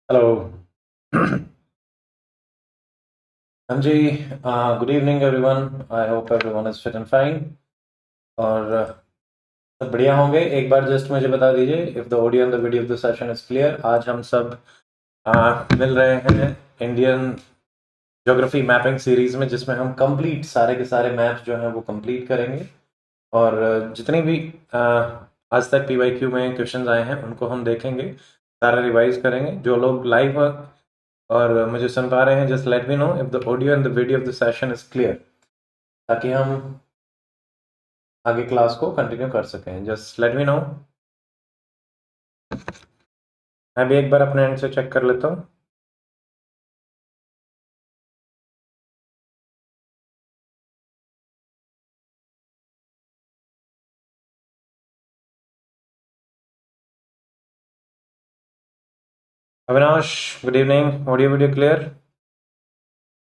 Hello. हाँ जी। Good evening everyone. I hope everyone is fit and fine. और सब बढ़िया होंगे। एक बार जस्ट मुझे बता दीजिए if the audio and the video of the session is clear. आज हम सब मिल रहे हैं इंडियन ज्योग्राफी मैपिंग सीरीज में, जिसमें हम कंप्लीट सारे के सारे मैप्स जो हैं वो कंप्लीट करेंगे। और जितनी भी आज तक पीवाईक्यू में क्वेश्चंस आए हैं उनको हम देखेंगे, सारा रिवाइज करेंगे। जो लोग लाइव और मुझे सुन पा रहे हैं, just let me know if the audio and the video of the session is clear, ताकि हम आगे क्लास को कंटिन्यू कर सकें। Just let me know. मैं भी एक बार अपने एंड से चेक कर लेता हूँ। Avinash, good evening. Audio video clear?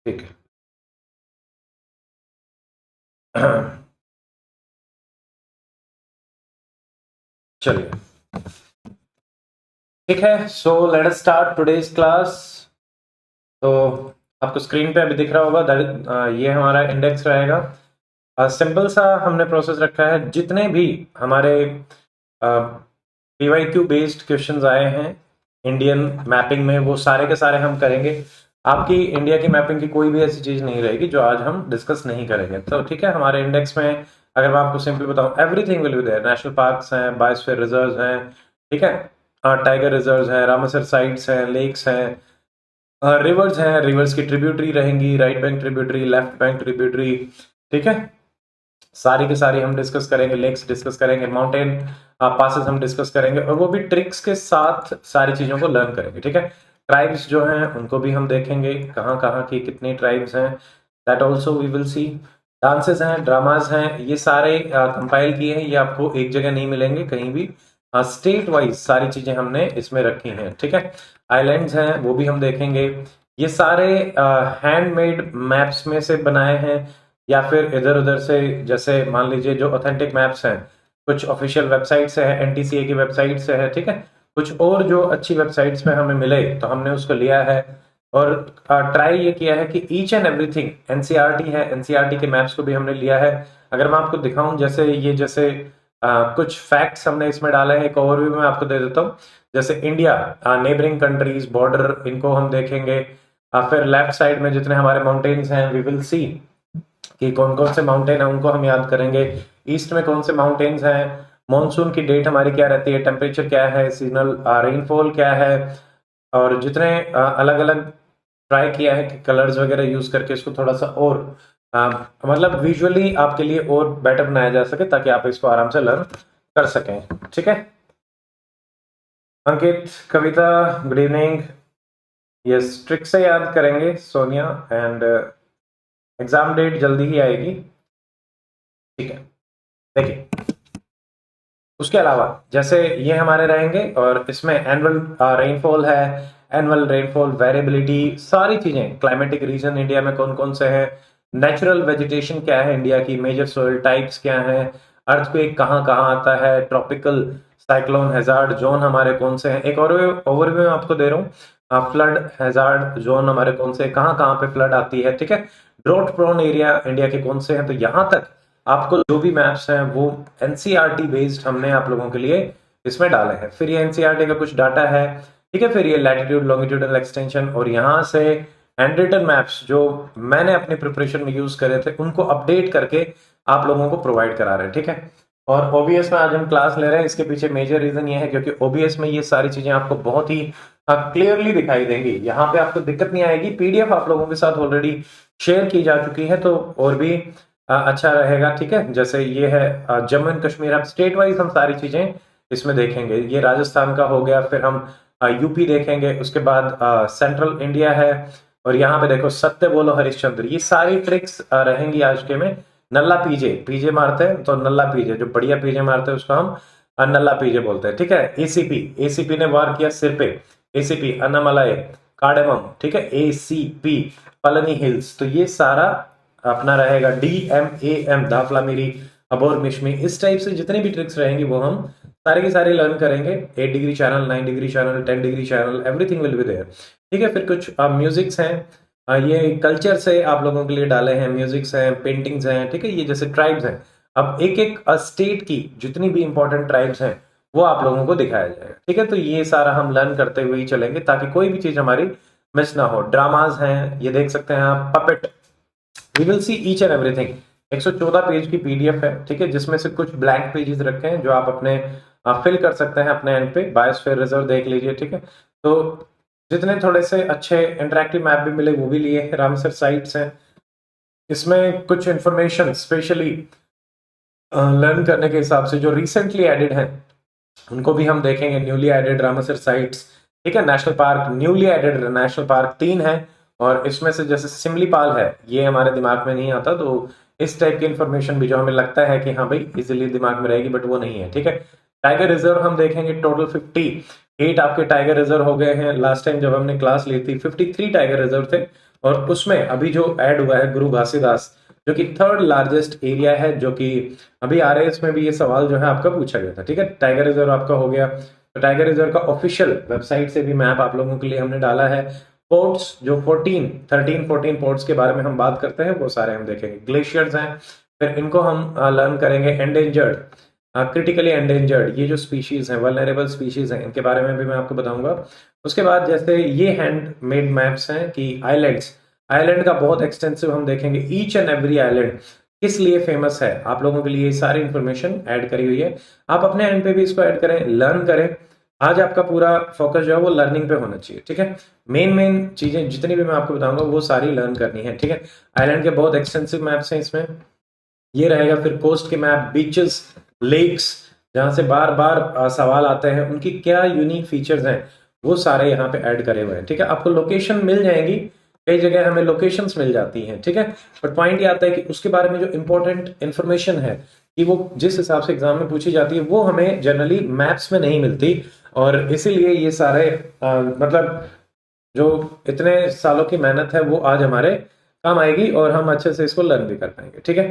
ठीक है। चलिए, ठीक है। So let us start today's class. तो आपको स्क्रीन पे अभी दिख रहा होगा ये हमारा इंडेक्स रहेगा। सिंपल सा हमने प्रोसेस रखा है। जितने भी हमारे पीवाईक्यू बेस्ड क्वेश्चंस आए हैं इंडियन मैपिंग में, वो सारे के सारे हम करेंगे। आपकी इंडिया की मैपिंग की कोई भी ऐसी चीज नहीं रहेगी जो आज हम डिस्कस नहीं करेंगे। तो ठीक है, हमारे इंडेक्स में अगर मैं आपको सिंपली बताऊं, everything will be there. National parks हैं, बायोस्फीयर रिजर्व्स हैं, ठीक है, टाइगर रिजर्व्स हैं, रामसर साइट्स हैं, लेक्स हैं, रिवर्स हैं, रिवर्स की ट्रिब्यूटरी रहेंगी, right bank tributary, left bank tributary, ठीक है, सारी की सारी हम डिस्कस करेंगे। लेक्स डिस्कस करेंगे, माउंटेन पासेस हम डिस्कस करेंगे, और वो भी ट्रिक्स के साथ सारी चीजों को लर्न करेंगे। ठीक है, ट्राइब्स जो हैं उनको भी हम देखेंगे, कहाँ कहाँ की कितनी ट्राइब्स हैं, that also we will see. Dances हैं, ड्रामाज हैं, ये सारे कंपाइल किए हैं, ये आपको एक जगह नहीं मिलेंगे कहीं भी। स्टेट वाइज सारी चीजें हमने इसमें रखी हैं। ठीक है, आइलैंड्स हैं वो भी हम देखेंगे। ये सारे हैंडमेड मैप्स में से बनाए हैं, या फिर इधर उधर से, जैसे मान लीजिए जो ऑथेंटिक मैप्स हैं, कुछ ऑफिशियल वेबसाइट से है, एनटीसीए की वेबसाइट से है, ठीक है, कुछ और जो अच्छी वेबसाइट्स पे हमें मिले तो हमने उसको लिया है। और ट्राई ये किया है कि ईच एंड एवरीथिंग एनसीईआरटी है, एनसीईआरटी के मैप्स को भी हमने लिया है। अगर मैं आपको दिखाऊं, जैसे कुछ फैक्ट्स हमने इसमें डाले हैं, एक ओवरव्यू में आपको दे देता हूँ। जैसे इंडिया, नेबरिंग कंट्रीज, बॉर्डर, इनको हम देखेंगे। फिर लेफ्ट साइड में जितने हमारे माउंटेन्स हैं वी विल सी कि कौन कौन से माउंटेन है, उनको हम याद करेंगे। ईस्ट में कौन से माउंटेन्स हैं, मॉनसून की डेट हमारी क्या रहती है, टेम्परेचर क्या है, सीजनल रेनफॉल क्या है, और जितने अलग अलग ट्राई किया है कि कलर्स वगैरह यूज करके इसको थोड़ा सा और मतलब विजुअली आपके लिए और बेटर बनाया जा सके, ताकि आप इसको आराम से लर्न कर सकें। ठीक है, अंकित, कविता, गुड इवनिंग। यस, ट्रिक से याद करेंगे सोनिया, एंड एग्जाम डेट जल्दी ही आएगी। ठीक है, देखिए, उसके अलावा जैसे ये हमारे रहेंगे, और इसमें एनुअल रेनफॉल है, एनुअल रेनफॉल वेरिएबिलिटी, सारी चीजें, क्लाइमेटिक रीजन इंडिया में कौन कौन से हैं, नेचुरल वेजिटेशन क्या है इंडिया की, मेजर सोइल टाइप्स क्या हैं, अर्थक्वेक कहाँ कहाँ आता है, ट्रॉपिकल साइक्लोन हैजार्ड जोन हमारे कौन से हैं, एक और ओवरव्यू आपको दे रहा हूँ। फ्लड हैजार्ड जोन हमारे कौन से, कहाँ कहाँ पे फ्लड आती है, ठीक है, ड्रॉट प्रोन एरिया इंडिया के कौन से हैं। तो यहाँ तक आपको जो भी मैप्स हैं वो एनसीईआरटी बेस्ड हमने आप लोगों के लिए इसमें डाले हैं। फिर ये एनसीईआरटी का कुछ डाटा है, ठीक है, फिर ये लैटिट्यूड लॉन्गिट्यूडल एक्सटेंशन, और यहाँ से हैंड रिटन मैप्स जो मैंने अपनी प्रिपरेशन में यूज करे थे उनको अपडेट करके आप लोगों को प्रोवाइड करा रहे हैं। ठीक है, और ओबीएस में आज हम क्लास ले रहे हैं। इसके पीछे मेजर रीजन ये है क्योंकि ओबीएस में ये सारी चीजें आपको बहुत ही क्लियरली दिखाई देंगी। यहाँ पे आपको दिक्कत नहीं आएगी, पीडीएफ आप लोगों के साथ ऑलरेडी शेयर की जा चुकी है, तो और भी अच्छा रहेगा। ठीक है, जैसे ये है जम्मू एंड कश्मीर, अब स्टेट वाइज हम सारी चीजें इसमें देखेंगे। ये राजस्थान का हो गया, फिर हम यूपी देखेंगे, उसके बाद सेंट्रल इंडिया है, और यहाँ पे देखो सत्य बोलो हरिश्चंद्र। ये सारी ट्रिक्स रहेंगी आज के में। नल्ला पीजे, पीजे मारते हैं तो नल्ला पीजे, जो बढ़िया पीजे मारते हैं उसको हम नल्ला पीजे बोलते हैं। ठीक है, एसीपी, एसीपी ने वार किया सिर पे, एसीपी अन्नामलाई कार्डेमम, ठीक है, एसीपी पलनी हिल्स, तो ये सारा अपना रहेगा। डीएमएएम धाफला मेरी, अबोर मिश्मी, इस टाइप से जितनी भी ट्रिक्स रहेंगी वो हम सारे की सारे लर्न करेंगे। 8 degree channel, 9 degree channel, 10 degree channel, everything will be there. ठीक है, फिर कुछ म्यूजिक्स हैं, ये कल्चर से आप लोगों के लिए डाले हैं, म्यूजिक्स हैं, पेंटिंग्स हैं। ठीक है, ये जैसे ट्राइब्स हैं, अब एक एक स्टेट की जितनी भी इंपॉर्टेंट ट्राइब्स हैं वो आप लोगों को दिखाया जाएगा। ठीक है, तो ये सारा हम लर्न करते हुए ही चलेंगे ताकि कोई भी चीज हमारी मिस ना हो। ड्रामाज हैं, ये देख सकते हैं आप, puppet, we will see each and everything. 114 page की पीडीएफ है। ठीक है, जिसमें से कुछ ब्लैंक पेजेस रखे हैं जो आप अपने फिल कर सकते हैं अपने एंड पे। बायोस्फीयर रिजर्व देख लीजिए। ठीक है, तो जितने थोड़े से अच्छे इंटरेक्टिव मैप भी मिले वो भी लिए हैं। रामसर साइट्स हैं, इसमें कुछ इंफॉर्मेशन स्पेशली लर्न करने के हिसाब से जो रिसेंटली एडेड हैं उनको भी हम देखेंगे। न्यूली एडेड रामसर साइट्स, ठीक है। National park, newly added national park 3 है, और इसमें से जैसे सिमलीपाल है, ये हमारे दिमाग में नहीं आता, तो इस टाइप की इंफॉर्मेशन भी जो हमें लगता है कि हाँ भाई इजीली दिमाग में रहेगी, बट वो नहीं है। ठीक है, टाइगर रिजर्व हम देखेंगे, टोटल 58 आपके टाइगर रिजर्व हो गए हैं। लास्ट टाइम जब हमने क्लास ली थी 53 टाइगर रिजर्व थे, और उसमें अभी जो ऐड हुआ है गुरु घासीदास, जो कि 3rd लार्जेस्ट एरिया है, जो कि अभी आ रहे हैं, इसमें भी ये सवाल जो है आपका पूछा गया था। ठीक है, टाइगर रिजर्व आपका हो गया। तो टाइगर रिजर्व का ऑफिशियल वेबसाइट से भी मैप आप लोगों के लिए हमने डाला है। पोर्ट्स जो 13-14 पोर्ट्स के बारे में हम बात करते हैं वो सारे हम देखेंगे। ग्लेशियर्स हैं, फिर इनको हम लर्न करेंगे। एंडेंजर्ड, क्रिटिकली एंडेंजर्ड, ये जो स्पीशीज हैं, वल्नरेबल स्पीशीज हैं, इनके बारे में भी मैं आपको बताऊंगा। उसके बाद जैसे ये हैंडमेड मैप्स हैं कि आइलैंड्स, आइलैंड का बहुत एक्सटेंसिव हम देखेंगे। ईच एंड एवरी आइलैंड किस लिए फेमस है, आप लोगों के लिए सारी इंफॉर्मेशन ऐड करी हुई है। आप अपने एंड पे भी इसको ऐड करें, लर्न करें। आज आपका पूरा फोकस जो है वो लर्निंग पे होना चाहिए। ठीक है, मेन चीजें जितनी भी मैं आपको बताऊंगा वो सारी लर्न करनी है। ठीक है, आइलैंड के बहुत एक्सटेंसिव मैप्स हैं इसमें, ये रहेगा। फिर कोस्ट के मैप, बीचेस, लेक्स, जहां से बार बार सवाल आते हैं, उनकी क्या यूनिक फीचर्स हैं, वो सारे यहाँ पे ऐड करे हुए हैं। ठीक है, आपको लोकेशन मिल जाएंगी, कई जगह हमें लोकेशंस मिल जाती हैं। ठीक है, बट पॉइंट ये आता है कि उसके बारे में जो इंपॉर्टेंट इंफॉर्मेशन है कि वो जिस हिसाब से एग्जाम में पूछी जाती है वो हमें जनरली मैप्स में नहीं मिलती, और इसीलिए ये सारे मतलब जो इतने सालों की मेहनत है वो आज हमारे काम आएगी, और हम अच्छे से इसको लर्न भी कर पाएंगे। ठीक है,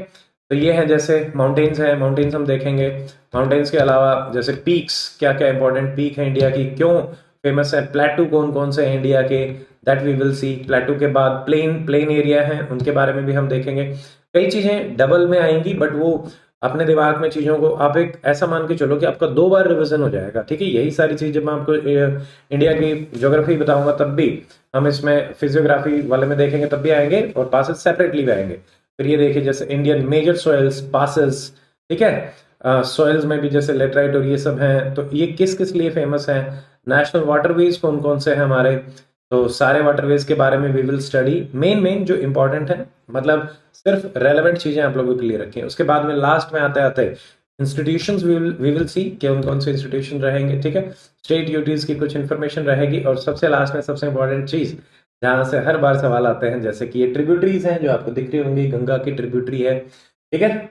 तो ये है जैसे माउंटेन्स हैं, माउंटेन्स हम देखेंगे। माउंटेन्स के अलावा जैसे पीक्स, क्या क्या इंपॉर्टेंट पीक है इंडिया की, क्यों फेमस है, प्लेटू कौन कौन से हैं इंडिया के, that we will see. Plateau के बाद प्लेन एरिया है, उनके बारे में भी हम देखेंगे। कई चीजें डबल में आएंगी, बट वो अपने दिमाग में चीजों को आप एक ऐसा मान के चलो कि आपका 2 बार रिवीजन हो जाएगा। ठीक है, यही सारी चीज जब मैं आपको इंडिया की ज्योग्राफी बताऊंगा तब भी हम इसमें फिजियोग्राफी वाले में देखेंगे, तब भी आएंगे, और पासेस सेपरेटली भी आएंगे। फिर ये देखिए जैसे इंडियन मेजर सॉइल्स, पासेस, ठीक है, सॉइल्स में भी जैसे लेटराइट और ये सब हैं, तो ये किस किस लिए फेमस हैं। नेशनल वाटरवेज कौन कौन से हैं हमारे, तो सारे वाटरवेज के बारे में वी विल स्टडी। मेन जो इंपॉर्टेंट है, मतलब सिर्फ रेलेवेंट चीजें आप लोगों के लिए रखी हैं। उसके बाद में लास्ट में आते आते इंस्टीट्यूशंस वी विल सी कि कौन कौन से इंस्टीट्यूशन रहेंगे। ठीक है, स्टेट यूटीज की कुछ इंफॉर्मेशन रहेगी, और सबसे लास्ट में सबसे इंपॉर्टेंट चीज जहां से हर बार सवाल आते हैं, जैसे कि ये ट्रिब्यूटरीज हैं जो आपको दिख रही होंगी, गंगा की ट्रिब्यूटरी है। ठीक है,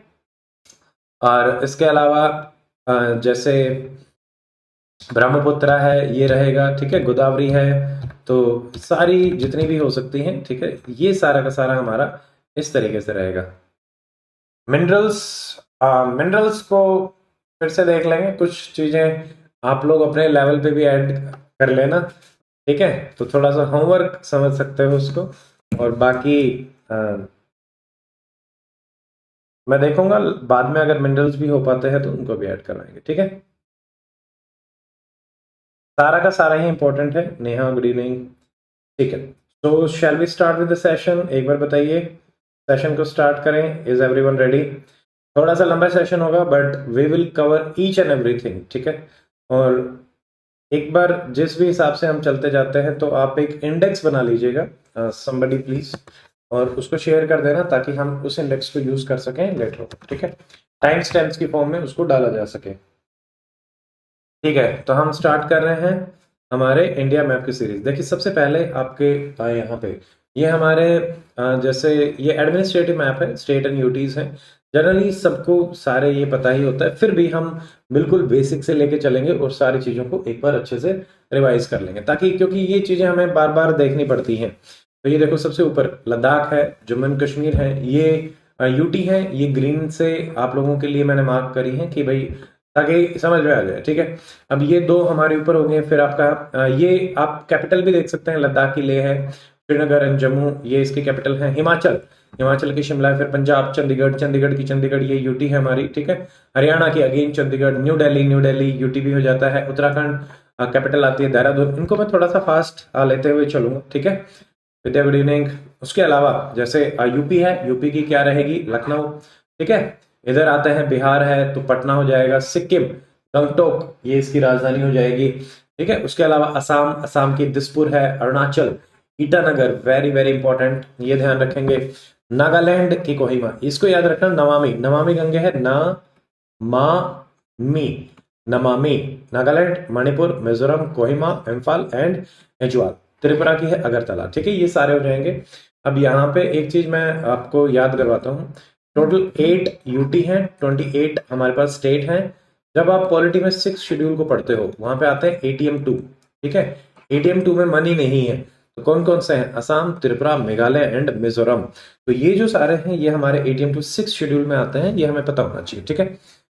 और इसके अलावा जैसे ब्रह्मपुत्र है, ये रहेगा। ठीक है, गोदावरी है, तो सारी जितनी भी हो सकती हैं। ठीक है, ये सारा का सारा हमारा इस तरीके से रहेगा। मिनरल्स, मिनरल्स को फिर से देख लेंगे, कुछ चीजें आप लोग अपने लेवल पे भी ऐड कर लेना। ठीक है, तो थोड़ा सा होमवर्क समझ सकते हो उसको, और बाकी मैं देखूंगा बाद में अगर मिनरल्स भी हो पाते हैं तो उनको भी ऐड करवाएंगे। ठीक है, सारा का सारा ही इंपॉर्टेंट है। Neha, good evening. ठीक है, तो shall we start with the session. एक बार बताइए, सेशन को स्टार्ट करें। Is everyone ready? थोड़ा सा लंबा सेशन होगा, but we will cover each and everything. ठीक है, और एक बार जिस भी हिसाब से हम चलते जाते हैं, तो आप एक इंडेक्स बना लीजिएगा, समबडी प्लीज, और उसको शेयर कर देना ताकि हम उस इंडेक्स को यूज कर सकें लेटर। ठीक है, टाइम स्टैम्प्स की फॉर्म में उसको डाला जा सके। ठीक है, तो हम स्टार्ट कर रहे हैं हमारे इंडिया मैप की सीरीज। देखिए सबसे पहले आपके यहाँ पे ये हमारे जैसे ये एडमिनिस्ट्रेटिव मैप है, स्टेट एंड यूटीज है। जनरली सबको सारे ये पता ही होता है, फिर भी हम बिल्कुल बेसिक से लेके चलेंगे और सारी चीज़ों को एक बार अच्छे से रिवाइज कर लेंगे, ताकि क्योंकि ये चीज़ें हमें बार बार देखनी पड़ती हैं। तो ये देखो सबसे ऊपर लद्दाख है, जम्मू एंड कश्मीर है, ये यूटी है, ये ग्रीन से आप लोगों के लिए मैंने मार्क करी है कि भाई ताकि समझ में आ जाए, ठीक है। अब ये दो हमारे ऊपर हो गए। फिर आपका ये आप कैपिटल भी देख सकते हैं, लद्दाख की लेह है, श्रीनगर एंड जम्मू ये इसकी कैपिटल है। हिमाचल, हिमाचल की शिमला है। फिर पंजाब चंडीगढ़, चंडीगढ़ की चंडीगढ़ ये यूटी है हमारी, ठीक है। हरियाणा की again Chandigarh. New Delhi, new Delhi UT भी हो जाता है। उत्तराखंड कैपिटल आती है देहरादून। इनको मैं थोड़ा सा फास्ट लेते हुए चलूंगा, ठीक है। विद्या गुड इवनिंग। उसके अलावा जैसे यूपी है, यूपी की क्या रहेगी, लखनऊ, ठीक है। इधर आते हैं बिहार है तो पटना हो जाएगा। सिक्किम गंगटोक ये इसकी राजधानी हो जाएगी, ठीक है। उसके अलावा असम, असम की दिसपुर है। Arunachal Itanagar, very very important, ये ध्यान रखेंगे। नागालैंड की कोहिमा, इसको याद रखना। नमामि, नमामि गंगे है ना, मा मी, नमामि। नागालैंड, मणिपुर, मिजोरम, कोहिमा, इम्फाल एंड एजवाल। त्रिपुरा की है अगरतला, ठीक है। ये सारे हो जाएंगे। अब यहाँ पे एक चीज मैं आपको याद करवाता हूँ। टोटल 8 यूटी हैं, 28 हमारे पास स्टेट हैं। जब आप पॉलिटी में 6 शेड्यूल को पढ़ते हो वहां पे आते हैं एटीएम 2, ठीक है। एटीएम 2 में मनी नहीं है, तो कौन कौन से हैं, असम, त्रिपुरा, मेघालय एंड मिजोरम। तो ये जो सारे हैं ये हमारे एटीएम 2 6 शेड्यूल में आते हैं, ये हमें पता होना चाहिए, ठीक है।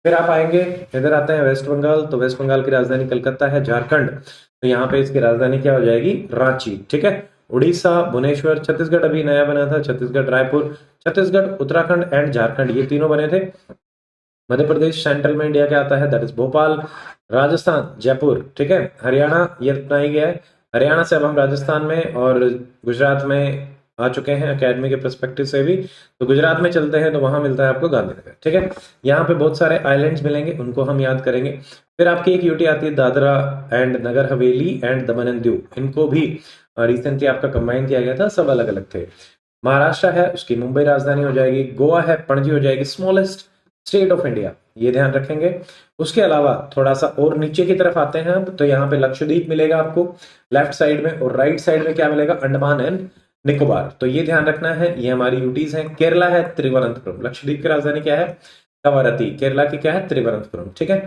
फिर आप आएंगे, इधर आते हैं वेस्ट बंगाल, तो वेस्ट बंगाल की राजधानी कलकत्ता है। झारखंड, तो यहाँ पे इसकी राजधानी क्या हो जाएगी, रांची, ठीक है। उड़ीसा भुवनेश्वर। छत्तीसगढ़ अभी नया बना था, छत्तीसगढ़ रायपुर। छत्तीसगढ़, उत्तराखंड एंड झारखंड ये तीनों बने थे। मध्य प्रदेश सेंट्रल में इंडिया क्या आता है, दैट इज भोपाल। राजस्थान जयपुर, ठीक है। हरियाणा ये अपना ही गया है। हरियाणा से अब हम राजस्थान में और गुजरात में आ चुके हैं एकेडमी के पर्सपेक्टिव से भी। तो गुजरात में चलते हैं तो वहां मिलता है आपको गांधीनगर, ठीक है। यहाँ पे बहुत सारे आइलैंड्स मिलेंगे, उनको हम याद करेंगे। फिर आपकी एक यूटी आती है Dadra and Nagar Haveli and Daman and Diu, इनको भी रिसेंटली आपका कंबाइन किया गया था, सब अलग अलग थे। महाराष्ट्र है, उसकी मुंबई राजधानी हो जाएगी। गोवा है, पणजी हो जाएगी, स्मॉलेस्ट स्टेट ऑफ इंडिया, ये ध्यान रखेंगे। उसके अलावा थोड़ा सा और नीचे की तरफ आते हैं अब, तो यहाँ पे लक्षद्वीप मिलेगा आपको लेफ्ट साइड में, और राइट साइड में क्या मिलेगा, अंडमान एंड निकोबार। तो ये ध्यान रखना है, ये हमारी यूटीज हैं। केरला है तिरुवनंतपुरम, लक्षद्वीप की राजधानी क्या है, कवरत्ती। केरला की क्या है, तिरुवनंतपुरम, ठीक है।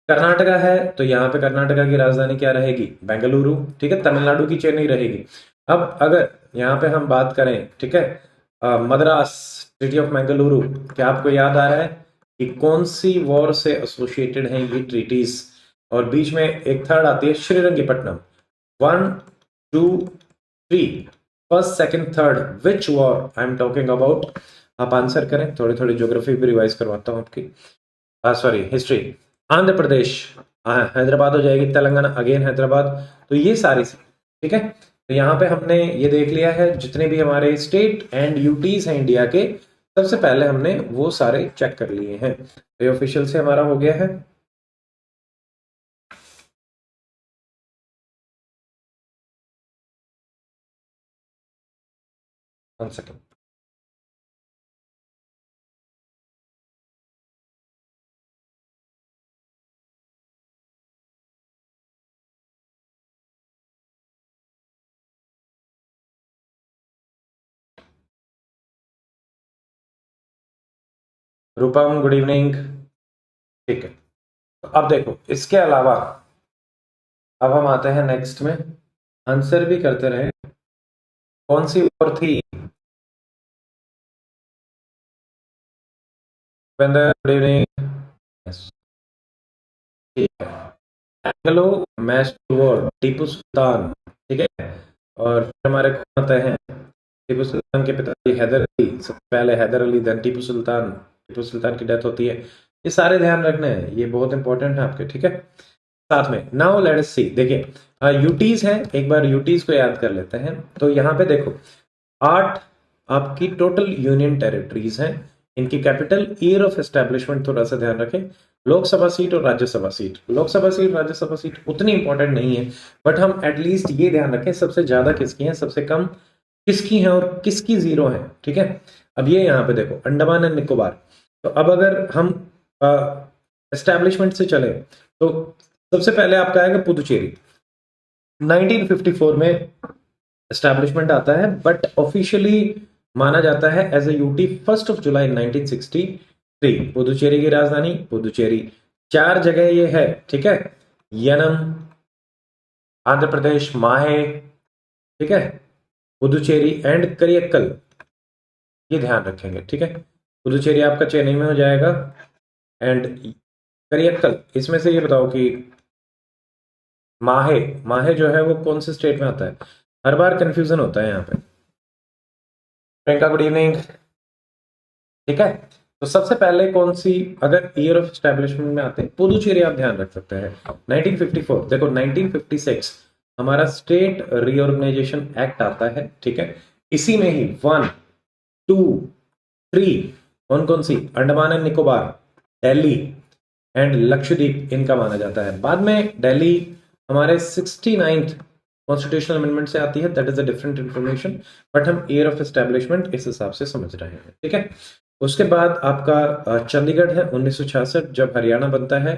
कर्नाटका है, तो यहाँ पे कर्नाटका की राजधानी क्या रहेगी, बेंगलुरु, ठीक है। तमिलनाडु की चेन्नई रहेगी। अब अगर यहाँ पे हम बात करें, ठीक है, मद्रास, सिटी ऑफ मैंगलुरु, क्या आपको याद आ रहा है कि कौन सी वॉर से एसोसिएटेड हैं ये ट्रीटीज। और बीच में एक थर्ड आती है Srirangapatnam. 1 2 3, first second third, which war I am talking about. आप आंसर करें, थोड़ी थोड़ी ज्योग्राफी भी रिवाइज करवाता हूँ आपकी, सॉरी हिस्ट्री। आंध्र प्रदेश, हैदराबाद हो जाएगी। तेलंगाना अगेन हैदराबाद। तो ये सारी, ठीक है। तो यहाँ पे हमने ये देख लिया है जितने भी हमारे स्टेट एंड यूटीज हैं इंडिया के, सबसे पहले हमने वो सारे चेक कर लिए हैं। तो ये ऑफिशियल से हमारा हो गया है। One second. Rupam good evening, ठीक है। तो अब देखो इसके अलावा अब हम आते हैं नेक्स्ट में, आंसर भी करते रहे। कौन सी और थी, गुड इवनिंग, ठीक है। एंग्लो मैसूर वॉर, टीपू सुल्तान, ठीक है। और फिर हमारे कौन आते हैं, टीपू सुल्तान के पिताजी हैदर अली, सबसे पहले हैदर अली, देन टीपू सुल्तान। टीपू सुल्तान की डेथ होती है। ये सारे ध्यान रखने हैं, ये बहुत इंपॉर्टेंट है आपके, ठीक है। साथ में नाउ लेट अस सी, देखिए यूटीज हैं, एक बार यूटीज को याद कर लेते हैं। तो यहाँ पे देखो 8 आपकी टोटल यूनियन टेरिटरीज हैं। इनकी कैपिटल, ईयर ऑफ एस्टेब्लिशमेंट थोड़ा सा ध्यान रखें। लोकसभा सीट और Rajya Sabha seat, Lok Sabha seat Rajya Sabha seat उतनी इंपॉर्टेंट नहीं है, बट हम एटलीस्ट ये ध्यान रखें सबसे ज्यादा किसकी है, सबसे कम किसकी है और किसकी जीरो है, ठीक है। अब ये यहाँ पे देखो अंडमान एंड निकोबार। तो अब अगर हम एस्टेब्लिशमेंट से चले तो सबसे पहले आपका आएगा पुदुचेरी। 1954 में एस्टेब्लिशमेंट आता है, बट ऑफिशियली माना जाता है एज ए यूटी 1 जुलाई 1963। पुदुचेरी की राजधानी पुदुचेरी। 4 जगह ये है, ठीक है। यनम, आंध्र प्रदेश, माहे, ठीक है, पुदुचेरी एंड करियक्कल, ये ध्यान रखेंगे, ठीक है। पुदुचेरी आपका चेन्नई में हो जाएगा एंड करियक्कल, इसमें से ये बताओ कि माहे, माहे जो है वो कौन से स्टेट में आता है? हर बार कंफ्यूजन होता है यहाँ पे। Priyanka good evening. ठीक है, तो सबसे पहले कौन सी, अगर ईयर ऑफ एस्टेब्लिशमेंट में आते हैं पुदुचेरी, आप ध्यान रख सकते हैं 1954। देखो 1956 हमारा स्टेट रीऑर्गेनाइजेशन एक्ट आता है, ठीक है। इसी में ही 1, 2, 3, कौन कौन सी, अंडमान एंड निकोबार, दिल्ली एंड लक्षद्वीप इनका माना जाता है। बाद में दिल्ली हमारे 69th कॉन्स्टिट्यूशनल अमेंडमेंट से आती है, that is a different information, but हम ईयर ऑफ एस्टेब्लिशमेंट इस हिसाब से समझ रहे हैं, ठीक है। उसके बाद आपका चंडीगढ़ है 1966 जब हरियाणा बनता है।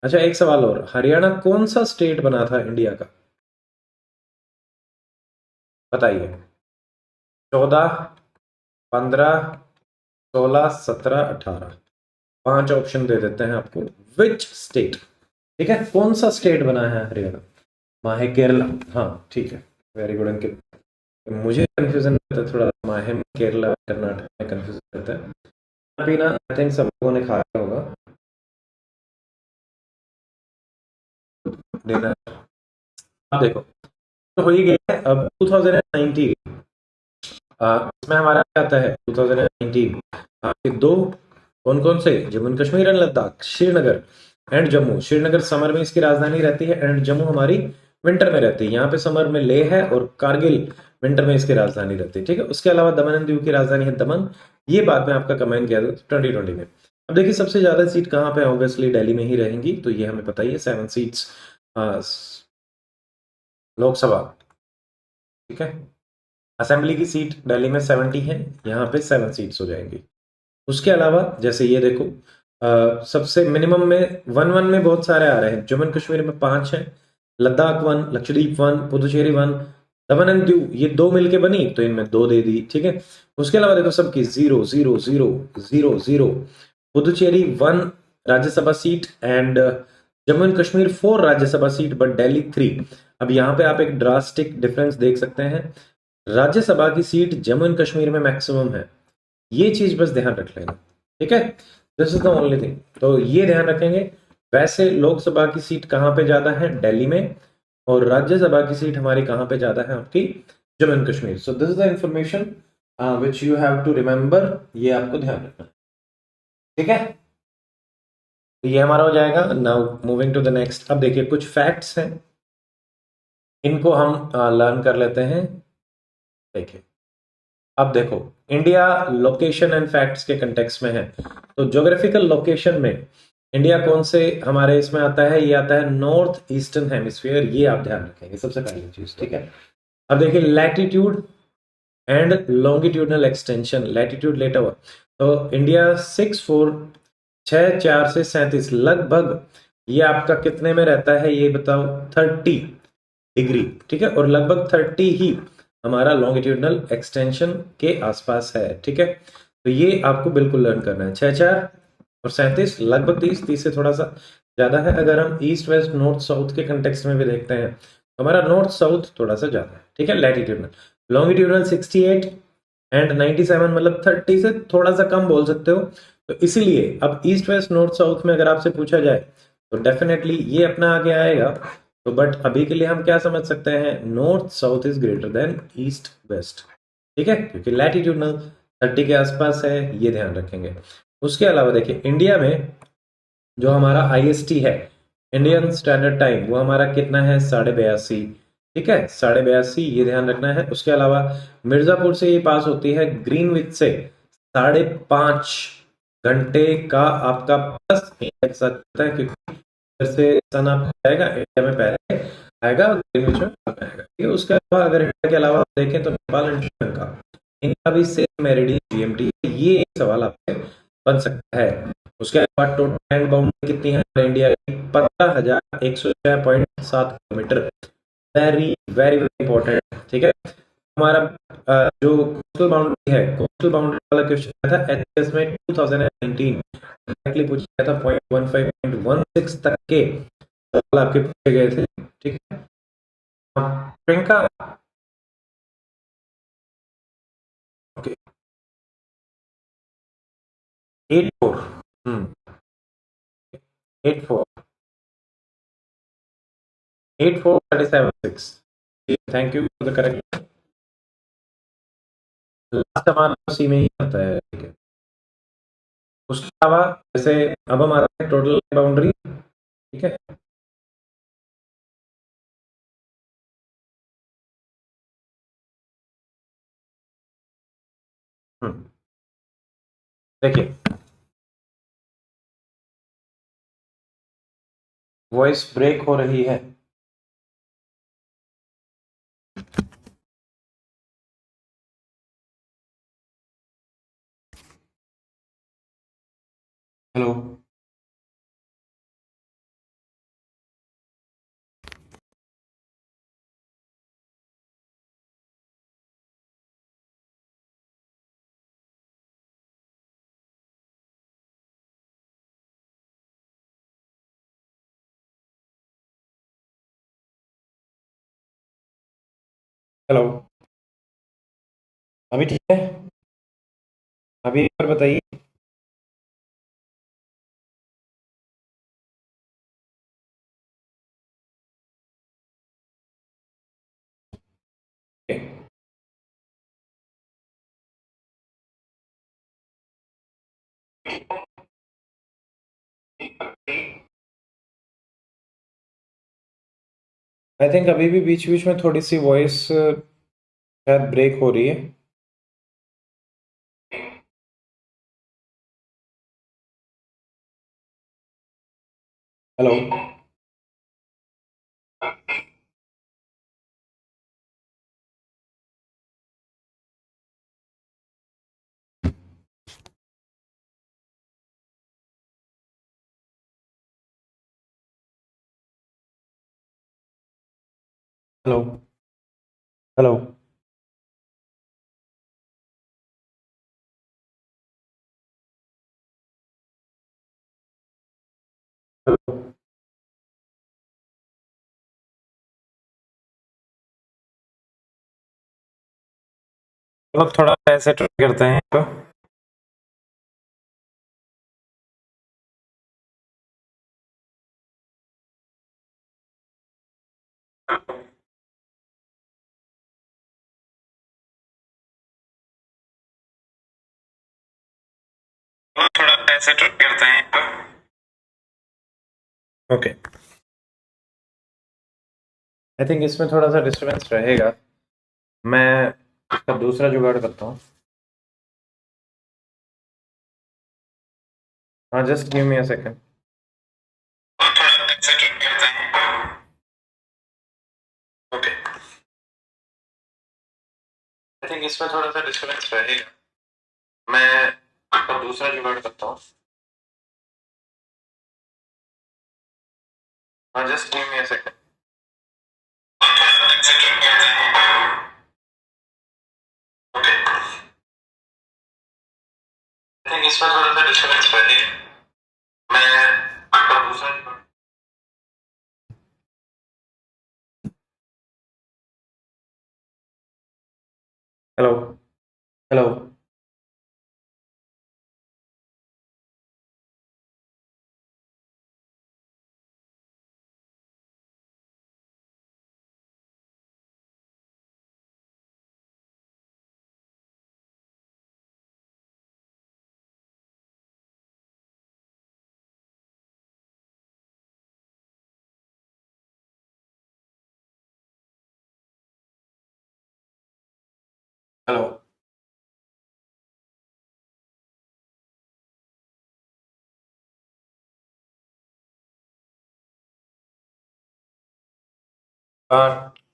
अच्छा एक सवाल और, हरियाणा कौन सा स्टेट बना था इंडिया का, बताइए? 14, 15, 16, 17, 18, 5 ऑप्शन दे देते हैं आपको। विच स्टेट, ठीक है, कौन सा स्टेट बना है हरियाणा? माहे केरला, हाँ ठीक है, वेरी गुड अंकित। मुझे कंफ्यूजन रहता है थोड़ा, माहे में केरला कर्नाटक में कंफ्यूजन रहता है। पीना आई थिंक सब लोगों ने खाया होगा डिनर। अब देखो, तो हो ही गया है। अब 2019 इसमें हमारा क्या आता है? 2019 आपके दो कौन कौन से, Jammu and Kashmir and Ladakh, Srinagar and Jammu. Srinagar summer में इसकी राजधानी रहती है एंड जम्मू हमारी विंटर में रहती है। यहाँ पे समर में लेह है और कारगिल विंटर में इसकी राजधानी रहती है, ठीक है। उसके अलावा दमन एंड दीव की राजधानी है दमन, ये बाद में आपका कंबाइन किया था 2020 में। अब देखिए सबसे ज्यादा सीट कहाँ पे, ऑब्वियसली दिल्ली में ही रहेंगी, तो ये हमें पता ही है, 7 सीट्स लोकसभा, ठीक है। असेंबली की सीट दिल्ली में 70 है, यहाँ पे 7 सीट्स हो जाएंगी। उसके अलावा जैसे ये देखो, सबसे मिनिमम में 1-1 में बहुत सारे आ रहे हैं। जम्मू एंड कश्मीर में 5 है, लद्दाख 1, लक्षद्वीप 1, पुदुचेरी 1, दमन एंड दीव ये दो मिलके बनी तो इनमें 2 दे दी, ठीक है। उसके अलावा देखो सबकी 0 0 0 0 0, Puducherry 1 Rajya Sabha seat and Jammu and Kashmir 4 Rajya Sabha seat but Delhi 3। अब यहाँ पे आप एक ड्रास्टिक डिफरेंस देख सकते हैं, राज्यसभा की सीट जम्मू एंड कश्मीर में मैक्सिमम है, ये चीज बस ध्यान रख लेना, ठीक है। This is the only thing, तो ये ध्यान रखेंगे। वैसे लोकसभा की सीट कहां पे ज्यादा है? दिल्ली में, और राज्यसभा की सीट हमारी कहां पे ज्यादा है? आपकी Jammu and Kashmir. So this is the information which you have to remember, ये आपको ध्यान रखना, ठीक है। तो ये हमारा हो जाएगा। Now moving to the next. अब देखिए कुछ फैक्ट्स हैं, इनको हम लर्न कर लेते हैं। देखिए अब देखो, इंडिया लोकेशन एंड फैक्ट्स के कंटेक्स्ट में है, तो ज्योग्राफिकल लोकेशन में इंडिया कौन से हमारे इसमें आता है? ये आता है नॉर्थ ईस्टर्न हेमिस्फीयर, ये आप ध्यान रखेंगे सबसे पहली चीज, ठीक है। अब देखिए latitude and longitudinal extension, latitude लेटा हुआ, तो इंडिया 6 4 से 37 लगभग, ये आपका कितने में रहता है ये बताओ? 30 डिग्री, ठीक है, और लगभग 30 ही हमारा लॉन्गिट्यूडनल एक्सटेंशन के आसपास है, ठीक है। तो ये आपको बिल्कुल लर्न करना है। 6 4 और 37 लगभग 30 से थोड़ा सा ज्यादा है। अगर हम ईस्ट वेस्ट नॉर्थ साउथ के कंटेक्स्ट में भी देखते हैं तो हमारा नॉर्थ साउथ थोड़ा सा ज्यादा है, ठीक है, लैटिट्यूडनल। लॉन्गिट्यूडनल 68 एंड 97, मतलब 30 से थोड़ा सा कम बोल सकते हो। तो इसीलिए अब ईस्ट वेस्ट नॉर्थ साउथ में अगर आपसे पूछा जाए तो डेफिनेटली ये अपना आगे आएगा। तो बट अभी के लिए हम क्या समझ सकते हैं? North south is greater than east west, ठीक है, क्योंकि लैटिट्यूडनल 30 के आसपास है, ये ध्यान रखेंगे। उसके अलावा देखिए इंडिया में जो हमारा आईएसटी है, इंडियन स्टैंडर्ड टाइम, वो हमारा कितना है? 82.5, ठीक है, 82.5, ये ध्यान रखना है। उसके अलावा मिर्जापुर से ये पास होती है ग्रीनविच से 5.5 घंटे का आपका प्लस इंडिया के साथ होता है, क्योंकि इधर से सन आपका आएगा इंडिया में पहले आएगा और ग्रीनविच में बाद में आएगा, ठीक है। उसके अलावा अगर इंडिया के अलावा देखें तो नेपाल एंड श्रीलंका, इनका भी सेम मेरिडियन जीएमटी, ये एक सवाल आपके बन सकता है। उसके बाद टोटल लैंड बाउंड्री कितनी है इंडिया की? 15,106.7 kilometre. Very very very important, ठीक है। हमारा जो कोस्टल बाउंड्री है, कोस्टल बाउंड्री वाला क्वेश्चन था एचएस में 2019, एक्चुअली पूछा गया था 0.15 0.16 तक के सवाल आपके पूछे गए थे, ठीक है। Priyanka, okay, 84, 84 84376। Thank you for the correct. Last हमारा सी में ही आता है, ठीक है। उसके अलावा जैसे अब हम आते हैं टोटल बाउंड्री, ठीक है। देखिए वॉइस ब्रेक हो रही है। हेलो। हेलो। अभी ठीक है? अभी एक बार बताइए। आई थिंक अभी भी बीच बीच में थोड़ी सी वॉइस शायद ब्रेक हो रही है। हेलो। हेलो। हेलो। हेलो। चलो थोड़ा ऐसे ट्राई करते हैं तो। थोड़ा ऐसे ट्राई करते हैं तो। ओके। आई थिंक इसमें थोड़ा सा डिस्टरबेंस रहेगा। मैं इसका दूसरा जुगाड़ करता हूँ। हाँ, just give me a second. Okay. I think इसमें थोड़ा सा डिस्टरबेंस रहेगा। मैं इसका दूसरा जुगाड़ करता हूँ। हाँ, just give me a second. Okay. I think इसमें थोड़ा सा डिस्टरबेंस रहेगा। मैं इसका दूसरा जुगाड़। हेलो। हेलो। हेलो।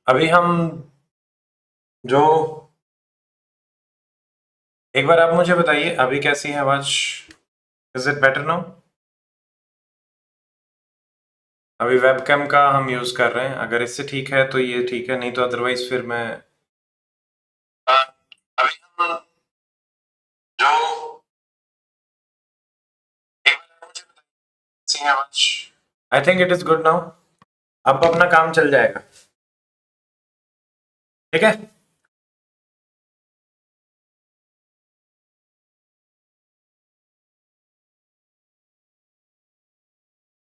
अभी हम जो एक बार आप मुझे बताइए अभी कैसी है आवाज? Is it better now? अभी वेबकैम का हम यूज कर रहे हैं, अगर इससे ठीक है तो ये ठीक है, नहीं तो अदरवाइज फिर मैं अभी हम जो एक बार मुझे बताइए कैसी है आवाज? I think it is good now. अब अपना काम चल जाएगा, ठीक है।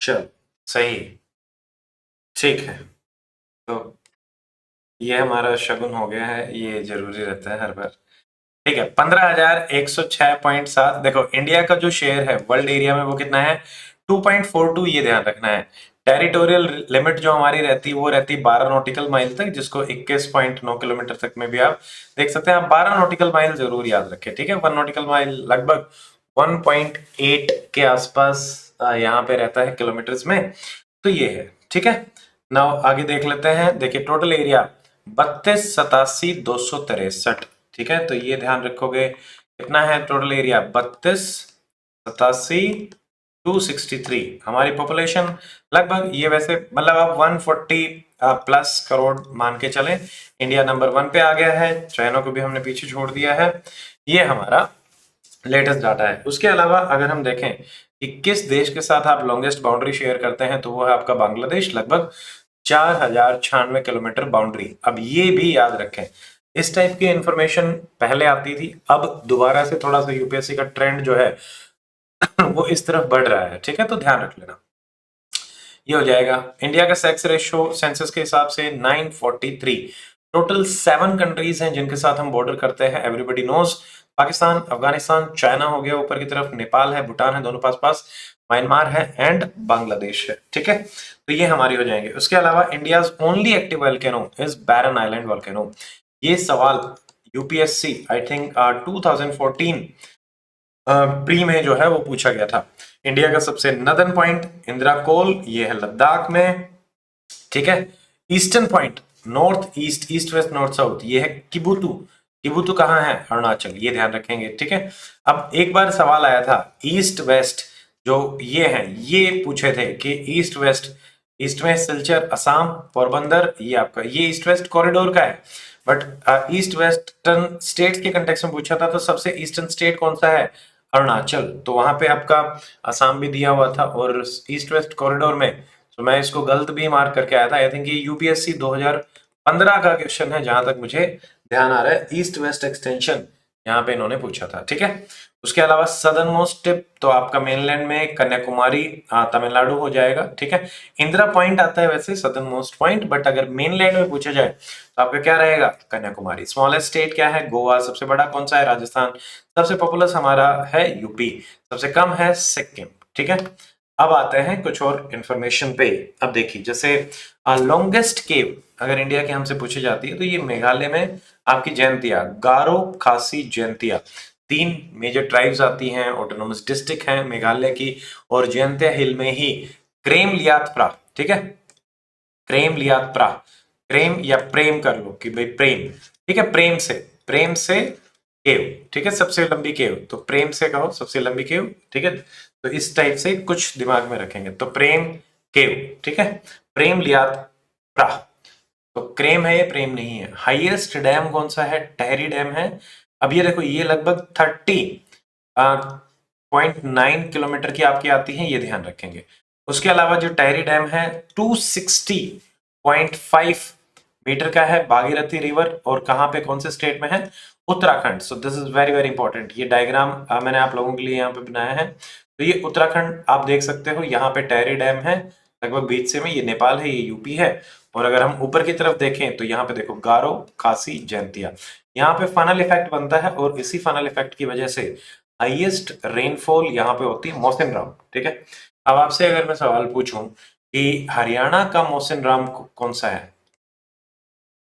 चल सही, ठीक है। तो ये हमारा शगुन हो गया है, ये जरूरी रहता है हर बार। ठीक है, 15,106.7। देखो इंडिया का जो शेयर है वर्ल्ड एरिया में वो कितना है, 2.42, ये ध्यान रखना है। टेरिटोरियल लिमिट जो हमारी रहती है वो रहती है 12 नॉटिकल माइल तक, जिसको 21.9 किलोमीटर तक में भी आप देख सकते हैं। आप 12 नॉटिकल माइल जरूर याद रखें, ठीक है। 1 नॉटिकल माइल लगभग 1.8 के आसपास यहाँ पे रहता है किलोमीटर्स में। तो ये है, ठीक है। नाउ आगे देख लेते हैं। देखिए टोटल एरिया 32,87,263, ठीक है। तो ये ध्यान रखोगे कितना है टोटल एरिया, 32,87,263। हमारी पॉपुलेशन लगभग ये वैसे मतलब आप 140 प्लस करोड़ मान के चलें। इंडिया नंबर 1 पे आ गया है, चाइना को भी हमने पीछे छोड़ दिया है। ये हमारा लेटेस्ट डाटा है। उसके अलावा अगर हम देखें कि किस देश के साथ आप लॉन्गेस्ट बाउंड्री शेयर करते हैं, तो वो है आपका बांग्लादेश, लगभग 4,096 किलोमीटर बाउंड्री। अब ये भी याद रखें, इस टाइप की इंफॉर्मेशन पहले आती थी, अब दोबारा से थोड़ा सा यूपीएससी का ट्रेंड जो है वो इस तरफ बढ़ रहा है, ठीक है। तो ध्यान रख लेना, ये हो जाएगा। इंडिया का सेक्स रेशियो सेंसस के हिसाब से 943। टोटल 7 कंट्रीज हैं जिनके साथ हम बॉर्डर करते हैं, everybody knows. Pakistan, Afghanistan, China हो गया ऊपर की तरफ, नेपाल है, भूटान है, दोनों पास पास, म्यांमार है एंड बांग्लादेश है, ठीक है। तो ये हमारी हो जाएंगे। उसके अलावा India's only active volcano is Barren Island volcano. ये सवाल यूपीएससी आई थिंक 2014 प्री में जो है वो पूछा गया था। इंडिया का सबसे नदर्न पॉइंट इंदिरा कोल, ये है लद्दाख में, ठीक है। Eastern point north east, east west north south, ये है किबुतु। किबुतु कहाँ है, अरुणाचल, ये ध्यान रखेंगे, ठीक है। अब एक बार सवाल आया था ईस्ट वेस्ट, जो ये है ये पूछे थे कि ईस्ट वेस्ट, ईस्ट में सिलचर, असम, पोरबंदर, ये आपका ये ईस्ट वेस्ट कॉरिडोर का है। बट ईस्ट वेस्टर्न स्टेट्स के कंटेक्स्ट में पूछा था, तो सबसे ईस्टर्न स्टेट कौन सा है, अरुणाचल। तो वहां पे आपका असम भी दिया हुआ था और ईस्ट वेस्ट कॉरिडोर में, तो मैं इसको गलत भी मार्क करके आया था। आई थिंक ये यूपीएससी 2015 का क्वेश्चन है, जहां तक मुझे ध्यान आ रहा है। ईस्ट वेस्ट एक्सटेंशन यहाँ पे इन्होंने पूछा था, ठीक है। उसके अलावा सदर्न मोस्ट टिप तो आपका मेनलैंड में कन्याकुमारी, तमिलनाडु हो जाएगा, ठीक है। इंदिरा पॉइंट आता है वैसे सदर्न मोस्ट पॉइंट, बट अगर मेनलैंड में पूछा जाए तो आपका क्या रहेगा, कन्याकुमारी। स्मॉलेस्ट स्टेट क्या है, गोवा। सबसे बड़ा कौन सा है, राजस्थान। सबसे पॉपुलस हमारा है यूपी, सबसे कम है सिक्किम, ठीक है। अब आते हैं कुछ और इंफॉर्मेशन पे। अब देखिए जैसे लॉन्गेस्ट केव अगर इंडिया के हमसे पूछी जाती है, तो ये मेघालय में आपकी जयंतिया, गारो, खासी, जयंतिया, 3 मेजर ट्राइब्स आती हैं, ऑटोनोमस डिस्ट्रिक्ट हैं मेघालय की। और जयंतिया हिल में ही क्रेम लियातप्रा, ठीक है, क्रेम लियातप्रा, क्रेम या प्रेम कर लो कि भाई प्रेम, ठीक है। प्रेम से केव, ठीक है, सबसे लंबी केव, तो प्रेम से कहो सबसे लंबी केव, ठीक है। तो इस टाइप से कुछ दिमाग में रखेंगे, तो प्रेम केव, ठीक है। प्रेम लियातप्रा, तो क्रेम है ये प्रेम नहीं है। हाईएस्ट डैम कौन सा है, टहरी डैम है। अब ये देखो ये लगभग 30.9 किलोमीटर की आपकी आती है, ये ध्यान रखेंगे। उसके अलावा जो टहरी डैम है 260.5 मीटर का है, भागीरथी रिवर, और कहाँ पे कौन से स्टेट में है, उत्तराखंड। सो this is very very important. ये डायग्राम मैंने आप लोगों के लिए यहाँ पे बनाया है। तो ये उत्तराखंड आप देख सकते हो, यहाँ पे टहरी डैम है लगभग बीच से में, ये नेपाल है, ये यूपी है। और अगर हम ऊपर की तरफ देखें तो यहाँ पे देखो गारो, खासी, जयंतिया, यहाँ पे फनल इफेक्ट बनता है, और इसी फनल इफेक्ट की वजह से हाईएस्ट रेनफॉल यहाँ पे होती है मौसिनराम, ठीक है। अब आपसे अगर मैं सवाल पूछूं कि हरियाणा का मौसिनराम कौन सा है,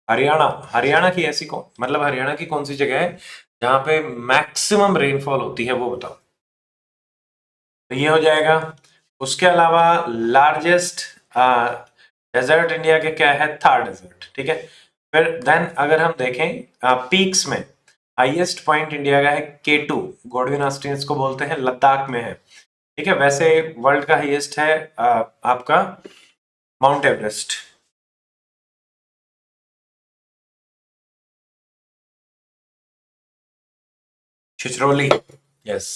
हरियाणा की ऐसी कौन, मतलब हरियाणा की कौन सी जगह है जहां पे मैक्सिमम रेनफॉल होती है, वो बताओ। तो ये हो जाएगा। उसके अलावा लार्जेस्ट डेजर्ट इंडिया के क्या है, थार डेजर्ट, ठीक है। फिर देन अगर हम देखें पीक्स में, हाईएस्ट पॉइंट इंडिया का है K2, गॉडविन ऑस्टिन इसको बोलते हैं, लद्दाख में है, ठीक है। वैसे वर्ल्ड का हाईएस्ट है आपका Mount Everest. Chhichhrauli, yes,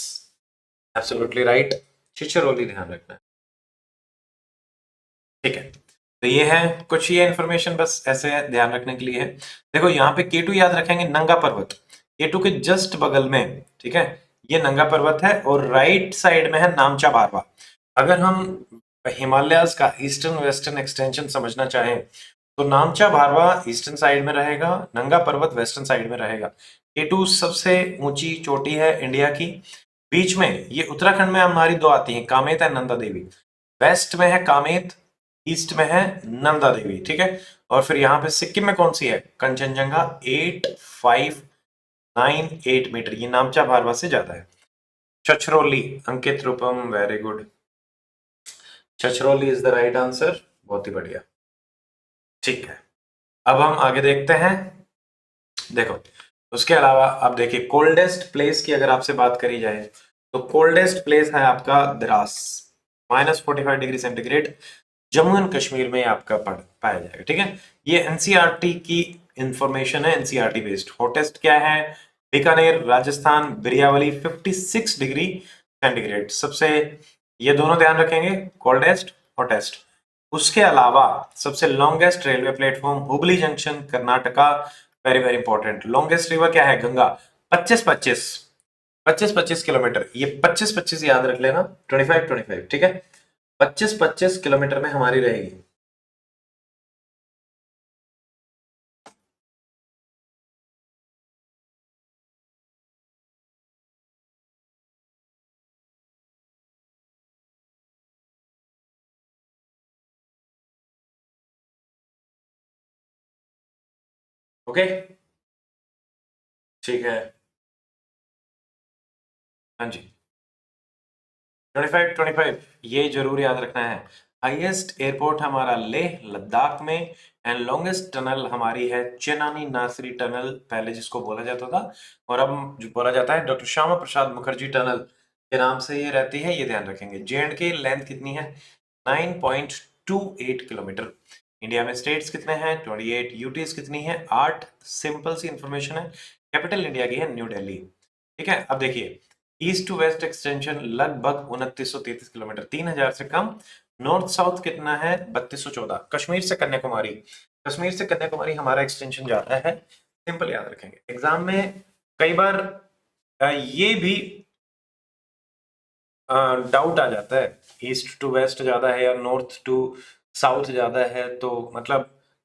absolutely right, Chhichhrauli ध्यान रखना है, ठीक है। तो ये है कुछ, ये इंफॉर्मेशन बस ऐसे ध्यान रखने के लिए है। देखो यहाँ पे K2 याद रखेंगे, नंगा पर्वत, K2 के जस्ट बगल में, ठीक है, ये नंगा पर्वत है, और राइट साइड में है नामचा बारवा। अगर हम हिमालयाज का ईस्टर्न वेस्टर्न एक्सटेंशन समझना चाहें तो नामचा भारवा ईस्टर्न साइड में रहेगा, नंगा पर्वत वेस्टर्न साइड में रहेगा। केटू सबसे ऊंची चोटी है इंडिया की। बीच में ये उत्तराखंड में हमारी दो आती हैं, कामेत एंड नंदा देवी। वेस्ट में है कामेत, ईस्ट में है नंदा देवी, ठीक है। और फिर यहाँ पे सिक्किम में कौन सी है, कंचनजंगा 8598 मीटर, ये नामचा भारवा से ज्यादा है। Chhachhrauli, Ankit Rupam, very good. Chhachhrauli is the right answer, बहुत ही बढ़िया। ठीक है, अब हम आगे देखते हैं। देखो, उसके अलावा अब देखिए कोल्डेस्ट प्लेस की अगर आपसे बात करी जाए तो कोल्डेस्ट प्लेस है आपका Dras, -45 degree centigrade. Jammu and Kashmir में आपका पाया जाएगा, ठीक है। ये एनसीईआरटी की इंफॉर्मेशन है, एनसीईआरटी बेस्ड। हॉटेस्ट क्या है, बीकानेर राजस्थान, बिरियावली 56 डिग्री सेंटीग्रेड सबसे, ये दोनों ध्यान रखेंगे, कोल्डेस्ट हॉटेस्ट। उसके अलावा सबसे longest railway platform Hubli junction Karnataka, very very important. Longest river क्या है, गंगा, 25-25 किलोमीटर। ये 25-25 याद रख लेना, 25-25, ठीक है। 25-25 किलोमीटर में हमारी रहेगी। ओके, ठीक है। हाँ जी, 25-25 ये जरूर याद रखना है। हाईएस्ट एयरपोर्ट हमारा लेह लद्दाख में, एंड लॉन्गेस्ट टनल हमारी है चेनानी नासरी टनल, पहले जिसको बोला जाता था, और अब जो बोला जाता है डॉक्टर श्यामा प्रसाद मुखर्जी टनल के नाम से ये रहती है, ये ध्यान रखेंगे। जेएंड की लेंथ कितनी है, 9.28 किलोमीटर। इंडिया में स्टेट्स कितने हैं, 28। यूटीज कितनी है, 8। सिंपल सी इंफॉर्मेशन है। कैपिटल इंडिया की है न्यू दिल्ली, ठीक है। अब देखिए ईस्ट टू वेस्ट एक्सटेंशन लगभग 2933 किलोमीटर, 3000 से कम। नॉर्थ साउथ कितना है, 3214। कश्मीर से कन्याकुमारी, कश्मीर से कन्याकुमारी हमारा एक्सटेंशन जाता है, सिंपल याद रखेंगे। एग्जाम में कई बार ये भी डाउट आ जाता है, ईस्ट टू वेस्ट ज्यादा है या नॉर्थ टू साउथ ज्यादा है, तो मतलब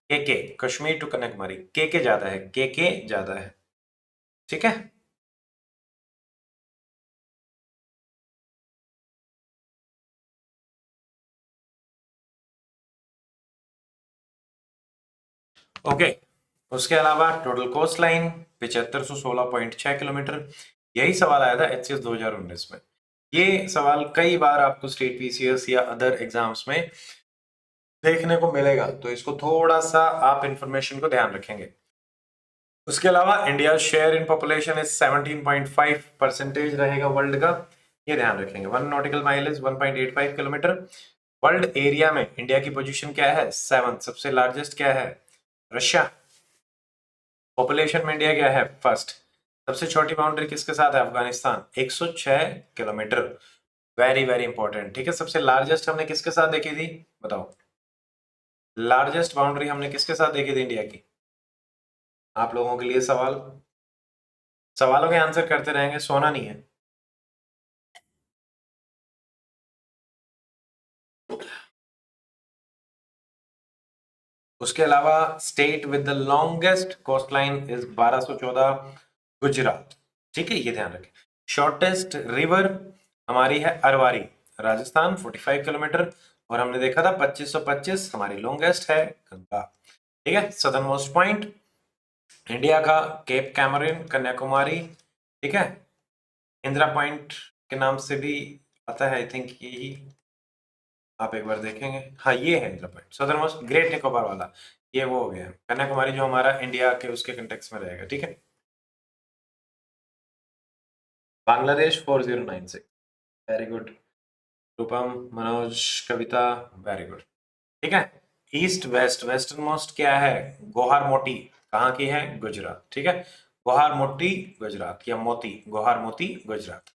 के कश्मीर टू कन्याकुमारी के ज्यादा है, के ज्यादा है, ठीक है। ओके, उसके अलावा टोटल कोस्ट लाइन 7516.6 किलोमीटर। यही सवाल आया था एचसीएस 2019 में। ये सवाल कई बार आपको स्टेट पीसीएस या अदर एग्जाम्स में देखने को मिलेगा, तो इसको थोड़ा सा आप इंफॉर्मेशन को ध्यान रखेंगे। उसके अलावा India share in population is 17.5% रहेगा वर्ल्ड का, ये ध्यान रखेंगे। 1 nautical mile is 1.85 kilometre. World area में इंडिया की पोजीशन क्या है, 7। सबसे लार्जेस्ट क्या है, रशिया। पॉपुलेशन में इंडिया क्या है, फर्स्ट। सबसे छोटी बाउंड्री किसके साथ है, Afghanistan, 106 kilometre, very very important, ठीक है। सबसे लार्जेस्ट हमने किसके साथ देखी थी, बताओ, लार्जेस्ट बाउंड्री हमने किसके साथ देखी थी इंडिया की। आप लोगों के लिए सवाल, सवालों के आंसर करते रहेंगे, सोना नहीं है। उसके अलावा state with the longest coast line is 1214, Gujarat, ठीक है, ये ध्यान रखें। शॉर्टेस्ट रिवर हमारी है अरवारी, राजस्थान, 45 किलोमीटर। और हमने देखा था 2525 हमारी लॉन्गेस्ट है, गंगा, ठीक है। सदर्न मोस्ट पॉइंट इंडिया का केप कैमरिन, कन्याकुमारी, ठीक है। इंदिरा पॉइंट के नाम से भी आता है, आई थिंक यही, आप एक बार देखेंगे, हाँ ये है Indira point, southern most, great Nicobar वाला, ये वो हो गया। कन्याकुमारी जो हमारा इंडिया के उसके कंटेक्स में रहेगा, ठीक है। Bangladesh 4096, very good. Rupam, Manoj, Kavita, very good, ठीक है। ईस्ट वेस्ट, वेस्टर्न मोस्ट क्या है, गोहार मोटी, कहाँ की है, गुजरात, ठीक है। गोहार मोटी गुजरात, या मोती, गोहार मोती गुजरात।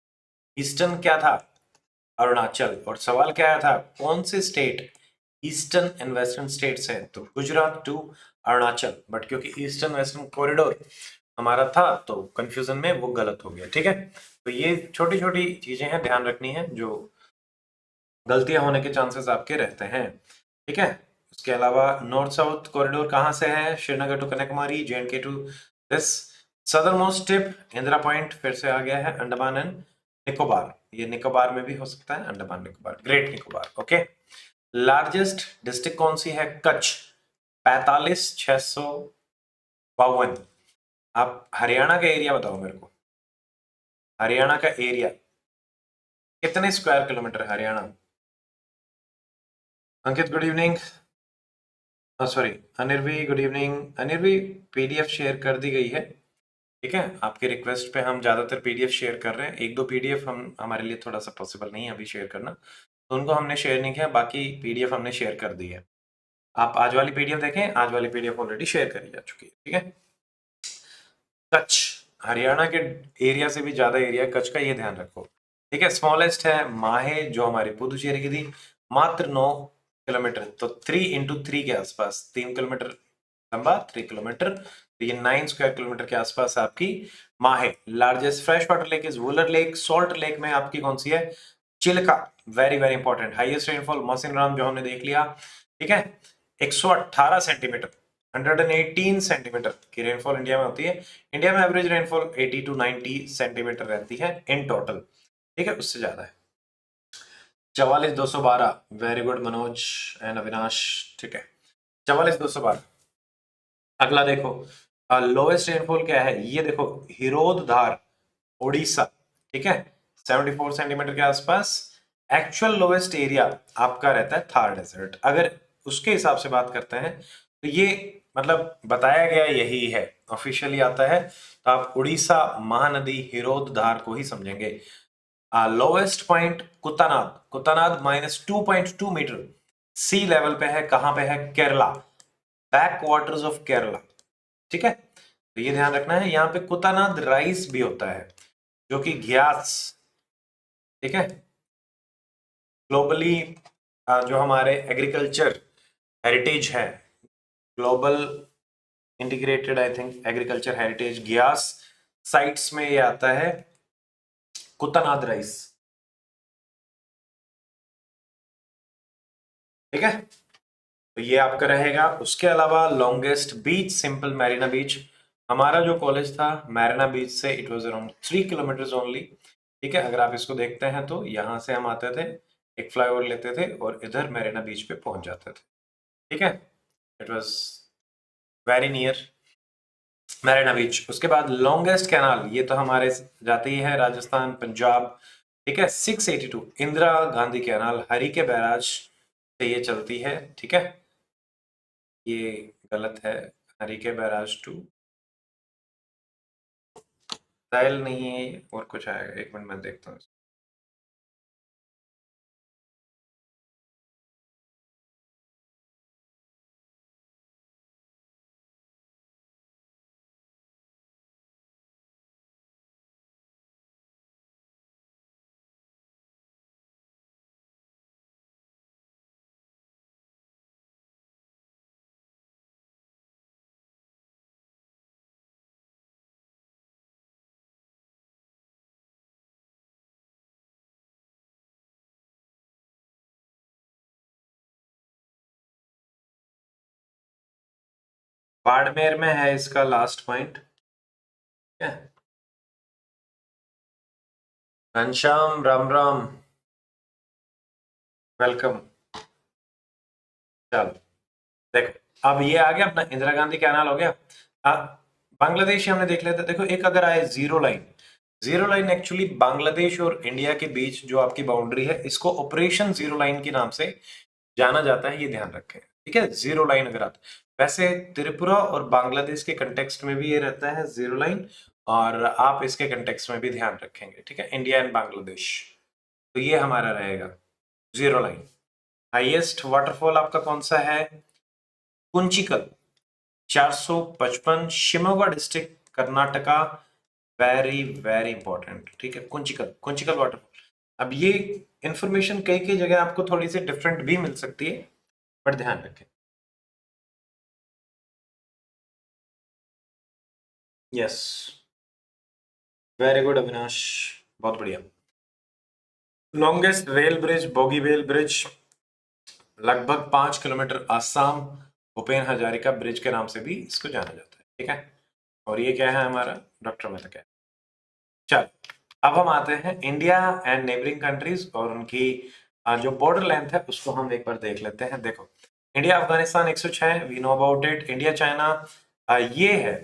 ईस्टर्न क्या था, अरुणाचल। और सवाल क्या आया था, कौन से state eastern and western states हैं, तो गुजरात टू अरुणाचल, बट क्योंकि ईस्टर्न वेस्टर्न कॉरिडोर हमारा था तो कंफ्यूजन में वो गलत हो गया, ठीक है। तो ये छोटी छोटी चीजें हैं, ध्यान रखनी है, जो गलतियां होने के चांसेस आपके रहते हैं, ठीक है। उसके अलावा नॉर्थ साउथ कॉरिडोर कहाँ से है? Srinagar to Kanyakumari, JNK to this. Southern most tip Indira Point फिर से आ गया है, अंडमान एंड निकोबार। ये निकोबार में भी हो सकता है, Andaman Nicobar, great Nicobar, okay. Largest district कौन सी है? कच्छ, 45,652। आप हरियाणा का एरिया बताओ मेरे को, हरियाणा का एरिया कितने स्क्वायर किलोमीटर है Haryana? Ankit good evening, sorry Anirvi good evening. Anirvi PDF share कर दी गई है, ठीक है। आपके रिक्वेस्ट पे हम ज्यादातर PDF शेयर कर रहे हैं, एक दो PDF हम हमारे लिए थोड़ा सा पॉसिबल नहीं है अभी शेयर करना, तो उनको हमने शेयर नहीं किया, बाकी PDF हमने शेयर कर दी है। आप आज वाली PDF देखें, आज वाली PDF ऑलरेडी शेयर करी जा चुकी है, ठीक है। कच्छ हरियाणा के एरिया से भी ज्यादा एरिया कच्छ का, ये ध्यान रखो, ठीक है। स्मॉलेस्ट है माहे, जो हमारी पुदुचेरी की थी, मात्र 9 किलोमीटर, तो 3 × 3 के आसपास, 3 किलोमीटर लंबा, 3 किलोमीटर, तो ये 9 स्क्वायर किलोमीटर के आसपास आपकी माहे। Largest fresh water lake is Wular lake. Salt lake में आपकी कौन सी है? Chilka, very very important. Highest rainfall Mawsynram, जो हमने देख लिया, ठीक है, 118 सेंटीमीटर, 118 सेंटीमीटर की रेनफॉल इंडिया में होती है। इंडिया में एवरेज रेनफॉल 80 to 90 सेंटीमीटर रहती है इन टोटल, ठीक है, उससे ज्यादा है। 44,212, very good Manoj and Avinash, ठीक है, 44,212। अगला देखो, लोएस्ट रेनफॉल क्या है, ये देखो, हिरोद धार, उड़ीसा, ठीक है, 74 सेंटीमीटर के आसपास। एक्चुअल लोएस्ट एरिया आपका रहता है थार डेजर्ट। अगर उसके हिसाब से बात करते हैं तो ये मतलब बताया गया यही है, ऑफिशियली आता है, तो आप उड़ीसा महानदी हिरोद धार को ही समझेंगे। लोएस्ट पॉइंट कुतनाद, कुतनाद -2.2 मीटर सी लेवल पे है। कहां पे है? Kerala, back waters of Kerala, ठीक है। तो ये ध्यान रखना है, यहाँ पे कुतनाद राइस भी होता है, जो कि घियास, ठीक है। ग्लोबली जो हमारे एग्रीकल्चर हेरिटेज है, global integrated I think agriculture heritage GIAHS sites में ये आता है, कुतनाद राइस, ठीक है। तो ये आपका रहेगा। उसके अलावा लॉन्गेस्ट बीच, सिंपल मैरिना बीच। हमारा जो कॉलेज था मैरिना बीच से it was around 3 kilometre only, ठीक है। अगर आप इसको देखते हैं तो यहाँ से हम आते थे, एक फ्लाईओवर लेते थे और इधर मैरिना बीच पे पहुंच जाते थे, ठीक है। It was very near Marina beach. उसके बाद लॉन्गेस्ट कैनाल, ये तो हमारे जाती है राजस्थान पंजाब, ठीक है, 682 इंदिरा गांधी कैनाल, हरी के बैराज से ये चलती है, ठीक है। ये गलत है, हरी के बैराज टू साइल नहीं है, और कुछ आएगा, एक मिनट मैं देखता हूँ। बाड़मेर में है इसका लास्ट पॉइंट, ठीक है। घनश्याम राम राम, वेलकम। चलो देखो, अब ये आ गया अपना इंदिरा गांधी कैनाल हो गया। आ, बांग्लादेश हमने देख लेते, देखो एक अगर आए zero line, zero line actually Bangladesh और इंडिया के बीच जो आपकी बाउंड्री है, इसको ऑपरेशन जीरो लाइन के नाम से जाना जाता है, ये ध्यान रखें, ठीक है। जीरो लाइन अगर आता, वैसे त्रिपुरा और बांग्लादेश के कंटेक्स्ट में भी ये रहता है जीरो लाइन, और आप इसके कंटेक्स्ट में भी ध्यान रखेंगे, ठीक है, इंडिया एंड बांग्लादेश। तो ये हमारा रहेगा जीरो लाइन। हाईएस्ट वाटरफॉल आपका कौन सा है? Kunchikal, 455, Shimoga district, Karnataka, very very important, ठीक है। कुंचिकल, कुंचिकल वाटरफॉल। अब ये इंफॉर्मेशन कई कई जगह आपको थोड़ी सी डिफरेंट भी मिल सकती है, पर ध्यान रखें। यस, वेरी गुड अविनाश, बहुत बढ़िया। Longest rail bridge Bogibeel bridge, लगभग 5 किलोमीटर, आसाम, भूपेन हजारिका ब्रिज के नाम से भी इसको जाना जाता है, ठीक है। और ये क्या है हमारा, डॉक्टर मेहता है। चल, अब हम आते हैं इंडिया एंड नेबरिंग कंट्रीज और उनकी जो बॉर्डर लेंथ है उसको हम एक बार देख लेते हैं। देखो, India Afghanistan 106, we know about it. India China ये है।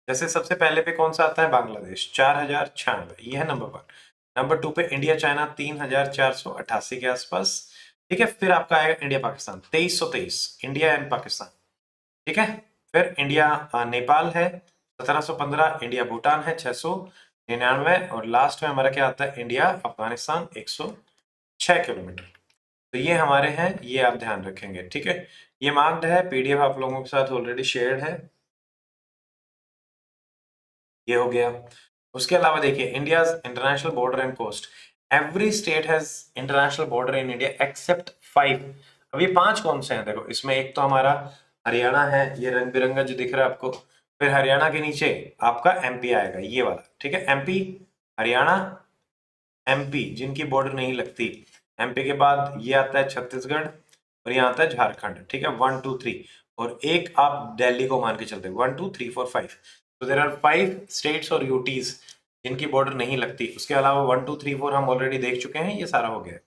जैसे सबसे पहले पे कौन सा आता है, बांग्लादेश 4096, ये है नंबर 1। नंबर 2 पे इंडिया चाइना 3488 के आसपास, ठीक है। फिर आपका आएगा India Pakistan 2323, India and Pakistan, ठीक है। फिर इंडिया नेपाल है 1715, इंडिया भूटान है 699, और लास्ट में हमारा क्या आता है, इंडिया अफगानिस्तान 106 किलोमीटर। तो ये हमारे हैं, ये आप ध्यान रखेंगे, ठीक है। ये मार्क्ड है, पीडीएफ आप लोगों के साथ ऑलरेडी शेयर्ड है, ये हो गया। उसके अलावा देखिए, India international border and coast, every state has international border in India except 5। अब ये 5 कौन से हैं, देखो इसमें एक तो हमारा हरियाणा है, ये रंग बिरंगा जो दिख रहा है आपको। फिर हरियाणा के नीचे आपका एमपी आएगा, ये वाला, ठीक है। एमपी, हरियाणा, एमपी जिनकी बॉर्डर नहीं लगती। एमपी के बाद ये आता है छत्तीसगढ़, और यहाँ आता है झारखंड, ठीक है। 1 2 3, और एक आप दिल्ली को मान के चलते, 1 2 3 4 5। तो देर आर 5 स्टेट्स और यूटीज जिनकी बॉर्डर नहीं लगती। उसके अलावा 1 2 3 4 हम ऑलरेडी देख चुके हैं, ये सारा हो गया,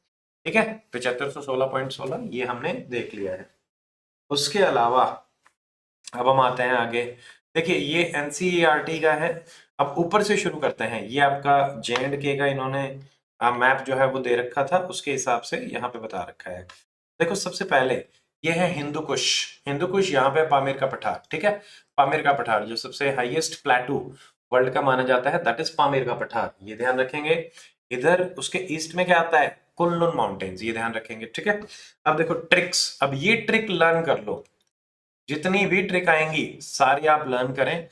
ठीक है। 7516.16 ये हमने देख लिया है। उसके अलावा अब हम आते हैं आगे। देखिए, ये एनसीईआरटी का है। अब ऊपर से शुरू करते हैं। ये आपका जे&के का इन्होंने मैप जो है वो दे रखा था, उसके हिसाब से यहाँ पे बता रखा है। देखो, सबसे पहले ये है हिंदू कुश। हिंदू कुश यहाँ पे पामीर का पठार, ठीक है। पामीर का पठार जो सबसे हाईएस्ट प्लेटू वर्ल्ड का माना जाता है, दैट इज पामीर का पठार, ये ध्यान रखेंगे। इधर उसके ईस्ट में क्या आता है, कुनलुन माउंटेन्स, ये ध्यान रखेंगे, ठीक है। अब देखो ट्रिक्स, अब ये ट्रिक लर्न कर लो, जितनी भी ट्रिक आएंगी सारी आप लर्न करें,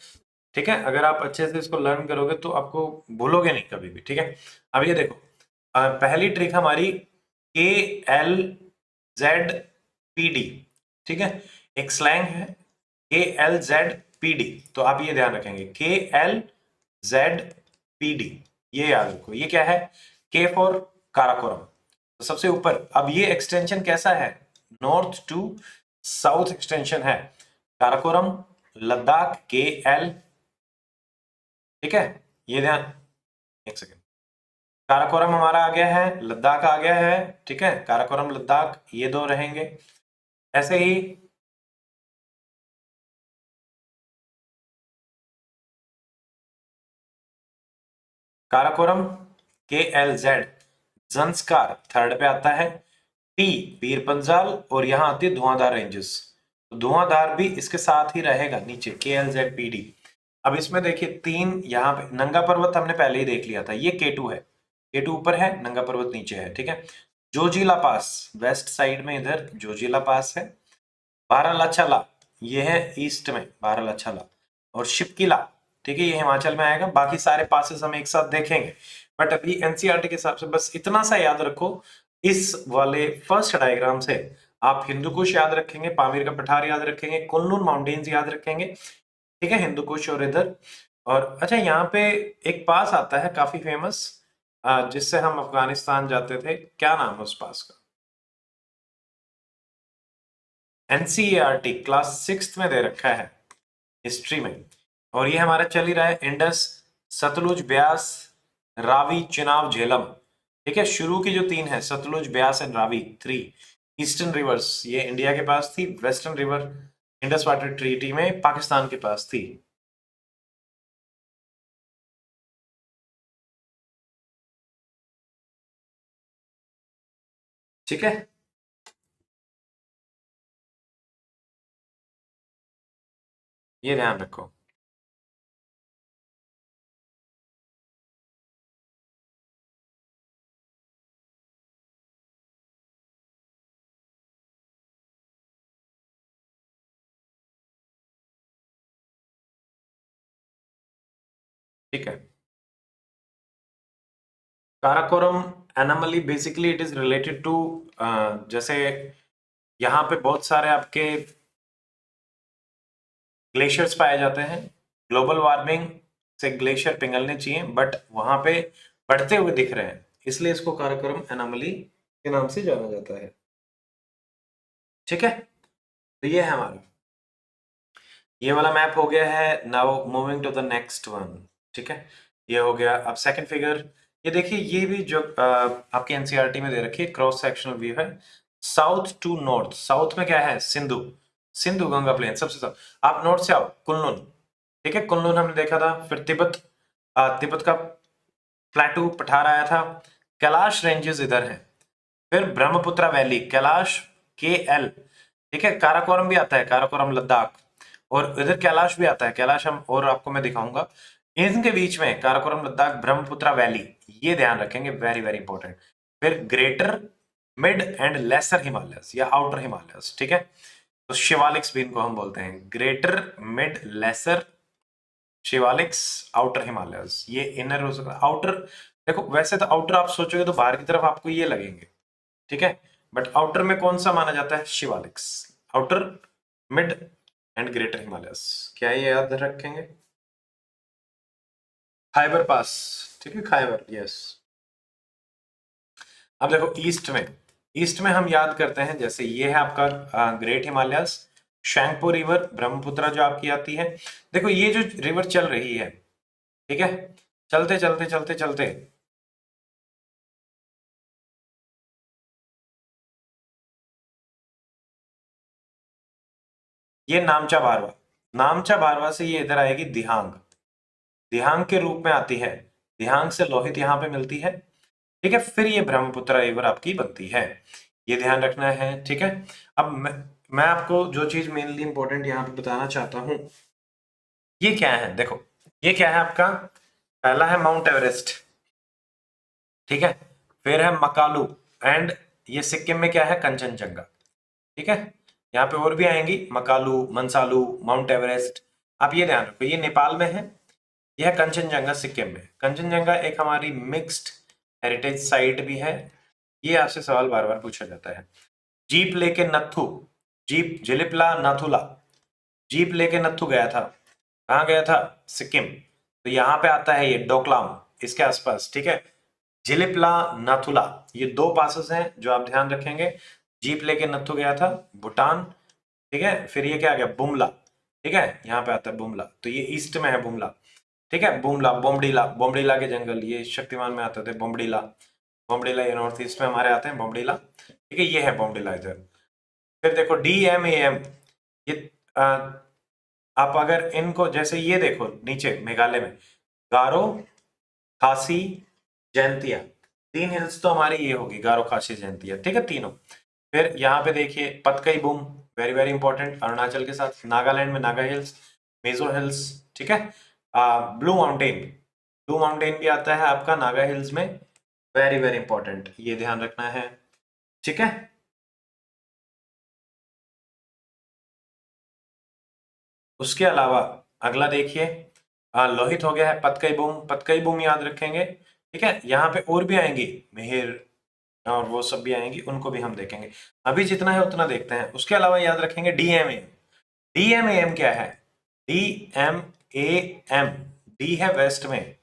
ठीक है। अगर आप अच्छे से इसको लर्न करोगे तो आपको भूलोगे नहीं कभी भी, ठीक है। अब ये देखो, पहली ट्रिक हमारी KLZPD, ठीक है। एक स्लैंग है KLZPD, तो आप ये ध्यान रखेंगे KLZPD, ये याद रखो। ये क्या है, K फॉर काराकोरम, तो सबसे ऊपर। अब ये एक्सटेंशन कैसा है, नॉर्थ टू साउथ एक्सटेंशन है, काराकोरम, लद्दाख, KL, ठीक है। ये ध्यान, एक सेकेंड, काराकोरम हमारा आ गया है, लद्दाख आ गया है, ठीक है। काराकोरम, लद्दाख, ये दो रहेंगे। ऐसे ही काराकोरम, KLZ, जंस्कार थर्ड पे आता है, P पीर पंजाल, और यहाँ आती है धुआंधार रेंजेस, तो धुआंधार भी इसके साथ ही रहेगा नीचे, KLZPD। अब इसमें देखिए 3, यहाँ पे नंगा पर्वत हमने पहले ही देख लिया था, ये K2 है, K2 ऊपर है, नंगा पर्वत नीचे है, ठीक है। जोजिला पास वेस्ट साइड में, इधर जोजिला पास है। बारालाचाला ये है ईस्ट में, बारालाचाला, और शिपकिला, ठीक है, ये हिमाचल में आएगा। बाकी सारे पासेस हम एक साथ देखेंगे, बट अभी एनसीईआरटी के हिसाब से बस इतना सा याद रखो, इस वाले फर्स्ट डायग्राम से आप हिंदू कुश याद रखेंगे, पामीर का पठार याद रखेंगे, कुनलुन माउंटेन्स याद रखेंगे, ठीक है, हिंदू कुश और इधर। और अच्छा, यहाँ पे एक पास आता है काफी फेमस, जिससे हम अफगानिस्तान जाते थे, क्या नाम है उस पास का, एनसीईआरटी क्लास 6 में दे रखा है हिस्ट्री में। और ये हमारा चल ही रहा है, इंडस, सतलुज, ब्यास, रावी, चिनाब, झेलम, ठीक है। शुरू की जो 3 है, Sutlej, Beas and Ravi, 3 eastern rivers, ये इंडिया के पास थी। Western river Indus water treaty में पाकिस्तान के पास थी, ठीक है। ये ध्यान रखो, ठीक है। Karakoram anomaly basically it is related to, जैसे यहाँ पे बहुत सारे आपके ग्लेशियर्स पाए जाते हैं। ग्लोबल वार्मिंग से ग्लेशियर पिघलने चाहिए, बट वहां पे बढ़ते हुए दिख रहे हैं। इसलिए इसको काराकोरम एनोमली के नाम से जाना जाता है। ठीक है, तो ये है हमारा, ये वाला मैप हो गया है। Now moving to the next one. ठीक है, ये हो गया। अब सेकंड फिगर, ये देखिए, ये भी जो आपके एनसीईआरटी में दे रखी है, क्रॉस सेक्शनल व्यू है। साउथ टू नॉर्थ, साउथ में क्या है, सिंधु, सिंधु गंगा प्लेन सबसे साउथ। आप नॉर्थ से आओ, कुनलुन। ठीक है, कुनलुन हमने देखा था। फिर तिब्बत, तिब्बत का प्लेटू पठार आया था। कैलाश रेंजेस इधर हैं। फिर ब्रह्मपुत्र वैली, कैलाश के एल। ठीक है, काराकोरम भी आता है, काराकोरम लद्दाख, और इधर कैलाश भी आता है, कैलाश हम और आपको मैं दिखाऊंगा। इनके बीच में काराकोरम लद्दाख ब्रह्मपुत्र वैली, ये ध्यान रखेंगे, वेरी वेरी इंपॉर्टेंट। फिर greater, mid and lesser Himalayas या आउटर हिमालयस। ठीक है, तो शिवालिक्स भी इनको हम बोलते हैं, greater, mid, lesser, Shivaliks, outer Himalayas. ये इनर हो सकता है, आउटर। देखो वैसे तो आउटर आप सोचोगे तो बाहर की तरफ आपको ये लगेंगे, ठीक है, बट आउटर में कौन सा माना जाता है, Shivaliks. Outer, mid and greater Himalayas, क्या ये याद रखेंगे। खाइबर पास, ठीक है, खाइबर, यस। अब देखो ईस्ट में, ईस्ट में हम याद करते हैं, जैसे ये है आपका ग्रेट हिमालयस, शैंगपो रिवर, ब्रह्मपुत्र जो आपकी आती है। देखो ये जो रिवर चल रही है, ठीक है, चलते चलते चलते चलते ये नामचा बारवा, नामचा बारवा से ये इधर आएगी दिहांग, दिहांग के रूप में आती है, दिहांग से लोहित यहाँ पे मिलती है। ठीक है, फिर ये ब्रह्मपुत्र रिवर आपकी बनती है, ये ध्यान रखना है। ठीक है, अब मैं आपको जो चीज मेनली इंपॉर्टेंट यहाँ पे बताना चाहता हूँ, ये क्या है, देखो ये क्या है आपका, पहला है माउंट एवरेस्ट, ठीक है, फिर है मकालू, एंड ये सिक्किम में क्या है, कंचनजंगा। ठीक है, यहाँ पे और भी आएंगी, मकालू, मनसालू, माउंट एवरेस्ट। आप ये ध्यान रखो, ये नेपाल में है, यह कंचनजंगा सिक्किम में। कंचनजंगा एक हमारी मिक्स्ड हेरिटेज साइट भी है, ये आपसे सवाल बार बार पूछा जाता है। जीप लेके नथु, जीप जिलिपला नाथुला, जीप लेके नथु गया था, कहाँ गया था, सिक्किम। तो यहाँ पे आता है ये डोकलाम, इसके आसपास। ठीक है, जिलिपला नाथुला, ये दो पासेस हैं जो आप ध्यान रखेंगे। जीप लेके नथु गया था, भूटान। ठीक है, फिर ये क्या आ गया, बुमला। ठीक है, यहाँ पे आता है बुमला, तो ये ईस्ट में है बुमला। ठीक है, बुमला, बोमडीला, बोमडीला के जंगल, ये शक्तिमान में आते थे, बोमडीला, बोमडीला ये नॉर्थ ईस्ट में हमारे आते हैं, बोमडीला। ठीक है, ये है बोमडीला इधर। फिर देखो DMAM, ये आप अगर इनको, जैसे ये देखो नीचे मेघालय में, गारो, खासी, जैंतिया, तीन हिल्स तो हमारी ये होगी, गारो, खासी, जैंतिया। ठीक है, तीनों। फिर यहाँ पे देखिए Patkai Bum, very very important, Arunachal के साथ। नागालैंड में नागा हिल्स, मेजो हिल्स। ठीक है, ब्लू माउंटेन, ब्लू माउंटेन भी आता है आपका नागा हिल्स में, वेरी वेरी इंपॉर्टेंट, ये ध्यान रखना है। ठीक है, उसके अलावा अगला देखिए, लोहित हो गया है, पतकई बूम, पतकई बूम याद रखेंगे। ठीक है, यहाँ पे और भी आएंगी, मिहिर और वो सब भी आएंगी, उनको भी हम देखेंगे। अभी जितना है उतना देखते हैं। उसके अलावा याद रखेंगे DMAM, DMAM क्या है, DMAM, डी है वेस्ट में,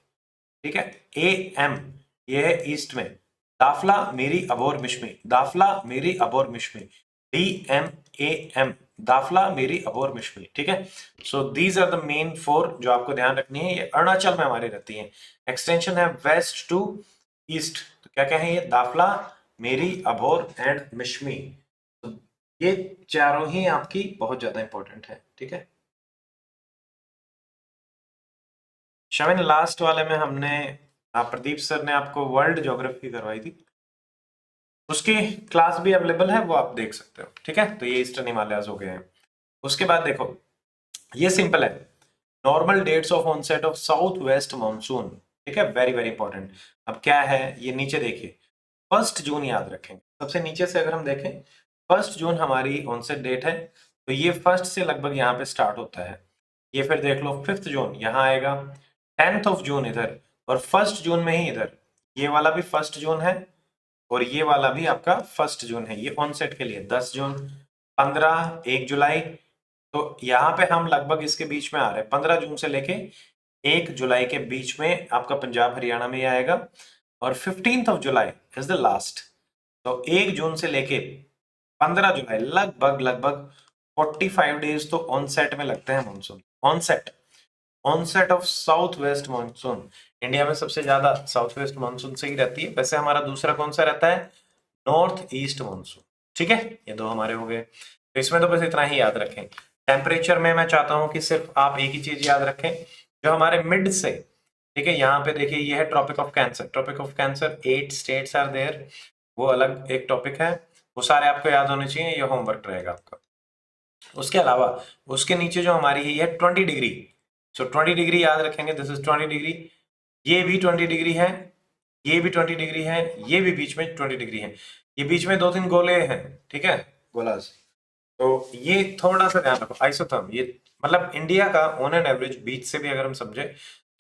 ठीक है, AM ये है ईस्ट में। दाफला मेरी अबोर मिश्मी, दाफला मेरी अबोर मिश्मी, DMAM, दाफला मेरी अबोर मिश्मी। ठीक है, so these are the main 4 जो आपको ध्यान रखनी है। ये अरुणाचल में हमारी रहती है, एक्सटेंशन है वेस्ट टू ईस्ट। तो क्या क्या है ये, दाफला, मेरी, अबोर एंड मिश्मी। तो ये चारों ही आपकी बहुत ज्यादा इंपॉर्टेंट है। ठीक है, शविन लास्ट वाले में हमने, प्रदीप सर ने आपको वर्ल्ड ज्योग्राफी करवाई थी, उसकी क्लास भी अवेलेबल है, वो आप देख सकते हो। ठीक है, तो ये ईस्टर्न हिमालयाज हो गए हैं। उसके बाद देखो, ये सिंपल है, normal dates of onset of south west monsoon. ठीक है, वेरी वेरी इंपॉर्टेंट। अब क्या है, ये नीचे देखिए, 1 जून याद रखेंगे, सबसे नीचे से अगर हम देखें, 1 जून हमारी ऑनसेट डेट है, तो ये 1 से लगभग यहाँ पे स्टार्ट होता है। ये फिर देख लो 5 जून यहाँ आएगा, 10 जून इधर, और 1 जून में ही इधर, ये वाला भी 1 जून है, और ये वाला भी आपका 1 जून है। ये ऑनसेट के लिए 10 जून, 15, 1 जुलाई। तो यहाँ पे हम लगभग इसके बीच में आ रहे हैं, 15 जून से लेके 1 जुलाई के बीच में आपका पंजाब हरियाणा में ही आएगा। और 15 जुलाई इज द लास्ट। तो 1 जून से लेके 15 जुलाई लगभग लगभग 45 डेज तो ऑनसेट में लगते हैं monsoon. Onset of south west monsoon India में सबसे ज्यादा साउथ वेस्ट मानसून से ही रहती है। वैसे हमारा दूसरा कौन सा रहता है? North east monsoon. ठीक है, ये दो हमारे हो गए। तो इसमें तो बस इतना ही याद रखें। टेम्परेचर में मैं चाहता हूं कि सिर्फ आप एक ही चीज याद रखें, जो हमारे मिड से, ठीक है, यहाँ पे देखिए ये है tropic of cancer. Tropic of cancer 8 states are there, वो अलग एक टॉपिक है, वो सारे आपको याद होने चाहिए, ये होमवर्क रहेगा आपका। उसके अलावा उसके नीचे जो हमारी है 20 डिग्री। सो 20 डिग्री याद रखेंगे, दिस इज 20 डिग्री। ये भी 20 डिग्री है, ये भी 20 डिग्री है, ये भी बीच में 20 डिग्री है। ये बीच में 2-3 गोले हैं, ठीक है, गोलास। तो ये थोड़ा सा ध्यान रखो, आइसोथर्म, ये मतलब इंडिया का ऑन एन एवरेज बीच से भी अगर हम समझे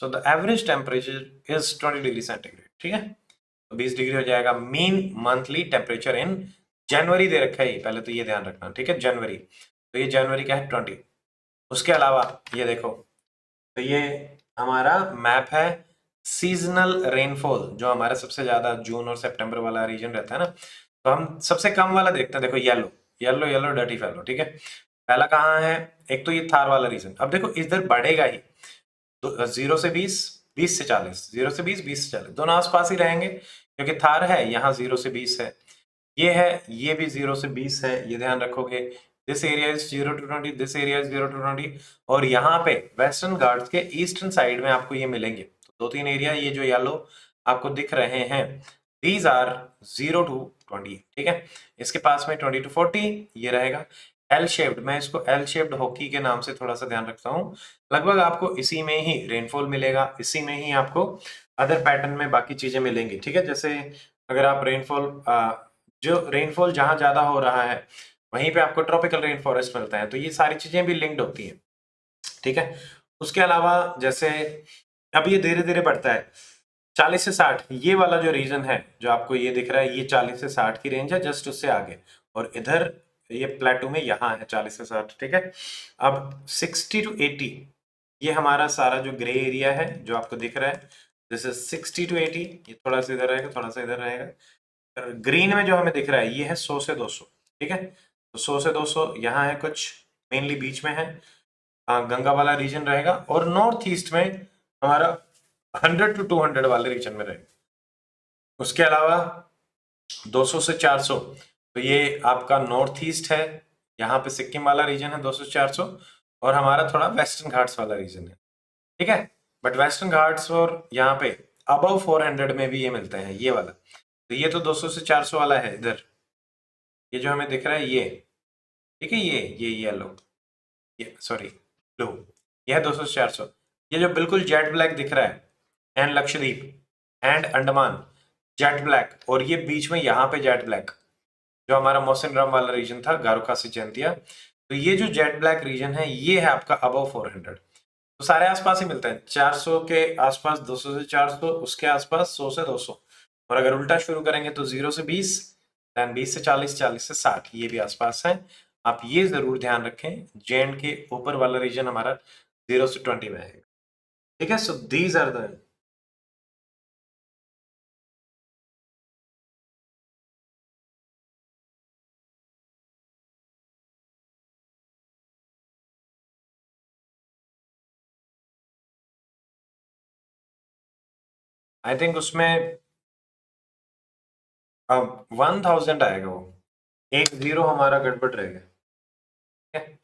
तो the average temperature is 20 degree centigrade. ठीक है, तो 20 डिग्री हो जाएगा मीन मंथली टेम्परेचर इन जनवरी दे रखा है, पहले तो ये ध्यान रखना, ठीक है, जनवरी। तो ये जनवरी का है 20। उसके अलावा ये देखो, तो ये हमारा मैप है सीजनल रेनफॉल, जो हमारा सबसे ज्यादा जून और सितंबर वाला रीजन रहता है ना, तो हम सबसे कम वाला देखते हैं। देखो येलो येलो येलो डर्टी फैलो, ठीक है। पहला कहाँ है? एक तो ये थार वाला रीजन। अब देखो इधर बढ़ेगा ही, 0 से 20, 20 से 40, 0 से 20, 20 से 40, दोनों आसपास ही रहेंगे, क्योंकि थार है यहाँ 0 से 20 है, ये है, ये भी 0 से 20 है, ये ध्यान रखोगे। This area is 0 to 20, this area is 0 to 20। और यहाँ पे वेस्टर्न घाट्स के ईस्टर्न साइड में आपको ये मिलेंगे, तो 2-3 एरिया ये जो येलो आपको दिख रहे हैं, दीज आर 0 to 20। ठीक है, इसके पास में 20 to 40 ये रहेगा। एल शेप्ड, मैं इसको एल शेप्ड हॉकी के नाम से थोड़ा सा ध्यान रखता हूँ। लगभग आपको इसी में ही रेनफॉल मिलेगा, इसी में ही आपको अदर पैटर्न में बाकी चीजें मिलेंगी। ठीक है, जैसे अगर आप रेनफॉल, जो रेनफॉल जहां ज्यादा हो रहा है वहीं पे आपको ट्रॉपिकल रेन फॉरेस्ट मिलता है, तो ये सारी चीजें भी लिंक्ड होती हैं। ठीक है, उसके अलावा जैसे अब ये धीरे धीरे बढ़ता है 40 से 60, ये वाला जो रीजन है जो आपको ये दिख रहा है, ये 40 से 60 की रेंज है, जस्ट उससे आगे। और इधर ये प्लेटू में यहाँ है 40 से 60। ठीक है, अब 60 to 80, ये हमारा सारा जो ग्रे एरिया है जो आपको दिख रहा है, दिस इज 60 to 80। ये थोड़ा सा इधर रहेगा, थोड़ा सा इधर रहेगा। ग्रीन में जो हमें दिख रहा है ये है 100 से 200। ठीक है, तो 100 से 200 यहाँ है, कुछ मेनली बीच में है, गंगा वाला रीजन रहेगा। और नॉर्थ ईस्ट में हमारा 100 to 200 वाले रीजन में रहेगा। उसके अलावा 200 से 400, तो ये आपका नॉर्थ ईस्ट है, यहाँ पे सिक्किम वाला रीजन है 200 से 400, और हमारा थोड़ा वेस्टर्न घाट्स वाला रीजन है। ठीक है, बट वेस्टर्न घाट्स और यहाँ पे अबव 400 में भी ये मिलते हैं, ये वाला। तो ये तो 200 से 400 वाला है इधर, ये जो हमें दिख रहा है ये, ठीक है, ये येलो, ये सॉरी ब्लू, ये है 200 से 400। ये जो बिल्कुल जेट ब्लैक दिख रहा है, and Lakshadweep and Andaman jet black, और ये बीच में यहाँ पे जेट ब्लैक जो हमारा मौसिनराम वाला रीजन था, गारो खासी जयंतिया, तो ये जो जेट ब्लैक रीजन है ये है आपका अबव 400। तो सारे आसपास ही मिलते हैं, 400 के आसपास, 200 से 400, उसके आसपास 100 से 200। और अगर उल्टा शुरू करेंगे तो 0 से 20, देन 20 से 40, 40 से 60, ये भी आसपास है। आप ये जरूर ध्यान रखें, जेएंड के ऊपर वाला रीजन हमारा 0 से 20 में है। ठीक है, so these are the, I think उसमें 1000 आएगा वो, एक जीरो हमारा गड़बड़ रहेगा। ठीक है,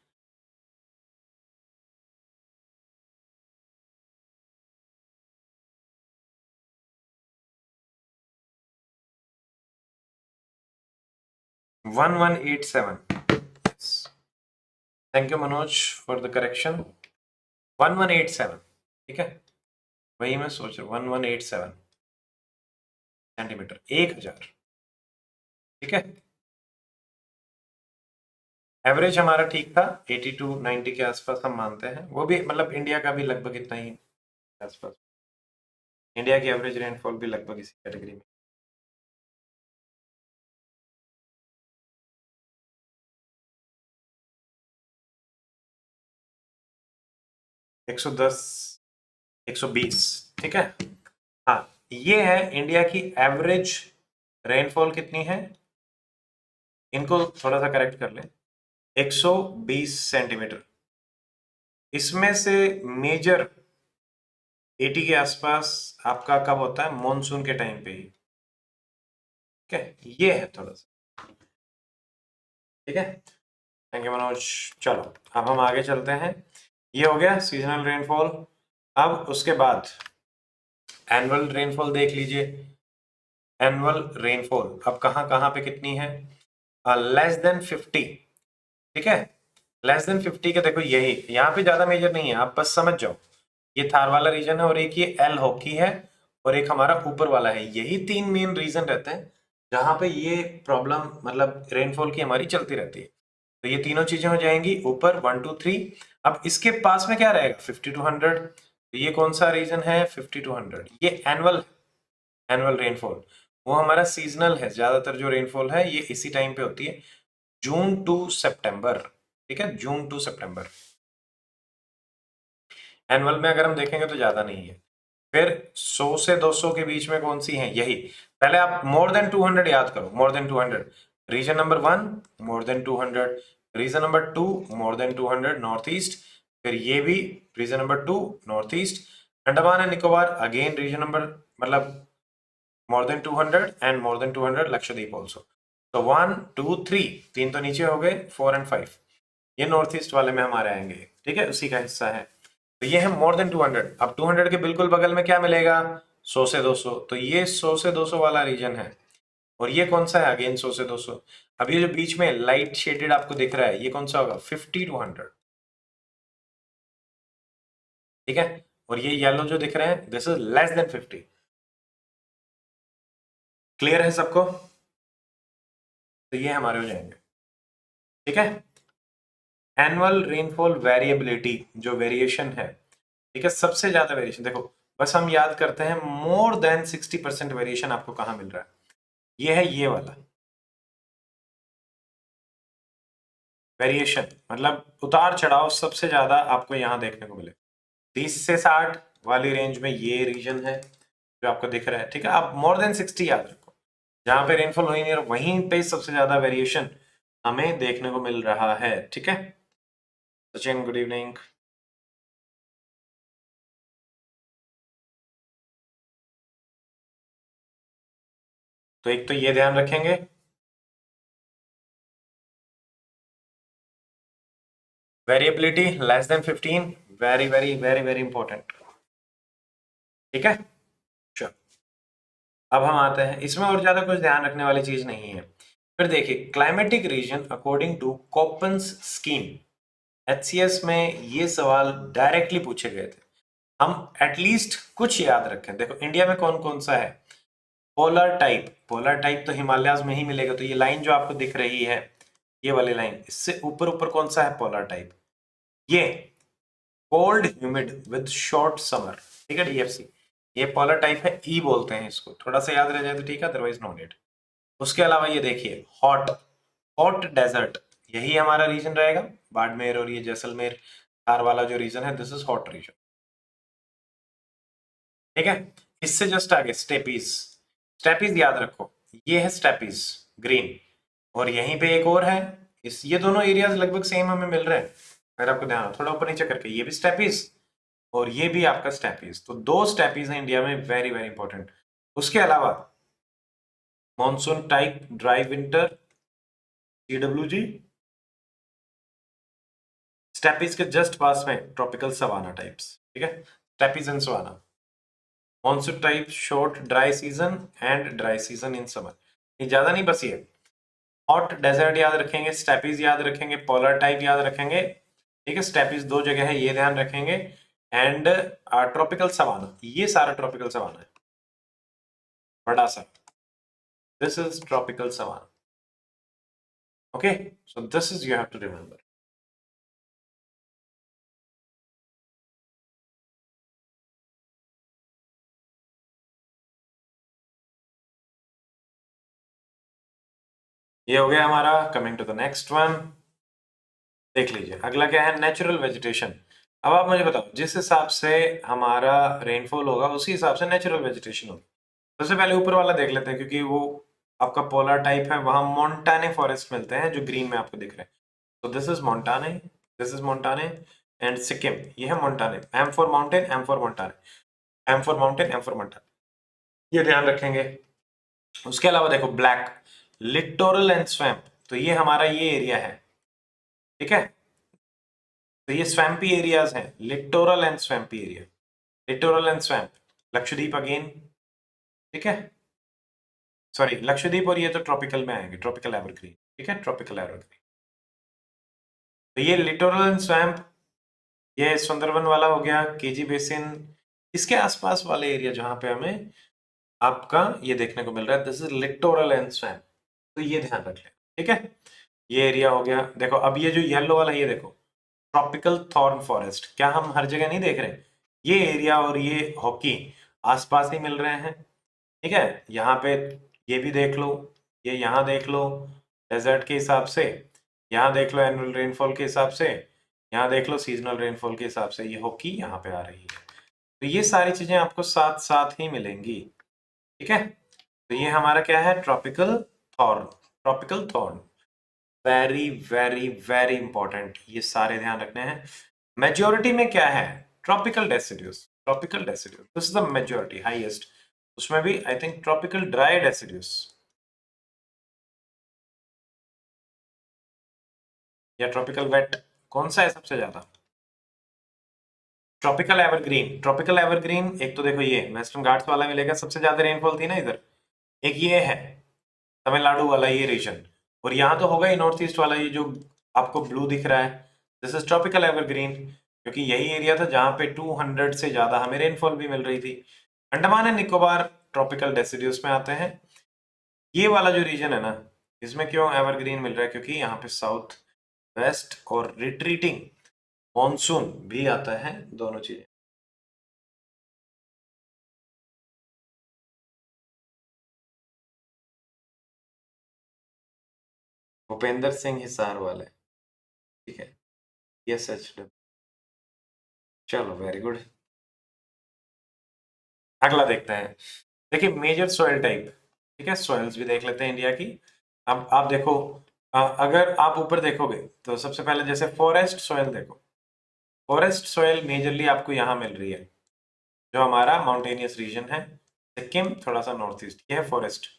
1187। Thank you Manoj for the correction, 1187। ठीक है, वही मैं सोच रहा हूँ, 1187 सेंटीमीटर, 1000। ठीक है, एवरेज हमारा ठीक था, 80 to 90 के आसपास हम मानते हैं, वो भी मतलब इंडिया का भी लगभग इतना ही आसपास। इंडिया की एवरेज रेनफॉल भी लगभग इसी कैटेगरी में। 110, 120। ठीक है, हाँ, ये है इंडिया की एवरेज रेनफॉल कितनी है, इनको थोड़ा सा करेक्ट कर ले, 120 सेंटीमीटर। इसमें से मेजर 80 के आसपास आपका कब होता है, मॉनसून के टाइम पे ही। ठीक है, ये है थोड़ा सा। ठीक है, थैंक यू मनोज। चलो अब हम आगे चलते हैं। ये हो गया सीजनल रेनफॉल। अब उसके बाद एनुअल रेनफॉल देख लीजिए। एनुअल रेनफॉल अब कहाँ कहाँ पे कितनी है, लेस देन 50। ठीक है, लेस देन 50 के देखो, यही यहाँ पे ज्यादा मेजर नहीं है, आप बस समझ जाओ। ये थार वाला रीजन है और एक ये एल हॉकी है और एक हमारा ऊपर वाला है। यही तीन मेन रीजन रहते हैं जहां पे ये प्रॉब्लम मतलब रेनफॉल की हमारी चलती रहती है। तो ये तीनों चीजें हो जाएंगी ऊपर 1 2 3। अब इसके पास में क्या रहेगा, 50 to 100। तो ये कौन सा रीजन है, 50 to 100। ये एनुअल, एनुअल रेनफॉल। वो हमारा सीजनल है, ज्यादातर जो रेनफॉल है ये इसी टाइम पे होती है, जून टू सितंबर। ठीक है, जून टू सितंबर। एनुअल में अगर हम देखेंगे तो ज्यादा नहीं है। फिर 100 से 200 के बीच में कौन सी है, यही। पहले आप मोर देन 200 याद करो, more than 200। Region number 1 more than 200, region number 2 more than 200 north east. फिर ये भी region number 2 north east. Andaman and Nicobar again region number मतलब more than 200 and more than 200 Lakshadweep also. तो 1 2 3, तीन तो नीचे हो गए, 4 एंड 5 ये नॉर्थ ईस्ट वाले में हमारे आएंगे। ठीक है, उसी का हिस्सा है। तो ये है मोर देन 200। अब 200 के बिल्कुल बगल में क्या मिलेगा, 100 से 200। तो ये 100 से 200 वाला रीजन है। और ये कौन सा है, अगेन 100 से 200। अब ये जो बीच में लाइट शेडेड आपको दिख रहा है, ये कौन सा होगा, 50 to 100। ठीक है, और ये येलो जो दिख रहे हैं, this is less than 50। Clear है सबको, तो ये हमारे हो जाएंगे। ठीक है, एनुअल रेनफॉल वेरिएबिलिटी जो वेरिएशन है, ठीक है, सबसे ज्यादा वेरिएशन देखो, बस हम याद करते हैं मोर देन 60% वेरिएशन आपको कहां मिल रहा है, ये है ये वाला वेरिएशन, मतलब उतार चढ़ाव सबसे ज्यादा आपको यहां देखने को मिले। 30 से 60 वाली रेंज में ये रीजन है जो आपको दिख रहा है। ठीक है, आप मोर देन 60 याद रखो, जहां पे रेनफॉल हुई नहीं वहीं पे सबसे ज्यादा वेरिएशन हमें देखने को मिल रहा है। ठीक है, सचिन गुड इवनिंग। तो एक तो ये ध्यान रखेंगे, variability less than 15, very very very very important. ठीक है, चलो अब हम आते हैं, इसमें और ज्यादा कुछ ध्यान रखने वाली चीज नहीं है। फिर देखिए climatic region according to Koppen's scheme, HCS में ये सवाल डायरेक्टली पूछे गए थे। हम एटलीस्ट कुछ याद रखें। देखो इंडिया में कौन कौन सा है, पोलर टाइप। पोलर टाइप तो हिमालयाज में ही मिलेगा। तो ये लाइन जो आपको दिख रही है, ये वाली लाइन, इससे ऊपर ऊपर कौन सा है पोलर टाइप, ये cold humid with short summer. ठीक है, डीएफसी, ये पोलर टाइप है, ई बोलते हैं इसको। थोड़ा सा याद रह जाए तो ठीक है, अदरवाइज नो नीड। उसके अलावा ये देखिए हॉट, हॉट डेजर्ट, यही हमारा रीजन रहेगा, बाड़मेर और ये जैसलमेर थार वाला जो रीजन है, दिस इज हॉट रीजन। ठीक है, इससे जस्ट आगे स्टेपीज, स्टेपीज याद रखो, ये है स्टेपीज ग्रीन, और यहीं पे एक और है। इस ये दोनों एरियाज लगभग सेम हमें मिल रहे हैं, अगर आपको ध्यान हो थोड़ा ऊपर नीचे करके, ये भी स्टेपीज और ये भी आपका स्टेपीज। तो दो स्टेपीज हैं इंडिया में, वेरी वेरी इंपॉर्टेंट। उसके अलावा monsoon type dry winter, CWG, steppes के जस्ट पास में ट्रॉपिकल सवाना टाइप्स। ठीक है, steppes and savanna. Monsoon type short dry season and dry season in summer. ये ज्यादा नहीं, बस ये हॉट डेजर्ट याद रखेंगे, स्टेपीज याद रखेंगे, पोलर टाइप याद रखेंगे। ठीक है, स्टेपीज दो जगह है, ये ध्यान रखेंगे। एंड ट्रॉपिकल सवाना, ये सारा ट्रॉपिकल सवाना है, बड़ा सा, this is tropical savanna. Okay, so this is you have to remember. ये हो गया हमारा। Coming to the next one, देख लीजिए अगला क्या है, नेचुरल वेजिटेशन। अब आप मुझे बताओ, जिस हिसाब से हमारा रेनफॉल होगा उसी हिसाब से नेचुरल वेजिटेशन होगी। सबसे पहले ऊपर वाला देख लेते हैं क्योंकि वो आपका पोलर टाइप है, वहां मोंटाने फॉरेस्ट मिलते हैं जो ग्रीन में आपको दिख रहे हैं। तो this is montane, this is montane and Sikkim, ये है montane. M for mountain, M for montane, M for mountain, M for montane, ये ध्यान रखेंगे। उसके अलावा देखो ब्लैक, लिटोरल एंड स्वैम्प, तो ये हमारा ये एरिया है, ठीक है। तो ये स्वैम्पी एरियाज हैं, littoral and swampy area, littoral and swamp, Lakshadweep again, ठीक है। सॉरी, लक्षद्वीप और ये तो ट्रॉपिकल में आएंगे, ट्रॉपिकल एवरग्रीन, ठीक है, ट्रॉपिकल एवरग्रीन। तो ये लिटोरल एंड स्वैम्प, ये सुंदरबन वाला हो गया, केजी बेसिन, इसके आसपास वाले एरिया जहां पे हमें आपका ये देखने को मिल रहा है, this is littoral and swamp, तो ये ध्यान रख लें, ठीक है। ये एरिया हो गया। देखो अब ये जो येलो वाला, ये देखो ट्रॉपिकल थॉर्न फॉरेस्ट, क्या हम हर जगह नहीं देख रहे? ये एरिया और ये हॉकी आसपास ही मिल रहे हैं, ठीक है। यहाँ पे ये भी देख लो, ये यहाँ देख लो डेजर्ट के हिसाब से, यहाँ देख लो एनुअल रेनफॉल के हिसाब से, यहाँ देख लो सीजनल रेनफॉल के हिसाब से, ये हॉकी यहाँ पे आ रही है। तो ये सारी चीजें आपको साथ साथ ही मिलेंगी, ठीक है। तो ये हमारा क्या है, tropical thorn, tropical thorn, very very very important, ये सारे ध्यान रखने हैं। मेजोरिटी में क्या है, tropical deciduous, tropical deciduous, this is the majority, highest. उसमें भी I think tropical dry deciduous या ट्रॉपिकल वेट, कौन सा है सबसे ज्यादा? ट्रॉपिकल एवरग्रीन, ट्रॉपिकल एवरग्रीन, एक तो देखो ये वेस्टर्न घाट्स वाला मिलेगा, सबसे ज्यादा रेनफॉल थी ना इधर। एक ये है तमिलनाडु वाला ये रीजन, और यहाँ तो होगा ही नॉर्थ ईस्ट वाला, ये जो आपको ब्लू दिख रहा है, दिस इज ट्रॉपिकल एवरग्रीन, क्योंकि यही एरिया था जहाँ पे 200 से ज्यादा हमें रेनफॉल भी मिल रही थी। Andaman and Nicobar tropical deciduous में आते हैं। ये वाला जो रीजन है ना, इसमें क्यों एवरग्रीन मिल रहा है, क्योंकि यहाँ पे साउथ वेस्ट और रिट्रीटिंग मॉनसून भी आता है, दोनों चीजें। भूपेंद्र सिंह हिसार वाले, ठीक है, यस एच, चलो वेरी गुड। अगला देखते हैं, देखिए मेजर सॉइल टाइप, ठीक है, सॉइल्स भी देख लेते हैं इंडिया की। अब आप देखो, अगर आप ऊपर देखोगे तो सबसे पहले जैसे फॉरेस्ट सॉइल देखो, फॉरेस्ट सॉइल मेजरली आपको यहाँ मिल रही है, जो हमारा माउंटेनियस रीजन है, सिक्किम थोड़ा सा नॉर्थ ईस्ट, ये है फॉरेस्ट।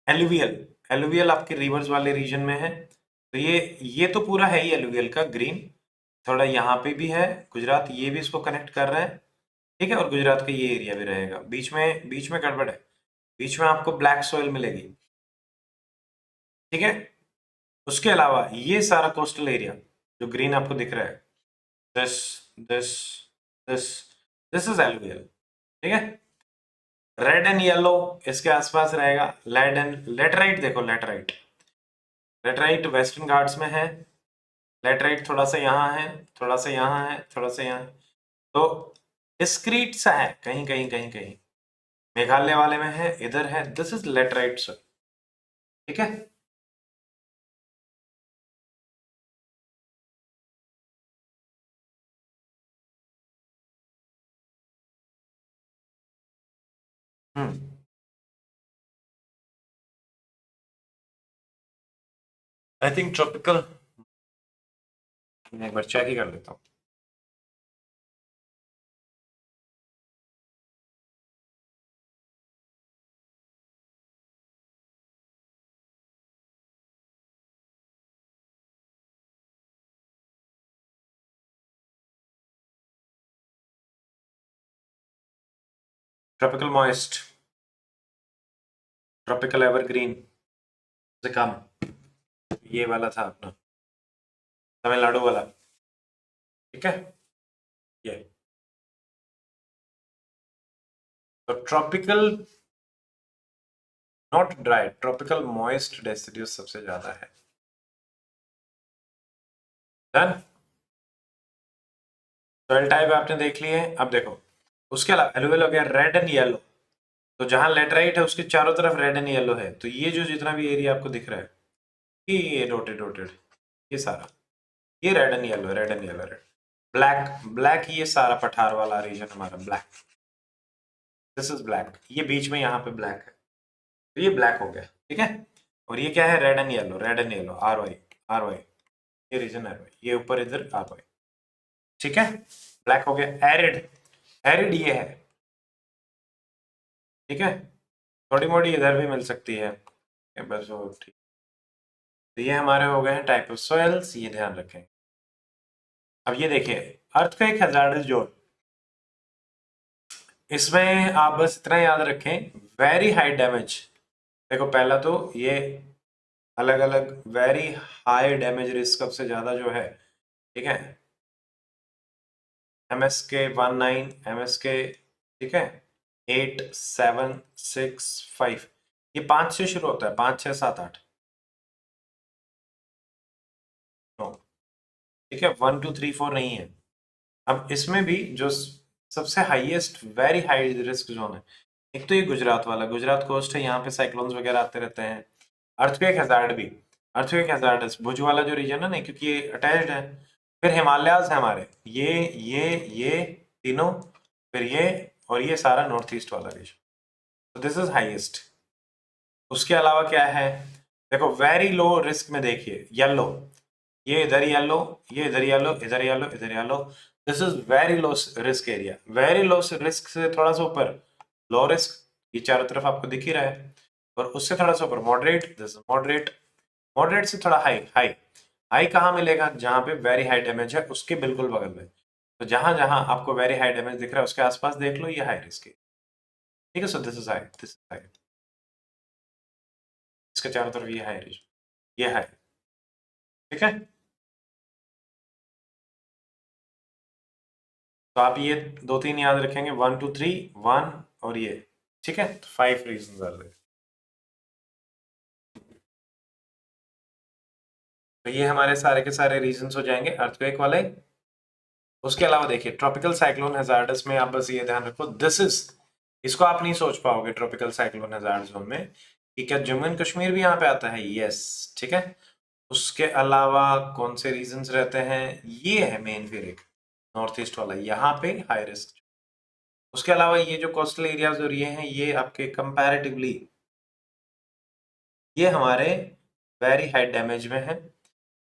एलुवियल, एलुवियल आपके रिवर्स वाले रीजन में है, तो ये तो पूरा है ही एलुवियल का ग्रीन, थोड़ा यहाँ पे भी है, गुजरात ये भी इसको कनेक्ट कर रहा है, ठीक है, और गुजरात का ये एरिया भी रहेगा, बीच में गड़बड़ है, बीच में आपको ब्लैक सॉइल मिलेगी, ठीक है। उसके अलावा ये सारा कोस्टल एरिया जो ग्रीन आपको दिख रहा है, this this this this is alluvial, ठीक है। रेड एंड येलो इसके आसपास रहेगा, लेड एंड लेटराइट, देखो लेटराइट, लेटराइट वेस्टर्न घाट्स में है, लेटराइट थोड़ा सा यहाँ है, थोड़ा सा यहाँ है, थोड़ा सा यहाँ है, तो डिस्क्रीट सा है, कहीं कहीं कहीं कहीं मेघालय वाले में है, इधर है, दिस इज लेटराइट सर, ठीक है। हम्म, आई थिंक ट्रॉपिकल, मैं एक बार चेक ही कर लेता हूँ। ट्रॉपिकल मॉइस्ट, ट्रॉपिकल एवरग्रीन से कम, ये वाला था अपना तमिलनाडु वाला, ठीक है, ये तो tropical not dry, tropical moist deciduous सबसे ज्यादा है। डन, सॉइल टाइप आपने देख लिए, अब देखो उसके अलावा एलुवियल हो गया, रेड एंड येलो, तो जहां लेटराइट है उसके चारों तरफ रेड एंड येलो है, तो ये जो जितना भी एरिया आपको दिख रहा है, ये डॉटेड डॉटेड, ये सारा, ये red and yellow, red and yellow, red, black black, ये सारा पठार वाला रीजन हमारा ब्लैक, दिस इज ब्लैक, ये बीच में यहाँ पे ब्लैक है, तो ये ब्लैक हो गया, ठीक है। और ये क्या है, red and yellow, red and yellow, R Y, R Y, ये रीजन आर वाई, ये ऊपर इधर आर वाई, ठीक है, ब्लैक हो गया। एरिड, एरिड ये है, ठीक है, थोड़ी मोड़ी इधर भी मिल सकती है, ये बस वो ठीक। तो ये हमारे हो गए हैं टाइप ऑफ सॉइल्स, ये ध्यान रखें। अब ये देखिए, अर्थक्वेक हैजार्डस जोन, इसमें आप बस इतना याद रखें, वेरी हाई डैमेज। देखो पहला तो ये अलग अलग वेरी हाई डैमेज रिस्क सबसे ज्यादा जो है, ठीक है, MSK 19, MSK, ठीक है, 8 7 6 5, ये 5 से शुरू होता है, 5 6 7 8, नो, ठीक है, 1 2 3 4 नहीं है। अब इसमें भी जो सबसे highest very high risk zone है, एक तो ये गुजरात वाला, गुजरात कोस्ट है, यहाँ पे साइक्लोन्स वगैरह आते रहते हैं। अर्थक्वेक हैजार्ड भी, अर्थक्वेक हैजार्ड भुज वाला जो रीजन है ना, क्योंकि ये अटैच्ड है। फिर हिमालयाज है हमारे, ये तीनों, फिर ये, और ये सारा नॉर्थ ईस्ट वाला रीजन, तो दिस इज हाईएस्ट। उसके अलावा क्या है, देखो वेरी लो रिस्क में देखिए, येलो, ये इधर येलो, ये इधर येलो, इधर येलो, इधर yellow, this is very low risk area. Very low risk से थोड़ा सा ऊपर लो रिस्क, ये चारों तरफ आपको दिख ही रहा है, और उससे थोड़ा सा ऊपर मॉडरेट, दिस मॉडरेट, मॉडरेट से थोड़ा हाई, हाई, हाई कहाँ मिलेगा, जहां पे वेरी हाई डैमेज है उसके बिल्कुल बगल में। तो जहां जहां आपको वेरी हाई डैमेज दिख रहा है उसके आसपास देख लो, ये हाई रिस्क है, ठीक है। सो this is high, this is high, इसके चारों तरफ ये हाई रिस्क, ये हाई, ठीक है। तो आप ये दो तीन याद रखेंगे, 1 2 3 1, और ये, ठीक है, तो 5 रीजन आर देयर। तो ये हमारे सारे के सारे रीजंस हो जाएंगे अर्थक्वेक वाले। उसके अलावा देखिए, ट्रॉपिकल साइक्लोन हैजार्डस में आप बस ये ध्यान रखो, दिस इज, इसको आप नहीं सोच पाओगे ट्रॉपिकल साइक्लोन हैजार्ड जोन में कि क्या जम्मू एंड कश्मीर भी यहाँ पे आता है, यस, ठीक है। उसके अलावा कौन से रीजंस रहते हैं, ये है मेन, फिर एक नॉर्थ ईस्ट वाला, यहाँ पे हाई रिस्क। उसके अलावा ये जो कोस्टल एरियाज और ये हैं, ये आपके कंपैरेटिवली ये हमारे वेरी हाई डैमेज में है,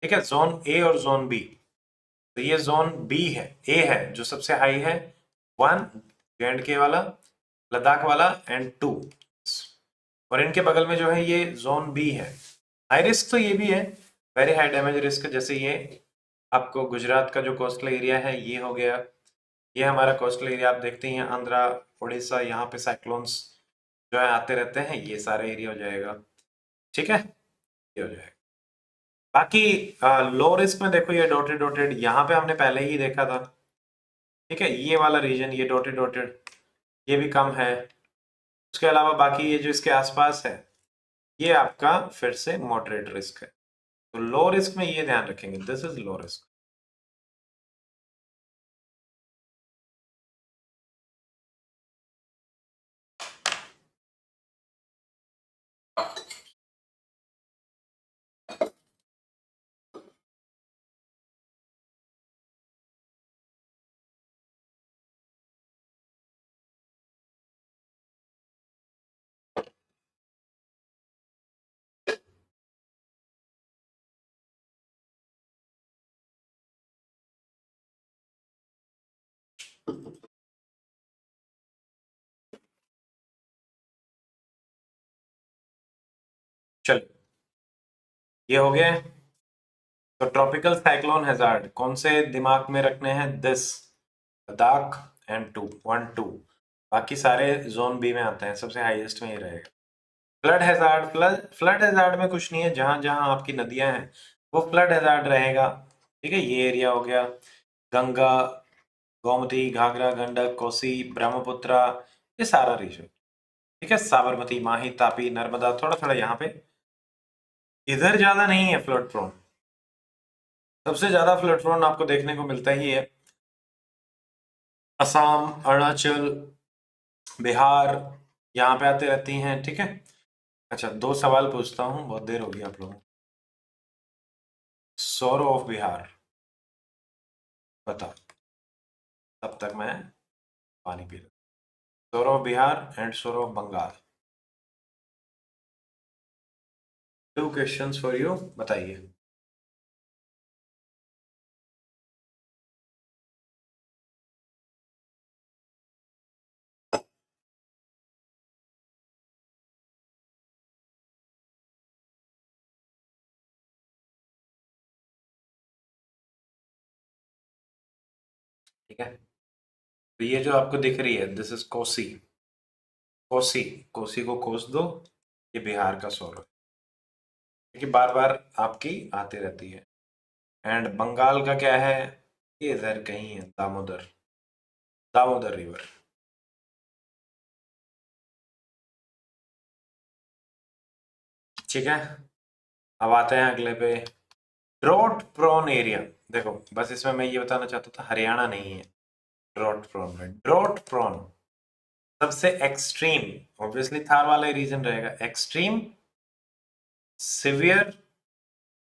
ठीक है, जोन ए और जोन बी। तो ये जोन बी है, ए है जो सबसे हाई है, 1 J&K वाला, लद्दाख वाला, एंड 2, और इनके बगल में जो है ये जोन बी है। हाई रिस्क तो ये भी है, वेरी हाई डैमेज रिस्क, जैसे ये आपको गुजरात का जो कोस्टल एरिया है ये हो गया, ये हमारा कोस्टल एरिया आप देखते हैं, आंध्रा, उड़ीसा, यहाँ पे साइक्लोन्स जो है आते रहते हैं, ये सारे एरिया हो जाएगा, ठीक है, ये हो जाएगा। बाकी लो रिस्क में देखो, ये डॉटेड डॉटेड यहाँ पे हमने पहले ही देखा था, ठीक है, ये वाला रीजन, ये डॉटेड डॉटेड, ये भी कम है। उसके अलावा बाकी ये जो इसके आसपास है, ये आपका फिर से मॉडरेट रिस्क है। तो लो रिस्क में ये ध्यान रखेंगे, दिस इज लो रिस्क। चलो, ये हो गया है। तो ट्रॉपिकल साइक्लोन हैजार्ड कौन से दिमाग में रखने हैं, दिस, लद्दाख एंड 2 1 2, बाकी सारे जोन बी में आते हैं, सबसे हाईएस्ट में ही रहेगा। फ्लड हैजार्ड, फ्लड हैजार्ड में कुछ नहीं है, जहां जहां आपकी नदियां हैं वो फ्लड हैजार्ड रहेगा, ठीक है। ये एरिया हो गया, गंगा, गोमती, घाघरा, गंडक, कोसी, ब्रह्मपुत्रा, ये सारा रीजन, ठीक है, साबरमती, माही, तापी, नर्मदा, थोड़ा थोड़ा यहाँ पे, इधर ज्यादा नहीं है फ्लड प्रोन। सबसे ज्यादा फ्लड प्रोन आपको देखने को मिलता ही है असम, अरुणाचल, बिहार, यहाँ पे आते रहती हैं, ठीक है। अच्छा, दो सवाल पूछता हूँ, बहुत देर होगी आप लोगों को। सौरो ऑफ बिहार बताओ, तब तक मैं पानी पी रहा shore of Bihar and shore of Bengal. 2 questions for you, बताइए। ठीक है, तो ये जो आपको दिख रही है, दिस इज कोसी। कोसी, कोसी को कोस दो, ये बिहार का शोर है, क्योंकि बार बार आपकी आती रहती है। एंड बंगाल का क्या है, ये इधर कहीं है, दामोदर, दामोदर रिवर। ठीक है, अब आते हैं अगले पे। ड्रॉट प्रोन एरिया, देखो बस इसमें मैं ये बताना चाहता था, हरियाणा नहीं है ड्रॉट प्रोन में। ड्रॉट प्रोन सबसे एक्सट्रीम, ऑब्वियसली थार वाला ही रीजन रहेगा, extreme, severe,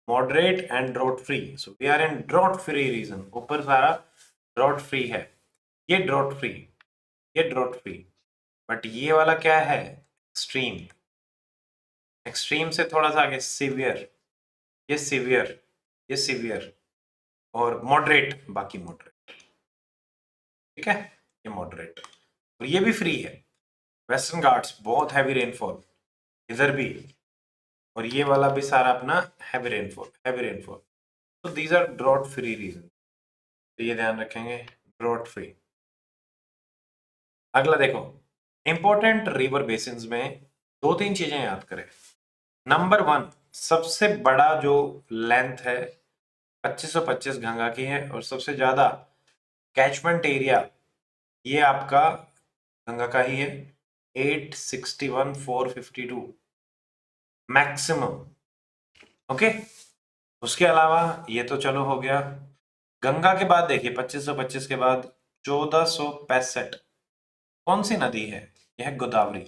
moderate and drought free. So we are in drought free region, ऊपर सारा ड्रॉट फ्री है, ये ड्रॉट फ्री, ये ड्रॉट फ्री। बट ये वाला क्या है, एक्सट्रीम, एक्सट्रीम से थोड़ा सा आगे सिवियर, ये सिवियर, ये सिवियर, और मॉडरेट, बाकी मॉडरेट। ठीक है, ये मॉडरेट, और ये भी फ्री है। वेस्टर्न घाट्स बहुत हैवी रेनफॉल, इधर भी, और ये वाला भी सारा अपना हैवी रेनफॉल, हैवी रेनफॉल। तो these are drought free region, तो ये ध्यान रखेंगे, ड्रॉट फ्री। अगला देखो, इंपॉर्टेंट रिवर बेसिन्स में 2-3 चीजें याद करें। नंबर 1, सबसे बड़ा जो लेंथ है 2525 गंगा की है, और सबसे ज्यादा कैचमेंट एरिया ये आपका गंगा का ही है, 861,452 मैक्सिमम। ओके, उसके अलावा ये तो चलो हो गया। गंगा के बाद देखिए 2525 के बाद 1465 कौन सी नदी है, यह है गोदावरी,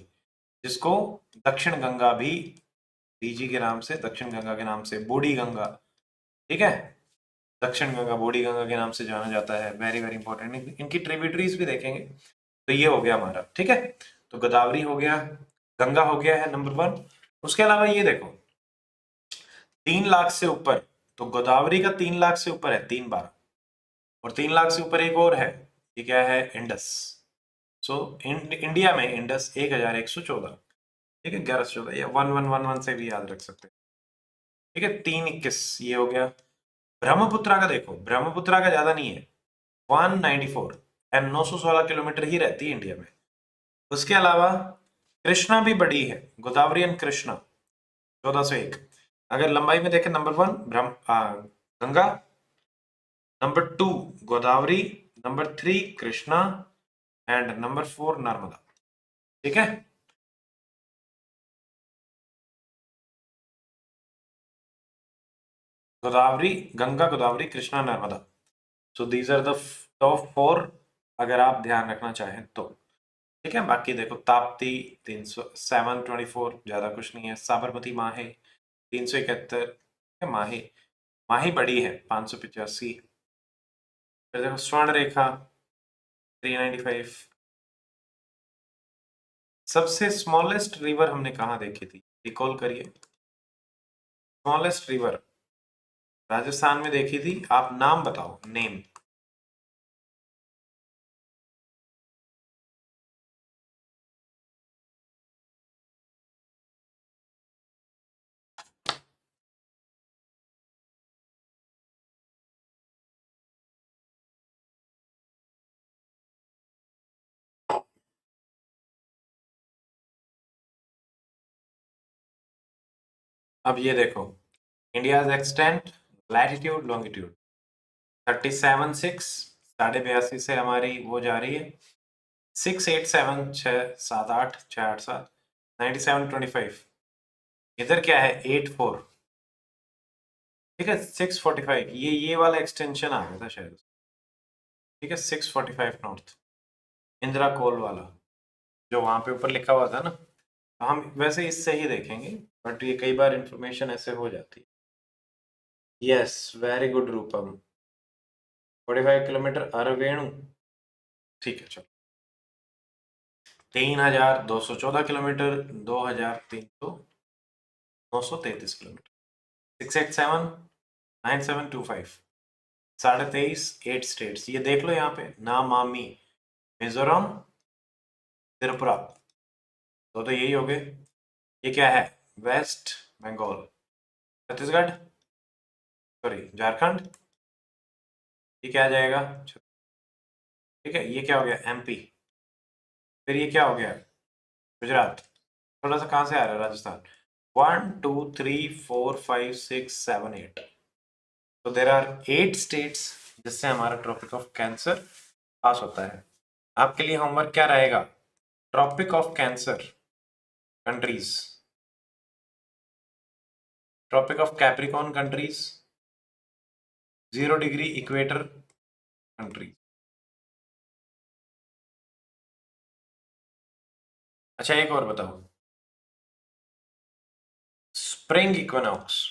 जिसको दक्षिण गंगा भी, डीजी के नाम से, दक्षिण गंगा के नाम से, बूढ़ी गंगा, ठीक है, दक्षिण गंगा बूढ़ी गंगा के नाम से जाना जाता है। वेरी वेरी इंपॉर्टेंट, इनकी ट्रिब्यूटरीज भी देखेंगे। तो ये हो गया हमारा, ठीक है, तो गोदावरी हो गया, गंगा हो गया है नंबर 1। उसके अलावा ये देखो, 3 लाख से ऊपर, तो गोदावरी का 3 लाख से ऊपर है 3 बार, और 3 लाख से ऊपर एक और है, ये क्या है, इंडस। सो इंडिया में इंडस 1114, ठीक है, 1114, या 1111 से भी याद रख सकते हैं। ठीक है, 321 ये हो गया। ब्रह्मपुत्रा का देखो, ब्रह्मपुत्रा का ज्यादा नहीं है, 194 एंड 916 किलोमीटर ही रहती है इंडिया में। उसके अलावा कृष्णा भी बड़ी है, गोदावरी एंड कृष्णा 1401। अगर लंबाई में देखें, number 1 Ganga, number 2 Godavari, number 3 Krishna, and number 4 Narmada. ठीक है, Godavari, Ganga, Godavari, Krishna, Narmada. So these are the top 4, अगर आप ध्यान रखना चाहें तो। ठीक है, बाकी देखो ताप्ती 724, ज्यादा कुछ नहीं है। साबरमती माहे 371, माही, माही बड़ी है 585। फिर देखो स्वर्ण रेखा 395। सबसे स्मॉलेस्ट रिवर हमने कहाँ देखी थी, रिकॉल करिए। स्मॉलेस्ट रिवर राजस्थान में देखी थी, आप नाम बताओ, नेम। अब ये देखो, इंडिया एक्सटेंट, लैटिट्यूड, लॉन्गिट्यूड 37.6, 82.5 से हमारी वो जा रही है 687, 678, 687, 9725। इधर क्या है 84, ठीक है, 645, ये वाला एक्सटेंशन आ गया था शायद। ठीक है, 645 नॉर्थ, इंदिरा कोल वाला, जो वहां पे ऊपर लिखा हुआ था ना। तो हम वैसे इससे ही देखेंगे, बट ये कई बार इंफॉर्मेशन ऐसे हो जाती है। यस, वेरी गुड रूपम, 45 किलोमीटर अरवेणु। ठीक है, चलो, 3214 किलोमीटर, 933 किलोमीटर, 6879725, 23.5, 8 स्टेट्स। ये देख लो यहाँ पे, नामामी, मिजोरम, त्रिपुरा, तो यही हो गए। ये क्या है? वेस्ट बंगाल, छत्तीसगढ़, सॉरी झारखंड, ये क्या आ जाएगा? ठीक है, ये क्या हो गया? एमपी। फिर ये क्या हो गया? गुजरात। थोड़ा सा कहाँ से आ रहा है? राजस्थान। 1 2 3 4 5 6 7 8, तो देर आर 8 स्टेट्स जिससे हमारा ट्रॉपिक ऑफ कैंसर पास होता है। आपके लिए होमवर्क क्या रहेगा? Tropic of cancer countries, tropic of capricorn countries, 0 degree equator country. अच्छा, एक और बताओ, स्प्रिंग इक्विनॉक्स।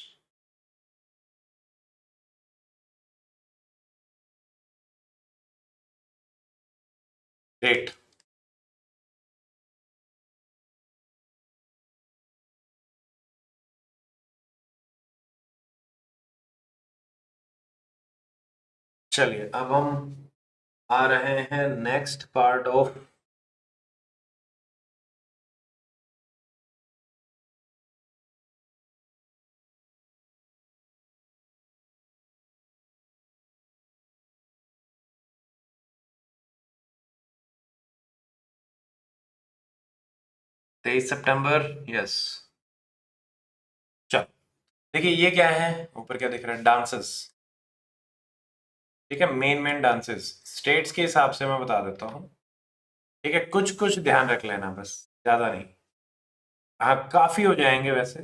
डेट? चलिए, अब हम आ रहे हैं next part of 23 September. Yes, चलो देखिए, ये क्या है? ऊपर क्या दिख रहा है? डांसेस। ठीक है, मेन डांसेस स्टेट्स के हिसाब से मैं बता देता हूँ। ठीक है, कुछ कुछ ध्यान रख लेना, बस ज्यादा नहीं। हाँ, काफी हो जाएंगे वैसे,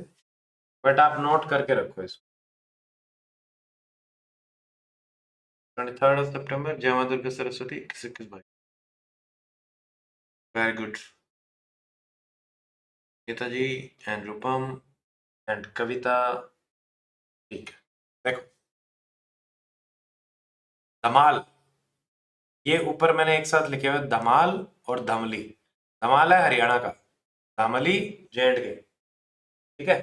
बट आप नोट करके रखो इसको। 23 सितंबर, जय मां दुर्गा सरस्वती, 21 भाई। Very good. Geeta ji and Rupam and Kavita. ठीक है, देखो, धमाल, ये ऊपर मैंने एक साथ लिखे हुए धमाल और धमली। धमाल है हरियाणा का, धमली J&K। ठीक है,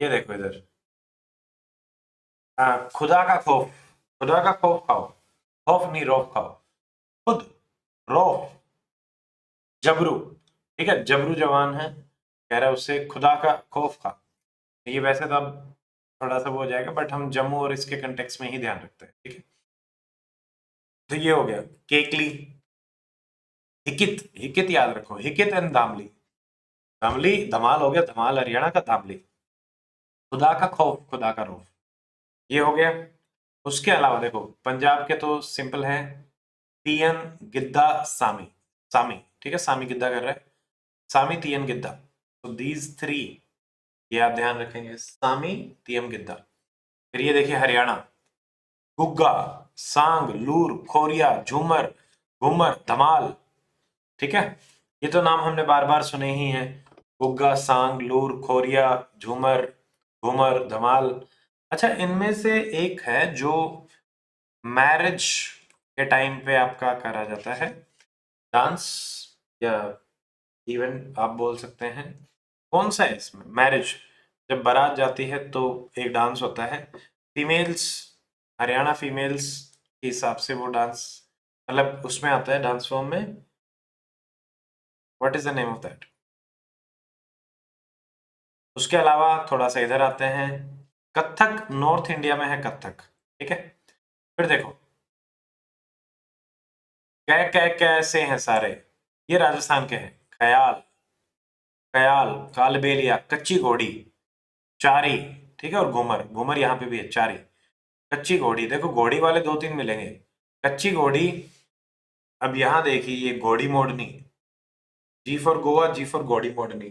ये देखो इधर। हाँ, खुदा का खौफ, खुदा का खौफ खाओ, खौफ नहीं रौफ खाओ, खुद रौफ, जबरू। ठीक है, जबरू जवान है, कह रहा है उससे खुदा का खौफ खा। ये वैसे तो अब थोड़ा सा वो हो जाएगा, बट हम जम्मू और इसके कंटेक्स में ही ध्यान रखते हैं। ठीक है, तो ये हो गया केकली, हिकित, हिकित याद रखो, हिकित एंड दामली। दामली धमाल हो गया, धमाल हरियाणा का, दामली खुदा का खौफ, खुदा का रौफ, ये हो गया। उसके अलावा देखो, पंजाब के तो सिंपल है, तीयन गिद्दा सामी, सामी। ठीक है, सामी गिद्दा कर रहा है, सामी तीयन गिद्दा, तो दीज 3 ये आप ध्यान रखेंगे, सामी तीयम गिद्दा। फिर ये देखिए हरियाणा, गुग्गा, सांग, लूर, खोरिया, झूमर, घूमर, धमाल। ठीक है, ये तो नाम हमने बार बार सुने ही हैं, गुग्गा, सांग, लूर, खोरिया, झूमर, घूमर, धमाल। अच्छा, इनमें से एक है जो मैरिज के टाइम पे आपका करा जाता है डांस, या इवन आप बोल सकते हैं, कौन सा है इसमें? मैरिज, जब बारात जाती है तो एक डांस होता है, फीमेल्स, हरियाणा फीमेल्स के हिसाब से वो डांस, मतलब उसमें आता है डांस फॉर्म में। What is the name of that? उसके अलावा थोड़ा सा इधर आते हैं, कथक नॉर्थ इंडिया में है, कथक। ठीक है, फिर देखो, कै कै कैसे हैं सारे, ये राजस्थान के हैं, ख्याल, ख्याल, कालबेलिया, कच्ची घोड़ी, चारी। ठीक है, और घूमर, घूमर यहाँ पे भी है, चारी, कच्ची घोड़ी। देखो, घोड़ी वाले 2-3 मिलेंगे, कच्ची घोड़ी। अब यहाँ देखिए, ये घोड़ी मोड़नी, जी फॉर गोवा, जी फॉर घोड़ी मोड़नी,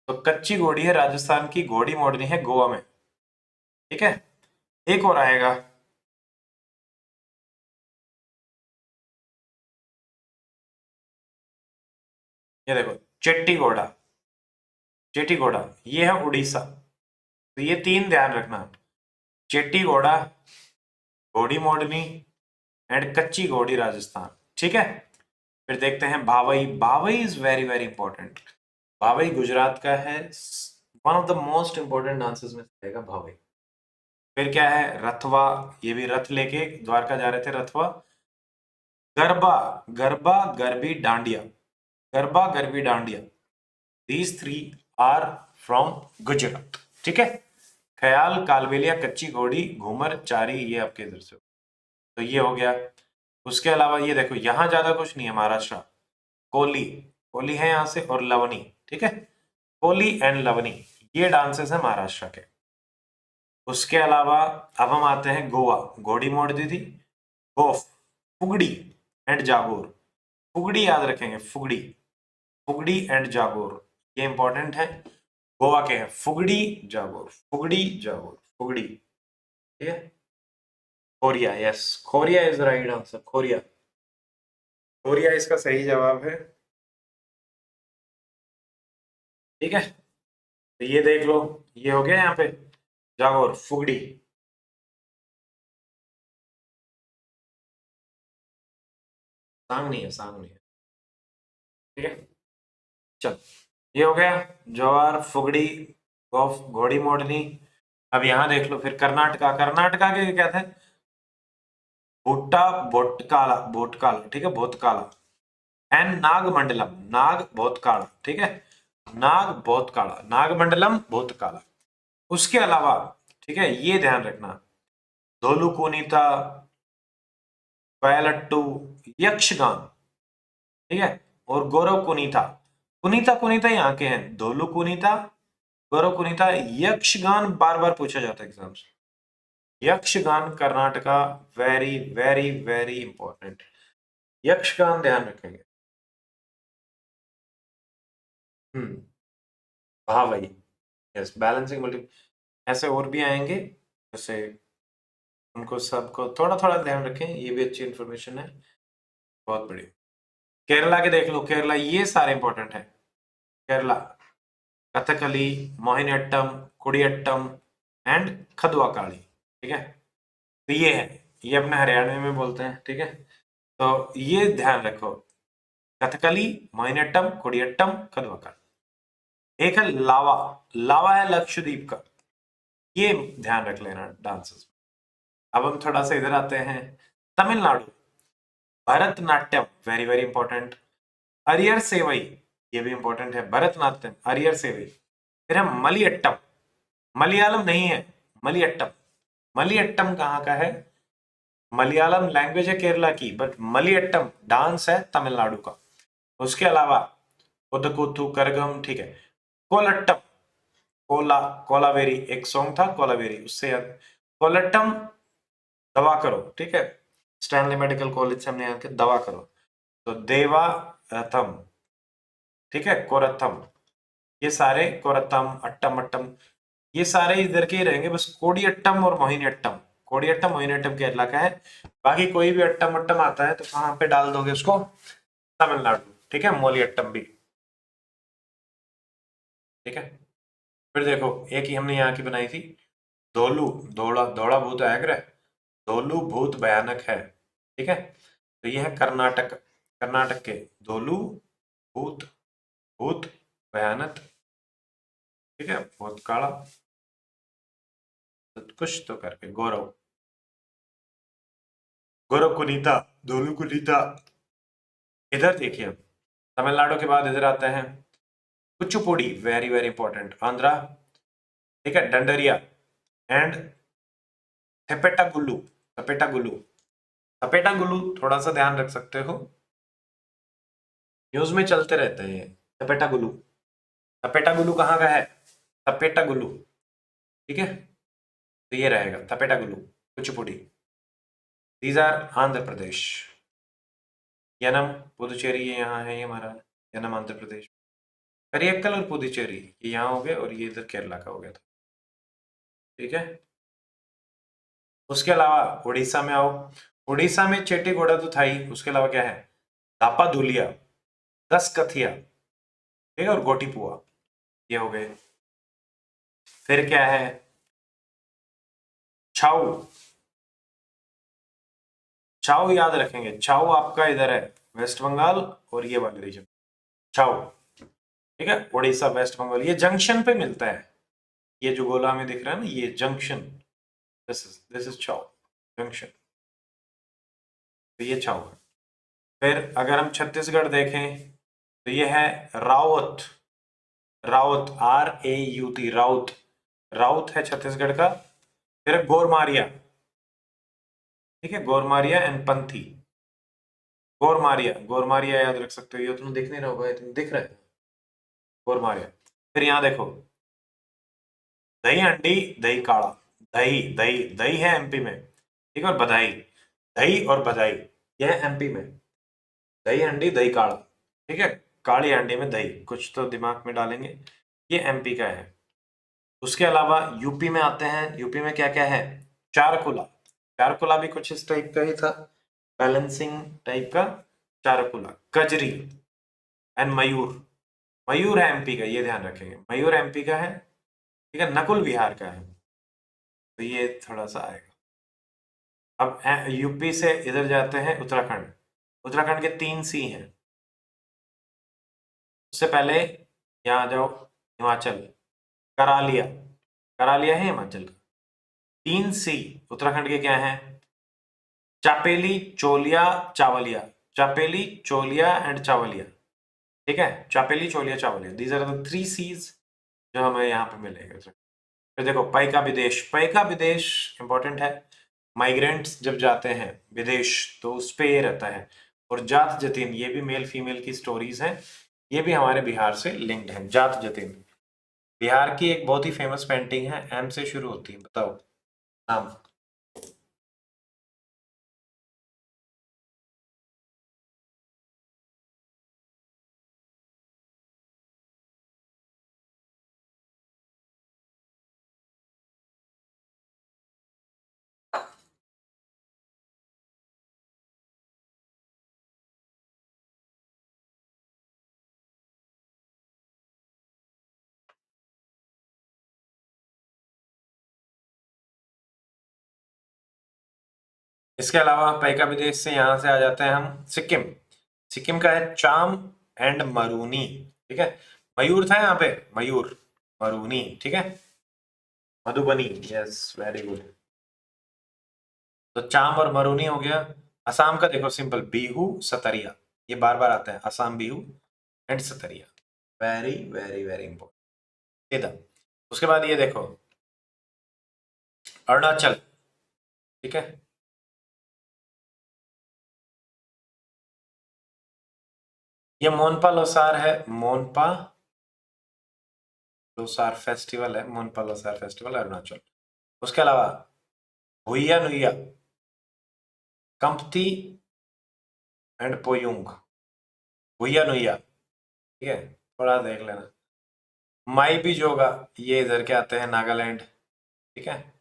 तो कच्ची घोड़ी है राजस्थान की, घोड़ी मोड़नी है गोवा में। ठीक है, एक और आएगा, ये देखो, चेट्टी घोड़ा, चेटी घोड़ा, ये है उड़ीसा। तो ये 3 ध्यान रखना, चेट्टी घोड़ा, घोड़ी मोड़नी एंड कच्ची घोड़ी राजस्थान। ठीक है, फिर देखते हैं Bhavai. Bhavai is very very important. Bhavai Gujarat का है, one of the most important dances में से रहेगा भावई। फिर क्या है, रथवा, ये भी रथ लेके द्वारका जा रहे थे, Rathwa. Garba, Garba Garbi Dandiya, Garba Garbi Dandiya, these three are from Gujarat. ठीक है। ख्याल, कालबेलिया, कच्ची घोड़ी, घूमर, चारी, ये आपके इधर से, तो ये हो गया। उसके अलावा ये देखो, यहां ज्यादा कुछ नहीं है। महाराष्ट्र, कोली, कोली है यहां से, और लवनी। ठीक है, कोली एंड लवनी, ये डांसेस है महाराष्ट्र के। उसके अलावा अब हम आते हैं गोवा। घोड़ी मोड़ दी थी, गोफ, फुगड़ी एंड जागोर। फुगड़ी याद रखेंगे, फुगड़ी, फुगड़ी एंड जागोर, ये इंपॉर्टेंट है। गोवा के हैं फुगड़ी जागोर, फुगड़ी जागोर, फुगड़ी। ठीक है। खोरिया, yes, Khoria is right answer, खोरिया, खोरिया इसका सही जवाब है। ठीक है, तो ये देख लो, ये हो गया यहाँ पे जागोर, फुगड़ी। सांग नहीं है, सांग नहीं है। ठीक है, चल, ये हो गया जवार, फुगड़ी, गोफ, घोड़ी मोड़नी। अब यहाँ देख लो फिर कर्नाटका। कर्नाटका के क्या थे, भुट्टा, भोटकाला, भोटकाला, ठीक है, भोतकाला एंड नागमंडलम, नाग भोतकाला। ठीक है, नाग भोतकाला, नागमंडलम भोतकाला। उसके अलावा, ठीक है, ये ध्यान रखना, धोलू कोनीता, पयलट्टू, यक्षगान, ठीक है, और गौरव कुनीता। कुनीता, कुनीता यहाँ के हैं, धोलू कुनीता, गौरव कुनीता। यक्षगान बार बार पूछा जाता है एग्जाम से, Yakshagana Karnataka, very very very important, Yakshagana ध्यान रखेंगे। हम्म, हाँ भाई, यस, बैलेंसिंग मल्टी, ऐसे और भी आएंगे, जैसे उनको सबको थोड़ा थोड़ा ध्यान रखें, ये भी अच्छी इंफॉर्मेशन है, बहुत बढ़िया। केरला के देख लो, केरला, ये सारे इंपॉर्टेंट है। केरला, कथकली, मोहिनीअट्टम, कुडियाट्टम एंड खदुआकाली। ठीक है, तो ये है, ये अपने हरियाणवी में बोलते हैं। ठीक है, तो ये ध्यान रखो, कथकली, मोहिनीअट्टम, कुडियाट्टम, खदुआकाली। एक है लावा, लावा है लक्षद्वीप का, ये ध्यान रख लेना डांसेस। अब हम थोड़ा सा इधर आते हैं, Tamil Nadu, Bharatanatyam, very very important. Arayar Sevai, ये भी इंपॉर्टेंट है, भरतनाट्यम, अरियर सेवई। फिर है मलियट्टम, मलयालम नहीं है, मलियट्टम। मलियट्टम कहाँ का है, मलयालम लैंग्वेज है केरला की, बट मलियट्टम डांस है तमिलनाडु का। उसके अलावा उदकुथु, करगम, ठीक है, कोलट्टम, कोला, कोलावेरी, एक सॉन्ग था कोलावेरी, उससे याद, कोलट्टम, दवा करो। ठीक है, स्टैनली मेडिकल कॉलेज से हमने याद किया, दवा करो। तो देवा रथम, ठीक है, कोरथम, ये सारे कोरथम, अट्टम अट्टम, ये सारे इधर के ही रहेंगे, बस कोडियट्टम और मोहिनीअट्टम। कोडियट्टम मोहिनीअट्टम केरला का है, बाकी कोई भी अट्टम अट्टम आता है तो कहां पे डाल दोगे उसको, तमिलनाडु। ठीक है, मोलियट्टम भी। ठीक है, फिर देखो, एक ही हमने यहाँ की बनाई थी, धोलू, धोड़ा, धोड़ा भूत आएगा, धोलू भूत भयानक है। ठीक है, तो ये है कर्नाटक, कर्नाटक के धोलू भूत, भूत भयानक। ठीक है, बहुत काला, तो कुछ तो करके गौरव, गौरव कुनीता, धोलू कुनीता। इधर देखिए, अब तमिलनाडु के बाद इधर आता है Kuchipudi, very very important, Andhra. ठीक है, डंडरिया एंड थेपेटागुल्लू, थपेटागुल्लू, थपेटागुल्लू थोड़ा सा ध्यान रख सकते हो, न्यूज में चलते रहते हैं ये, थपेटागुल्लू। थपेटागुल्लू कहाँ का है, थपेटागुल्लू। ठीक है, तो ये रहेगा थपेटागुल्लू, कुचिपुड़ी। These are Andhra Pradesh. यनम, पुदुचेरी, ये यहाँ है, ये हमारा यनम आंध्र प्रदेश। करियक्कल और पुदुचेरी ये यहाँ हो गए, और ये इधर केरला का हो गया था। ठीक है, उसके अलावा उड़ीसा में आओ। उड़ीसा में चेटी घोड़ा तो था ही, उसके अलावा क्या है, धापा धुलिया, दस कथिया, ठीक है, और गोटीपुआ, ये हो गए। फिर क्या है, छाऊ, छाऊ याद रखेंगे, छाऊ आपका इधर है, वेस्ट बंगाल और ये वाले रीजन छाऊ, ठीक है, उड़ीसा वेस्ट बंगाल, ये जंक्शन पे मिलता है। ये जो गोला में दिख रहा है ना, ये junction, this is Chhau junction, तो ये छाऊ है। फिर अगर हम छत्तीसगढ़ देखें तो ये है रावत, राउत RAUT, राउत, राउत है छत्तीसगढ़ का। फिर है गोरमारिया, ठीक है, गोरमारिया एंड पंथी, गोरमारिया, गोरमारिया याद रख सकते हो, ये तुम दिख नहीं रहा होगा, तुम दिख रहा है गोरमारिया। फिर यहाँ देखो दही हंडी दही काढ़ा, दही दही दही है MP में, ठीक है, और बधाई, दही और बधाई यह है MP में, दही हंडी दही काढ़ा, ठीक है, काली हंडी में दही, कुछ तो दिमाग में डालेंगे, ये MP का है। उसके अलावा यूपी में आते हैं, यूपी में क्या क्या है, चारकुला, चारकुला भी कुछ इस टाइप का ही था, बैलेंसिंग टाइप का, चारकुला, कजरी एंड मयूर, मयूर है MP का, ये ध्यान रखेंगे, मयूर MP का है, ठीक है, नकुल बिहार का है, तो ये थोड़ा सा आएगा। अब यूपी से इधर जाते हैं उत्तराखंड, उत्तराखंड के 3C हैं। उससे पहले यहाँ जाओ, हिमाचल, करालिया, करालिया है हिमाचल का। 3C उत्तराखंड के क्या है, चापेली, चोलिया, चावलिया, चापेली, चोलिया एंड चावलिया, ठीक है, चापेली, चोलिया, Chawalia, these are the 3Cs जो हमें यहाँ पे मिलेगा। फिर देखो पई का विदेश, पई का विदेश इंपॉर्टेंट है, माइग्रेंट्स जब जाते हैं विदेश तो उस पे ये रहता है। और जात जतिन, ये भी मेल फीमेल की स्टोरीज हैं, ये भी हमारे बिहार से लिंक्ड है। जात जतिन बिहार की एक बहुत ही फेमस पेंटिंग है, M से शुरू होती है, बताओ नाम। इसके अलावा पई का विदेश से यहाँ से आ जाते हैं हम सिक्किम, सिक्किम का है चाम एंड मरूनी, ठीक है, मयूर था यहाँ पे, मयूर, मरूनी, ठीक है, मधुबनी, यस वेरी गुड। तो चाम और मरूनी हो गया। असम का देखो सिंपल, बिहू सतरिया, ये बार बार आता है, Assam Bihu and Sattriya, very very very important इधर। उसके बाद ये देखो अरुणाचल, ठीक है, ये मोनपा लोसार है, मोनपा लोसार फेस्टिवल है, मोनपा लोसार फेस्टिवल अरुणाचल। उसके अलावा हुइया नुइया, कंपती एंड पोयुंग, हुइया नुइया, ठीक है, थोड़ा देख लेना। माई भी जोगा, ये इधर के आते हैं नागालैंड, ठीक है,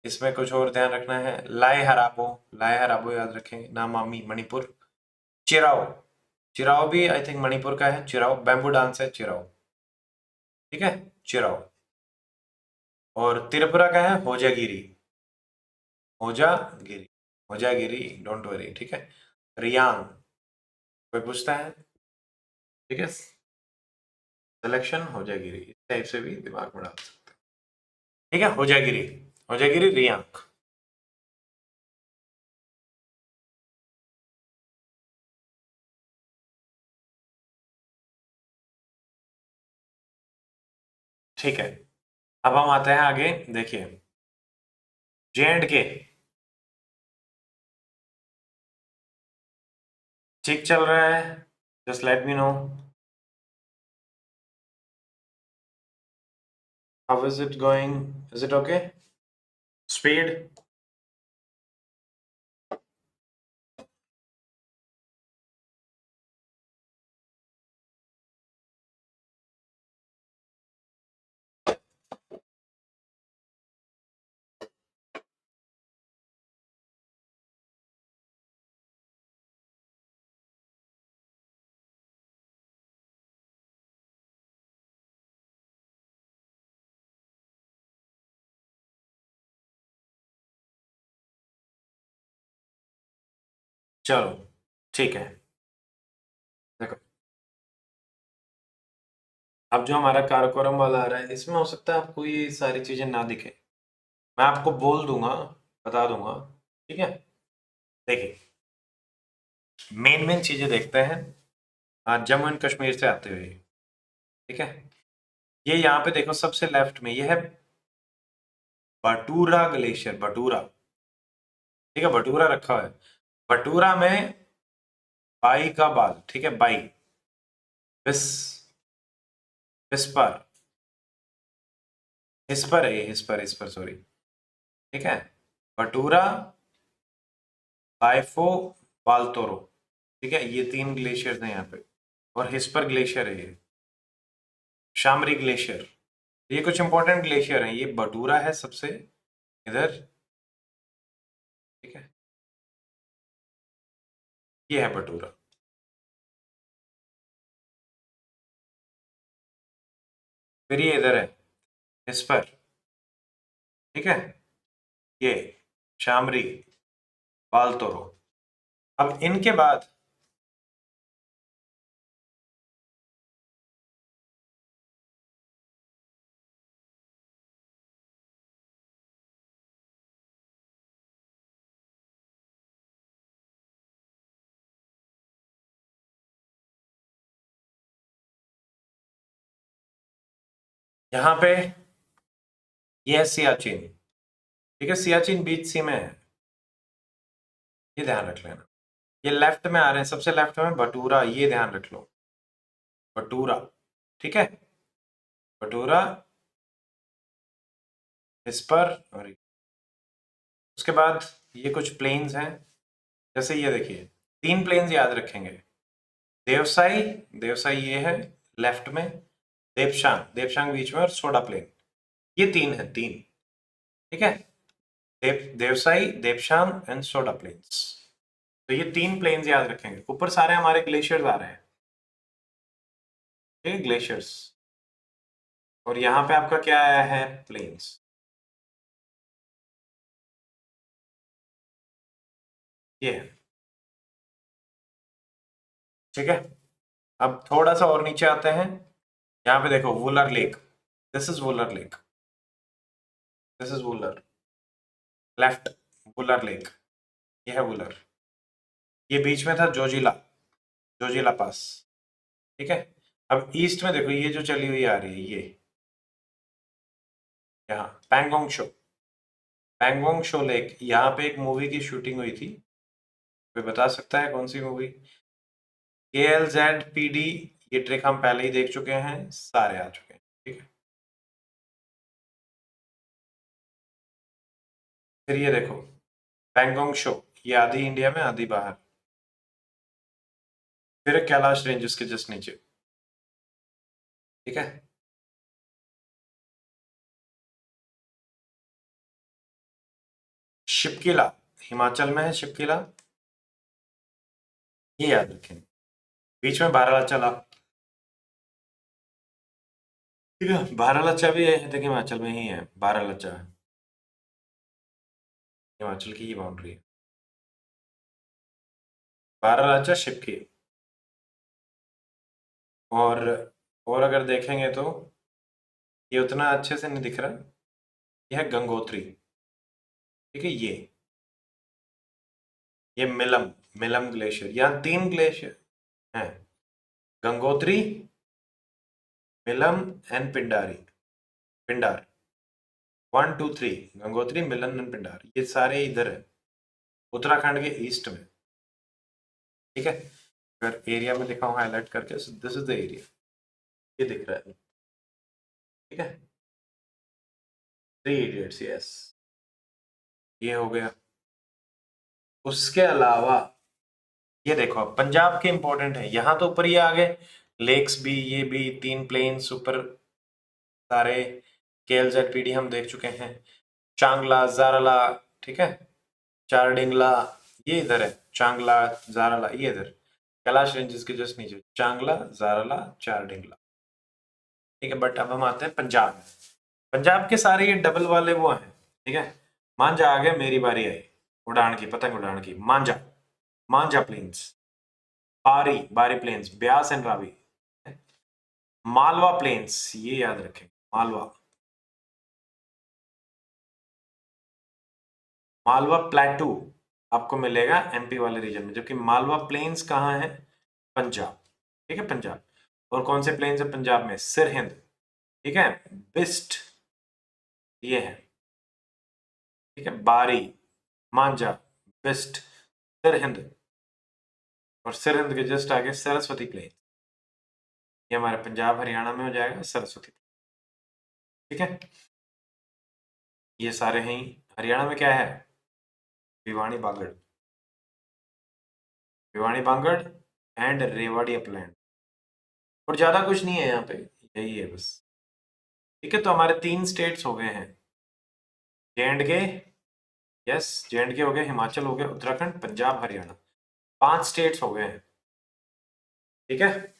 इसमें कुछ और ध्यान रखना है, लाए हराबो, लाए हराबो याद रखेंगे, नामामी मणिपुर, चिराओ, चिराओ भी आई थिंक मणिपुर का है, चिराओ बैम्बू डांस है चिराओ, ठीक है, चिराओ। और त्रिपुरा का है होजागिरी, होजागिरी, होजागिरी, डोंट वरी, ठीक है, रियांग, कोई पूछता है, ठीक है, सिलेक्शन होजागिरी, इस टाइप से भी दिमाग में डाल सकते हैं, ठीक है, होजागिरी, होजागिरी रियांग। ठीक है, अब हम आते हैं आगे, देखिए J&K, ठीक चल रहा है, just let me know, how is it going, is it okay, speed, चलो ठीक है। अब जो हमारा काराकोरम वाला आ रहा है, इसमें हो सकता है आपको ये सारी चीजें ना दिखे, मैं आपको बोल दूंगा, बता दूंगा, ठीक है। देखिए, मेन मेन चीजें देखते हैं। जम्मू एंड कश्मीर से आते हुए, ठीक है। ये यहाँ पे देखो सबसे लेफ्ट में ये है बटूरा ग्लेशियर, बटूरा, ठीक है, बटूरा रखा है। बटूरा में बाई का बाल, ठीक है, बाई, विस, विस्पर, हिस्पर है ये, हिस्पर, हिस्पर, सॉरी, ठीक है। बटूरा, बाइफो, बालतोरो, ठीक है, ये 3 ग्लेशियर्स हैं यहाँ पे, और हिस्पर ग्लेशियर है ये, शामरी ग्लेशियर, ये कुछ इंपॉर्टेंट ग्लेशियर हैं। ये बटूरा है सबसे इधर, ठीक है, ये है बटूरा। फिर ये इधर है हिस्पर, ठीक है, ये शामरी, बालतोरो। अब इनके बाद यहाँ पे ये है सियाचिन, ठीक है, सियाचिन बीच सी में है, ये ध्यान रख लेना। ये लेफ्ट में आ रहे हैं, सबसे लेफ्ट में बटूरा, ये ध्यान रख लो, बटूरा, ठीक है, बटूरा, इस पर, और उसके बाद ये कुछ प्लेन्स हैं, जैसे ये देखिए, 3 प्लेन्स याद रखेंगे। देवसाई, देवसाई ये है लेफ्ट में, देवशांग, देवशांग बीच में, और सोडा प्लेन, ये 3 है, 3, ठीक है। देवसाई, देवशांग एंड सोडा प्लेन्स, तो ये 3 प्लेन्स याद रखेंगे। ऊपर सारे हमारे ग्लेशियर्स आ रहे हैं, ठीक है, ग्लेशियर्स, और यहाँ पे आपका क्या आया है, प्लेन्स, ये है, ठीक है। अब थोड़ा सा और नीचे आते हैं, यहाँ पे देखो Wular lake, this is Wular lake, this is Wular, left, Wular lake, ये है वुलर। ये बीच में था जोजिला, जोजिला पास, ठीक है। अब ईस्ट में देखो ये जो चली हुई आ रही है, ये यहाँ Pangong show, Pangong show lake, यहाँ पे एक मूवी की शूटिंग हुई थी, कोई बता सकता है कौन सी मूवी? KLZPD, ये ट्रिक हम पहले ही देख चुके हैं, सारे आ चुके हैं, ठीक है। फिर ये देखो पैंगोंग शो, ये आधी इंडिया में आधी बाहर। फिर कैलाश रेंजेस के जस्ट नीचे, ठीक है। शिपकिला, हिमाचल में है शिपकिला, ये याद रखें। बीच में बारालाचा, ठीक है, बारालाचा भी है, देखिए हिमाचल में ही है, बारालाचा हिमाचल की ही बाउंड्री है, बारालाचा शिपकी। और अगर देखेंगे तो ये उतना अच्छे से नहीं दिख रहा, ये है गंगोत्री, ठीक है, ये मिलम, मिलम ग्लेशियर, यहाँ 3 ग्लेशियर हैं, Gangotri, Milam and Pindari, Pindar, 1 2 3, Gangotri, Milan and Pindar, ये सारे इधर है, उत्तराखंड के ईस्ट में, ठीक है। अगर एरिया में दिखाऊं हाईलाइट करके, दिस इज द एरिया, ये दिख रहा है, ठीक है। 3 इडियट्स, यस, ये हो गया। उसके अलावा ये देखो पंजाब के इंपॉर्टेंट है, यहाँ तो ऊपर ही आ गए, लेक्स भी, ये भी 3 प्लेन्स ऊपर सारे, KLZPD हम देख चुके हैं, चांगला, जाराला, ठीक है, चारडिंगला, ये इधर है, चांगला, जाराला, ये इधर कैलाश रेंजेस के जस्ट नीचे, चांगला, जाराला, चारडिंगला, ठीक है। बट अब हम आते हैं पंजाब में, पंजाब के सारे ये डबल वाले वो हैं, ठीक है। मांझा आ गया, मेरी बारी आई उड़ान की, पतंग उड़ान की, मांझा, मांझा plains, Bari, Bari plains, Beas and Ravi, Malwa plains, ये याद रखें, मालवा। मालवा प्लेटू आपको मिलेगा एमपी वाले रीजन में, जबकि मालवा प्लेन्स कहाँ है? पंजाब। ठीक है, पंजाब। और कौन से प्लेन्स है पंजाब में? सिरहिंद। ठीक है, बिस्ट ये है। ठीक है, बारी, मांझा, बिस्ट, सिरहिंद, और सिरहिंद के जस्ट आगे सरस्वती प्लेन। ये हमारे पंजाब हरियाणा में हो जाएगा सरस्वती। ठीक है, ये सारे हैं। हरियाणा में क्या है? भिवानी बागड़, भिवानी बागड़ एंड रेवाड़ी अपलैंड, और ज्यादा कुछ नहीं है यहाँ पे, यही है बस। ठीक है, तो हमारे 3 स्टेट्स हो गए हैं। जे एंड के, यस, जे एंड के हो गए, हिमाचल हो गया, उत्तराखंड, पंजाब, हरियाणा, 5 स्टेट्स हो गए हैं। ठीक है,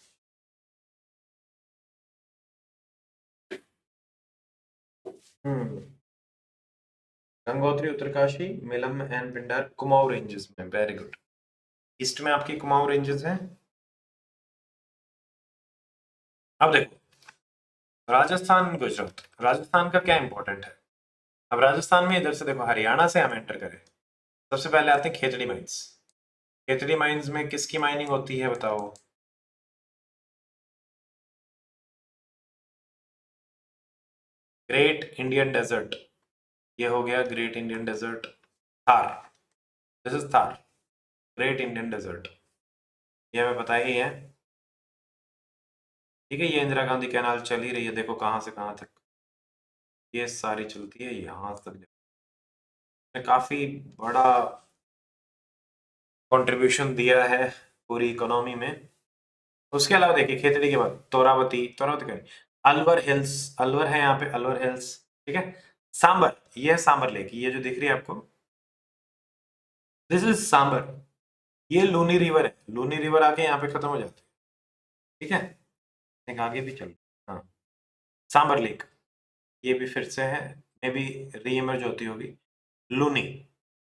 हम्म, गंगोत्री, उत्तरकाशी, मिलम एंड पिंडार कुमाऊं रेंजेस में। Very good. ईस्ट में आपकी कुमाऊं रेंजेस हैं। अब देखो, राजस्थान, गुजरात, राजस्थान का क्या इंपॉर्टेंट है? अब राजस्थान में इधर से देखो, हरियाणा से हम एंटर करें, सबसे पहले आते हैं खेतड़ी माइंस। खेतड़ी माइंस में किसकी माइनिंग होती है बताओ? ग्रेट इंडियन डेजर्ट, ये हो गया great Indian desert. Thar, this is Thar, great Indian desert, ये हमें पता ही है। ठीक है, ये इंदिरा गांधी कैनाल चल ही रही है, देखो कहाँ से कहाँ तक, ये सारी चलती है यहाँ तक। काफी बड़ा कंट्रीब्यूशन दिया है पूरी इकोनॉमी में। उसके अलावा देखिए, खेतड़ी के बाद तोरावती, तोरावती करें, अलवर हिल्स, अलवर है यहाँ पे, अलवर हिल्स। ठीक है, सांबर, ये है सांबर लेक, ये जो दिख रही है आपको, दिस इज सांबर। ये लूनी रिवर है, लूनी रिवर आके यहाँ पे खत्म हो जाती है। ठीक है, एक आगे भी चल, हाँ, सांबर लेक, ये भी फिर से है, मे बी री इमर्ज होती होगी। लूनी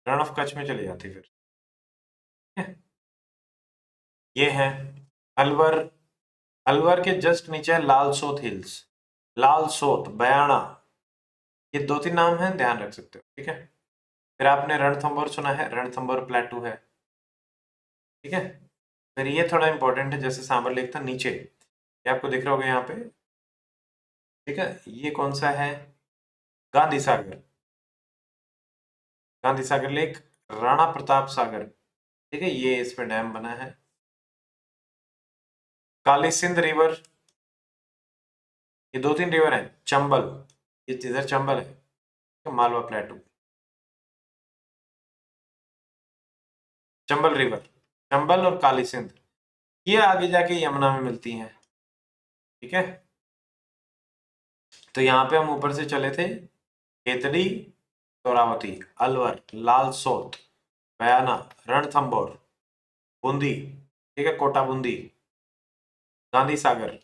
रण ऑफ कच्छ में चली जाती फिर। ठीक है? ये है अलवर, अलवर के जस्ट नीचे है लाल सोत हिल्स, लाल सोत, बयाना, ये 2-3 नाम हैं, ध्यान रख सकते हो। ठीक है, फिर आपने रणथंभौर सुना है, रणथंभौर प्लेटू है। ठीक है, फिर ये थोड़ा इंपॉर्टेंट है, जैसे सांबर लेक था नीचे, ये आपको दिख रहा होगा यहाँ पे। ठीक है, ये कौन सा है? गांधी सागर, गांधी सागर लेक, राणा प्रताप सागर। ठीक है, ये इस पे डैम बना है। काली सिंध रिवर, ये 2-3 रिवर है, चंबल, ये इधर चंबल है, तो मालवा प्लेटू, चंबल रिवर, चंबल और काली सिंध, ये आगे जाके यमुना में मिलती हैं। ठीक है, तो यहाँ पे हम ऊपर से चले थे, केतड़ी, तोरावती, अलवर, लाल सोत, बयाना, रणथंभौर, बूंदी, ठीक है, कोटा बूंदी, गांधी सागर,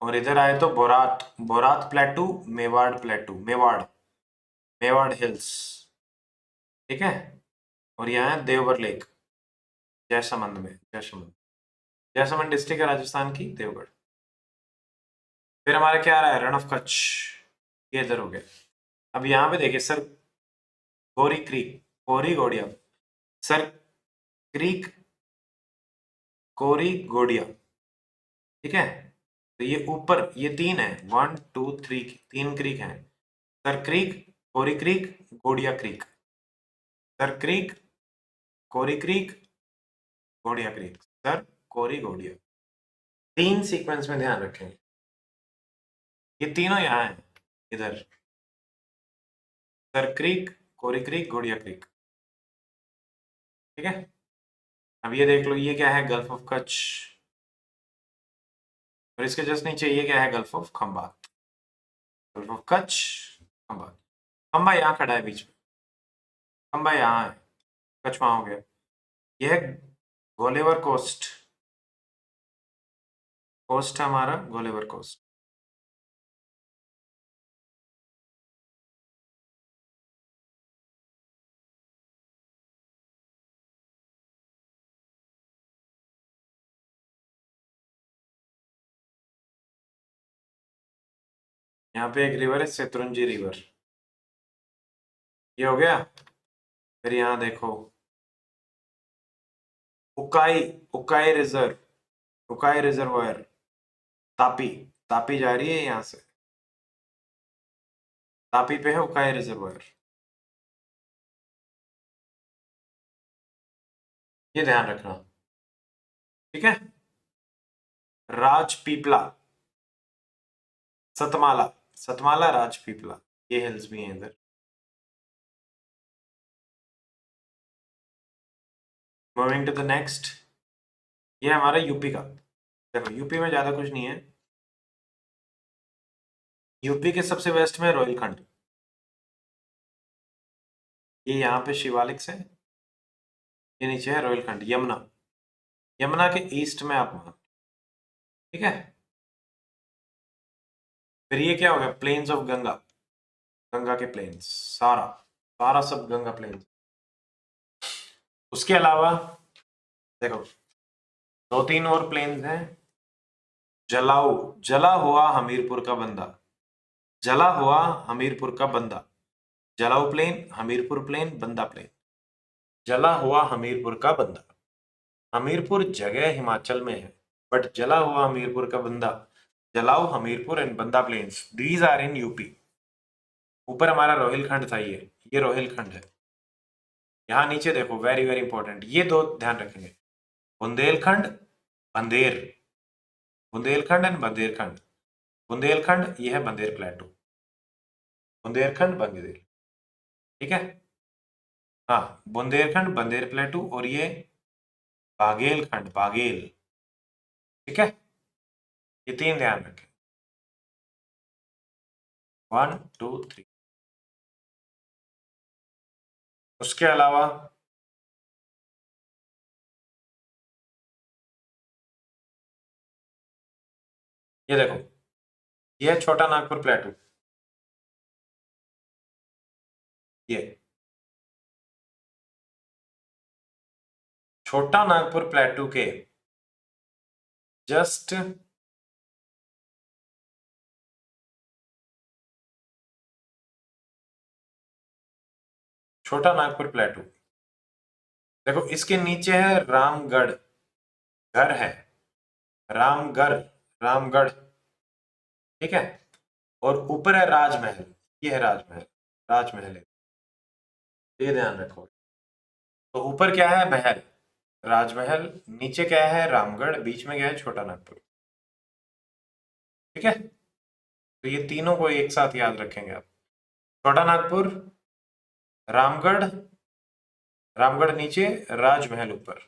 और इधर आए तो Bhorat, Bhorat plateau, Mewar plateau, Mewar, Mewar hills. ठीक है, और यहाँ है देवगर लेक, जैसमंद में, जैसमंद, जैसमंद डिस्ट्रिक्ट है राजस्थान की, देवगढ़। फिर हमारा क्या आ रहा है? रण ऑफ कच्छ, ये इधर हो गया। अब यहाँ पे देखिए सर, गोरी क्रीक, कोरी गोडिया, सर क्रीक, कोरी गोडिया। ठीक है, तो ये ऊपर ये 3 है, 1 2 3, 3 क्रीक हैं, Sir Creek, Kori Creek, Godia Creek, Sir Creek, Kori Creek, Godia Creek, Sir Kori Godia, 3 sequence में ध्यान रखें, ये तीनों यहाँ है, इधर Sir Creek, Kori Creek, Godia Creek. ठीक है, अब ये देख लो, ये क्या है? गल्फ ऑफ कच्छ, और इसके जस्ट नीचे ये क्या है? Gulf of Khambhat, gulf of Kutch, Khambhat, खंबा यहाँ खड़ा है बीच में, खंबा यहाँ है, कच्छ वहां हो गया। ये है गोलेवर कोस्ट, कोस्ट है हमारा गोलेवर कोस्ट। यहाँ पे एक रिवर है शत्रुंजी रिवर, ये हो गया। फिर यहाँ देखो उकाई, उकाई रिजर्व, उकाई रिजर्वायर, तापी, तापी जा रही है यहाँ से, तापी पे है उकाई रिजर्वायर, ये ध्यान रखना, ठीक है। राजपीपला, सतमाला, सतमाला राजपीपला, ये हिल्स भी हैं इधर। मूविंग टू द नेक्स्ट, ये हमारा यूपी का। देखो यूपी में ज्यादा कुछ नहीं है, यूपी के सबसे वेस्ट में रोहिलखंड, ये यहाँ पे शिवालिक्स है, ये नीचे है रोहिलखंड, यमुना, यमुना के ईस्ट में आप वहां, ठीक है। फिर ये क्या हो गया, प्लेन्स ऑफ गंगा, गंगा के प्लेन्स, सारा सारा सब गंगा प्लेन्स। उसके अलावा देखो दो तीन और प्लेन्स हैं, जलाऊ, जला हुआ हमीरपुर का बंदा, जला हुआ हमीरपुर का बंदा, जलाऊ प्लेन, हमीरपुर प्लेन, बंदा प्लेन, जला हुआ हमीरपुर का बंदा। हमीरपुर जगह हिमाचल में है, बट जला हुआ हमीरपुर का Banda, Jalaun Hamirpur and Banda plains, these are in UP. ऊपर हमारा रोहिलखंड था, ये रोहिलखंड है। यहाँ नीचे देखो वेरी वेरी इंपॉर्टेंट, ये दो ध्यान रखेंगे, बुंदेलखंड, बंदेर, बुंदेलखंड एंड बंदेरखंड, बुंदेलखंड ये है बंदेर प्लेटू, बुंदेलखंड बंदेर, ठीक है। हाँ बुंदेलखंड बंदेर प्लेटू, और ये बागेलखंड, बागेल, ठीक है। ये तीन ध्यान रखें, 1 2 3। उसके अलावा ये देखो, ये है छोटा नागपुर प्लेटू, ये छोटा नागपुर प्लेटू के जस्ट छोटा नागपुर प्लेटू, देखो इसके नीचे है रामगढ़, घर है रामगढ़, रामगढ़, ठीक है। और ऊपर है राजमहल, ये है राजमहल, राजमहल है, ये ध्यान रखो। तो ऊपर क्या है, महल, राजमहल, नीचे क्या है, रामगढ़, बीच में क्या है, छोटा नागपुर, ठीक है। तो ये तीनों को एक साथ याद रखेंगे आप, छोटा नागपुर, रामगढ़, रामगढ़ नीचे, राजमहल ऊपर,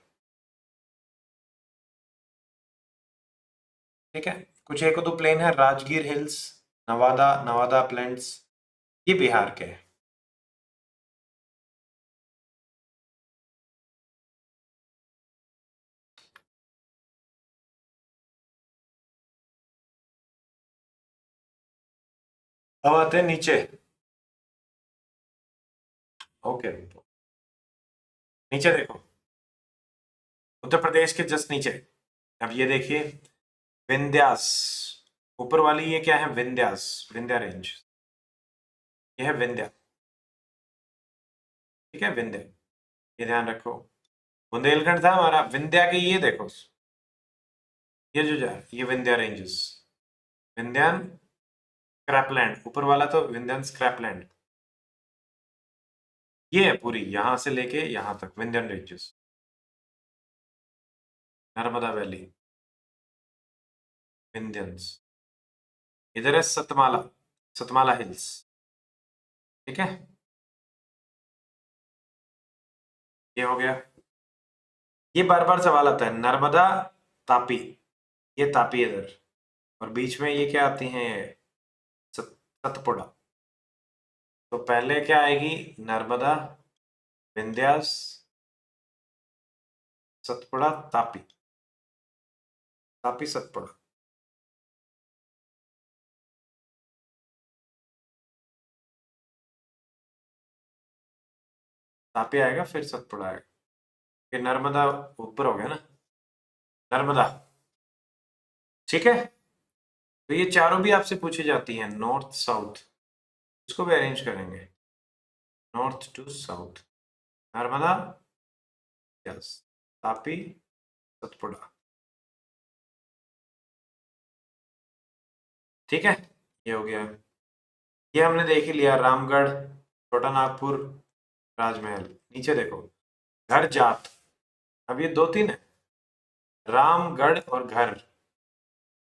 ठीक है। कुछ एक दो प्लेन है, राजगीर हिल्स, नवादा, नवादा प्लेन्स, ये बिहार के हैं। अब आते हैं नीचे, ओके, नीचे देखो, उत्तर प्रदेश के जस्ट नीचे, अब ये देखिए विंध्यास, ऊपर वाली ये क्या है, विंध्यास, विंध्या रेंज, ये है विंध्या, ठीक है, विंध्या, ये ध्यान रखो। बुंदेलखंड था हमारा, विंध्या के ये देखो, ये जो जा ये विंध्या रेंजेस, विंध्यान स्क्रैपलैंड, ऊपर वाला तो विंध्यान स्क्रैपलैंड, ये है पूरी यहां से लेके यहां तक विंध्यान रेंजेस, नर्मदा वैली, विंध्यंस, इधर है सतमाला, सतमाला हिल्स, ठीक है, ये हो गया। ये बार बार सवाल आता है, नर्मदा, तापी, ये तापी इधर, और बीच में ये क्या आती हैं, सतपुड़ा। तो पहले क्या आएगी, नर्मदा, विंध्यास, सतपुड़ा, तापी, तापी सतपुड़ा, तापी आएगा फिर सतपुड़ा आएगा, फिर नर्मदा ऊपर हो गया ना, नर्मदा, ठीक है। तो तो ये चारों भी आपसे पूछी जाती हैं, नॉर्थ साउथ, इसको भी अरेंज करेंगे, north to south, Narmada, yes, Tapi, Satpura, ठीक है, ये हो गया। ये हमने देख ही लिया, रामगढ़, छोटा नागपुर, राजमहल। नीचे देखो, घर जात, अब ये दो तीन है, रामगढ़ और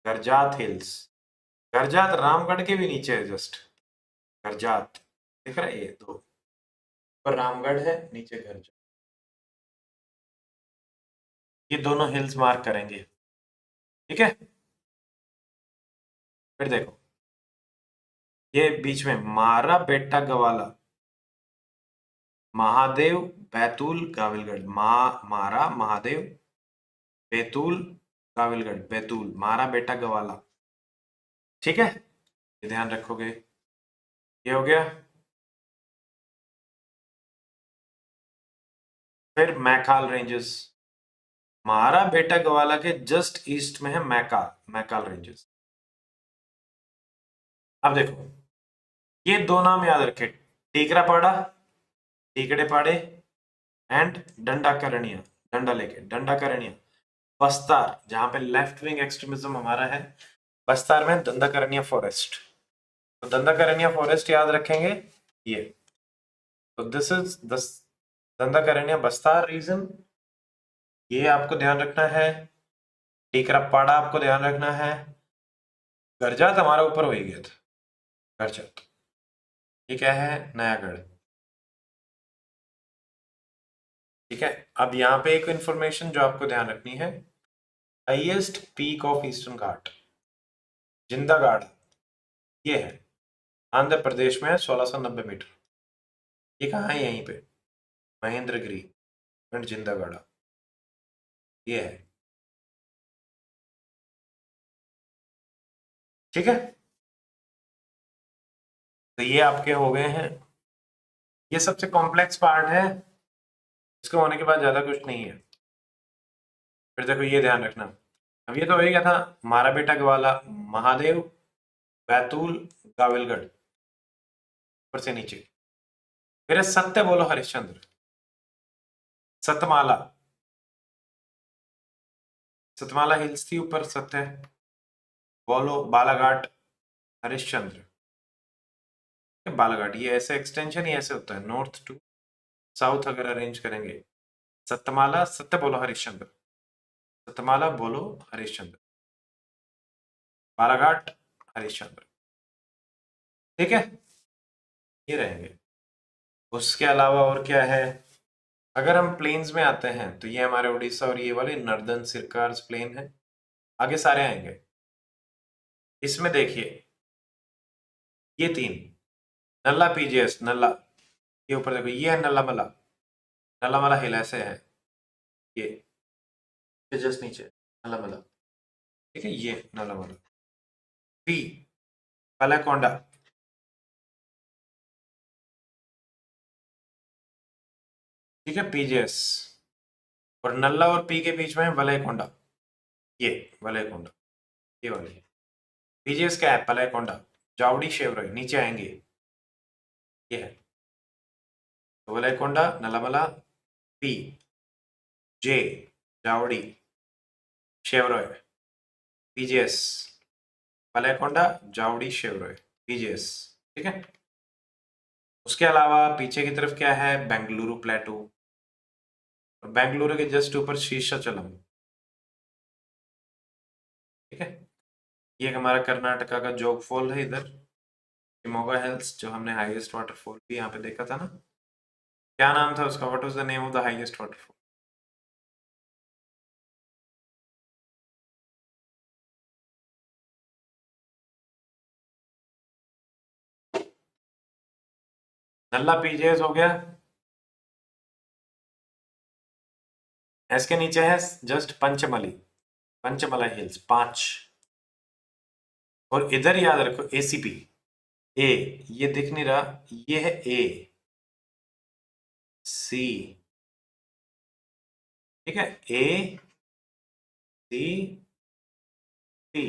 घरजात हिल्स। घरजात रामगढ़ के भी नीचे है जस्ट, घरजात, दिख रहा है, ये दो, ऊपर रामगढ़ है, नीचे घरजात, ये दोनों हिल्स मार्क करेंगे, ठीक है। फिर देखो, ये बीच में मारा बेटा गवाला, महादेव, बैतूल, गाविलगढ़, मारा, महादेव, बैतूल, गाविलगढ़, बैतूल, मारा बेटा गवाला, ठीक है, ये ध्यान रखोगे। ये हो गया। फिर मैकाल रेंजेस, मारा बेटा गवाला के जस्ट ईस्ट में है मैकाल रेंजेस। अब देखो, ये दो नाम याद रखे, टीकरापाड़ा, टीकड़ेपाड़े एंड डंडाकरणिया, डंडा लेके डंडाकरणिया, बस्तार, जहां पे लेफ्ट विंग एक्सट्रीमिज्म हमारा है, बस्तार में दंडाकरणिया फॉरेस्ट, तो दंडाकरणिया फॉरेस्ट याद रखेंगे ये। तो दिस इज दंडाकरणिया बस्तार रीजन, ये आपको ध्यान रखना है। टीकरापाड़ा आपको ध्यान रखना है। गरजात हमारा ऊपर हो ही गया था, गरजात, ये क्या है, नयागढ़, ठीक है। अब यहाँ पे एक इंफॉर्मेशन जो आपको ध्यान रखनी है, हाईएस्ट पीक ऑफ ईस्टर्न घाट जिंदागाड़, ये है आंध्र प्रदेश में, 1690 मीटर। ये कहाँ है, यहीं पे महेंद्रगिरी एंड जिंदागढ़, ये है, ठीक है। तो ये आपके हो गए हैं, ये सबसे कॉम्प्लेक्स पार्ट है, इसको होने के बाद ज्यादा कुछ नहीं है। फिर देखो, ये ध्यान रखना, अब ये तो हो ही गया था, मारा बेटा ग्वाला, महादेव, बैतूल, गाविलगढ़, ऊपर से नीचे। फिर है सत्य बोलो हरिश्चंद्र, सतमाला, सतमाला हिल्स थी ऊपर, सत्य बोलो, बालाघाट, हरिश्चंद्र, बालाघाट, ये ऐसे एक्सटेंशन ही ऐसे होता है, नॉर्थ टू साउथ अगर अरेंज करेंगे, सत्यमाला, सत्य बोलो हरिश्चंद्र, सत्यमाला बोलो हरिश्चंद्र, बालाघाट, हरिश्चंद्र, ठीक है, ये रहेंगे। उसके अलावा और क्या है, अगर हम प्लेन्स में आते हैं तो ये हमारे उड़ीसा और ये वाले नर्दर्न सिरकार्स प्लेन है, आगे सारे आएंगे। इसमें देखिए, ये तीन, नल्ला पीजीएस, नल्ला, ये ऊपर देखो, ये है नल्लामला, नल्लामला हिल ऐसे है, ये जस्ट नीचे नल्लामला, ठीक है, ये नल्लामला। पी पलाकोंडा, ठीक है, पीजीएस, और नल्ला और पी के बीच में है वलयकोंडा, ये वलयकोंडा, ये वाली पीजीएस क्या है, पलाकोंडा, जावड़ी शेवरोय नीचे आएंगे, ये है, तो वलयकोंडा, नल्लामला, पी, जे, जावड़ी, शेवरोय, पीजीएस, पलाकोंडा, जावड़ी, शेवरोय, पीजीएस, ठीक है। उसके अलावा पीछे की तरफ क्या है, बेंगलुरु प्लेटू, और बेंगलुरु के जस्ट ऊपर शीर्षाचलम, ठीक है। ये हमारा कर्नाटका का जोग फॉल है, इधर शिमोगा हिल्स, जो हमने हाईएस्ट वाटरफॉल भी यहाँ पे देखा था ना, क्या नाम था उसका, what was the name of the highest waterfall, नल्ला पीजीएस हो गया। इसके नीचे है जस्ट पंचमली, पंचमला हिल्स 5, और इधर याद रखो एसीपी, ए, ये दिख नहीं रहा, ये है ए सी, ठीक है, ए सी टी,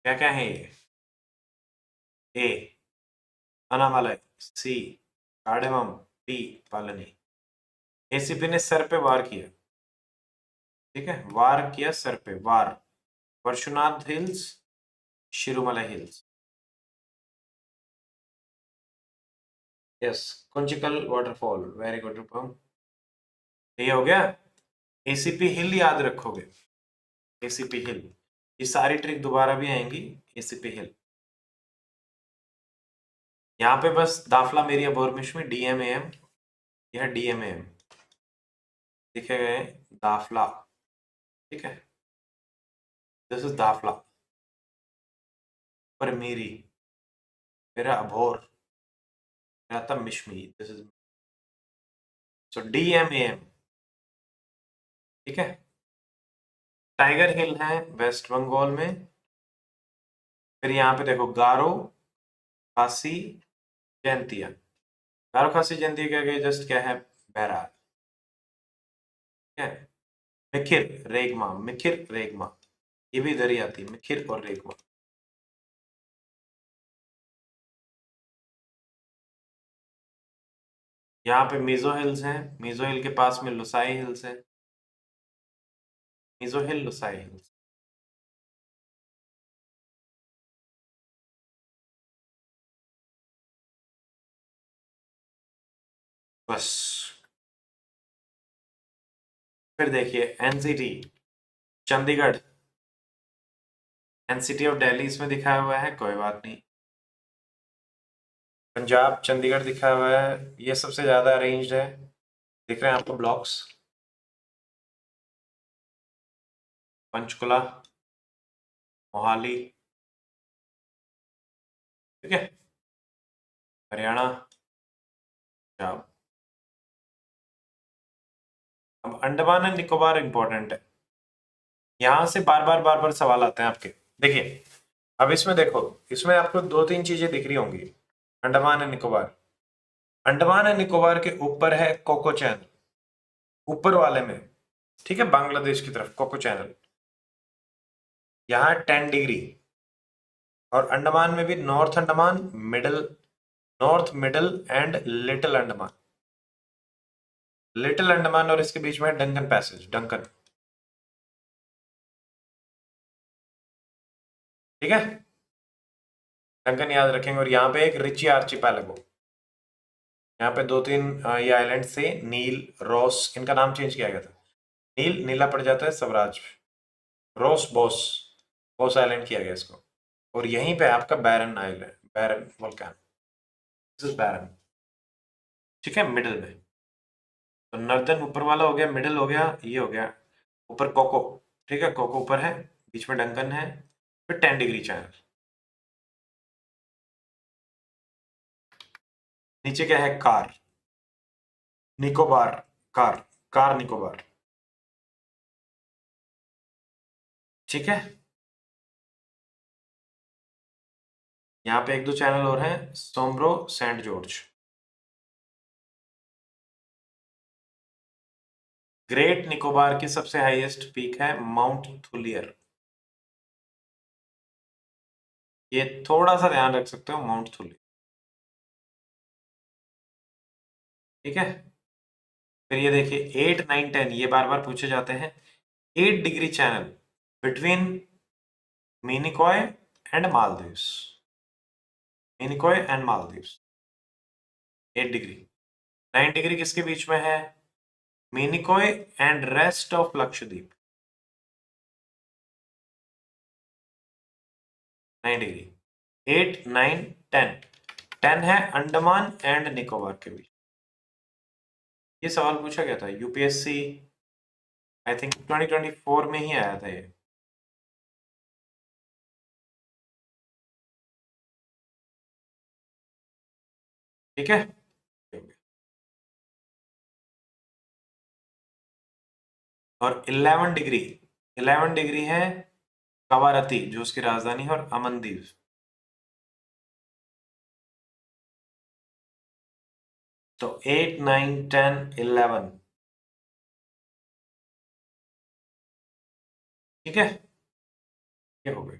क्या क्या है ये? A Anamalai, C cardamom, D Palani. ACP ने सर पे वार किया, ठीक है, वार किया सर पे, वार। Parasnath hills, Tirumala hills. Yes, Kunchikal waterfall, very good Rupam. ये हो गया। एसीपी हिल याद रखोगे, एसीपी हिल। ये सारी ट्रिक दोबारा भी आएंगी। एसीपी हिल, यहाँ पे बस दाफला मेरिया बोरमिश में डीएमएम, यह डीएमएम लिखे गए हैं, दाफला, ठीक है, दिस इज दाफला। पर मेरी, मेरा अभोर, मेरा तब Mishmi, this is, so DMM, ठीक है। टाइगर हिल है वेस्ट बंगाल में। फिर यहाँ पे देखो गारो खासी जयंतिया। गारो खासी जयंतिया क्या गई, जस्ट क्या है, बहरा, ठीक है। मिखिर रेगमा, मिखिर रेगमा, ये भी इधर ही आती है, मिखिर और रेगमा। यहाँ पे मीजो हिल्स हैं, मीजो हिल के पास में लुसाई हिल्स है, मीजो हिल लुसाई हिल्स। बस। फिर देखिए NCT Chandigarh, NCT of Delhi इसमें दिखाया हुआ है, कोई बात नहीं। पंजाब चंडीगढ़ दिखा हुआ है, ये सबसे ज्यादा अरेंज्ड है, दिख रहे हैं आपको ब्लॉक्स। पंचकुला, मोहाली, ठीक है, हरियाणा, पंजाब। अब अंडमान एंड निकोबार इंपॉर्टेंट है, यहां से बार बार सवाल आते हैं आपके। देखिए अब इसमें देखो, इसमें आपको दो तीन चीजें दिख रही होंगी। अंडमान एंड निकोबार, अंडमान एंड निकोबार के ऊपर है कोको चैनल, ऊपर वाले में, ठीक है, बांग्लादेश की तरफ कोको चैनल, यहाँ 10 डिग्री। और अंडमान में भी north Andaman, middle, north middle and little Andaman, little Andaman और इसके बीच में डंकन पैसेज, डंकन, ठीक है, डंकन याद रखेंगे। और यहाँ पे एक रिची आर्चिपेलागो, यहाँ पे दो तीन ये आइलैंड से, नील, रॉस, इनका नाम चेंज किया गया था, नील नीला पड़ जाता है, स्वराज, रोस बोस, बोस आइलैंड किया गया इसको। और यहीं पे आपका बैरन आइलैंड, बैरन वोल्केन, दिस इज बैरन, ठीक है, मिडिल में। तो नर्दन ऊपर वाला हो गया, मिडिल हो गया, ये हो गया ऊपर कोको, ठीक है, कोको ऊपर है, बीच में डंकन है, फिर 10 डिग्री चैनल। नीचे क्या है, car, Nicobar, car, car Nicobar, ठीक है। यहाँ पे एक दो चैनल और हैं, सोम्ब्रो, सेंट जॉर्ज। ग्रेट निकोबार की सबसे हाईएस्ट पीक है माउंट थुलियर, ये थोड़ा सा ध्यान रख सकते हो, माउंट थुलियर, ठीक है। फिर ये देखिए 8, 9, 10 ये बार बार पूछे जाते हैं। 8 degree channel between Minicoy and Maldives, Minicoy and Maldives, 8 degree. 9 degree किसके बीच में है, Minicoy and rest of Lakshadweep, 9 degree. 8, 9, 10, 10 है अंडमान एंड निकोबार के बीच। ये सवाल पूछा गया था यूपीएससी, आई थिंक 2024 में ही आया था ये, ठीक है। और 11 डिग्री, 11 डिग्री है कवारती, जो उसकी राजधानी है, और अमनदीव। तो 8, 9, 10, 11, ठीक है, ये हो गए।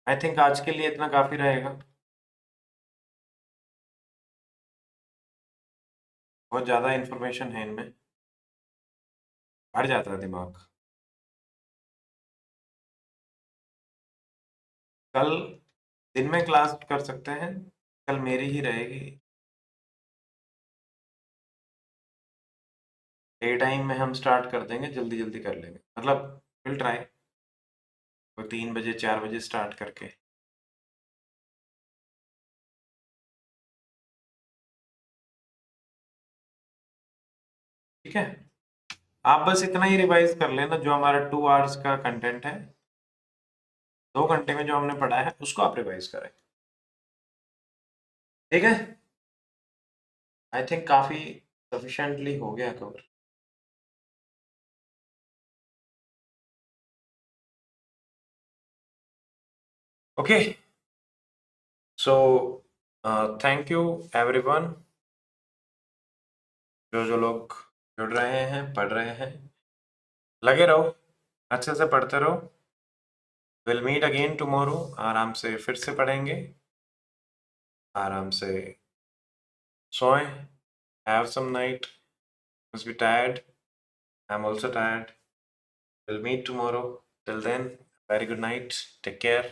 आई थिंक आज के लिए इतना काफी रहेगा। बहुत ज्यादा इंफॉर्मेशन है इनमें, बढ़ जाता है दिमाग। कल दिन में क्लास कर सकते हैं, कल मेरी ही रहेगी। डे टाइम में हम स्टार्ट कर देंगे, जल्दी जल्दी कर लेंगे, मतलब विल ट्राई। वो 3 बजे 4 बजे स्टार्ट करके। ठीक है, आप बस इतना ही रिवाइज कर लेना, जो हमारा 2 आवर्स का कंटेंट है, 2 घंटे में जो हमने पढ़ा है उसको आप रिवाइज करें। ठीक है, आई थिंक काफी सफिशिएंटली हो गया cover. Okay, so thank you everyone, जो जो लोग जुड़ रहे हैं, पढ़ रहे हैं, लगे रहो, अच्छे से पढ़ते रहो। विल मीट अगेन टुमारो, आराम से फिर से पढ़ेंगे, आराम से सोएं, have some night, must be tired, I'm also tired. We'll meet tomorrow. Till then, very good night, take care,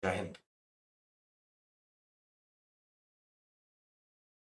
Jai Hind.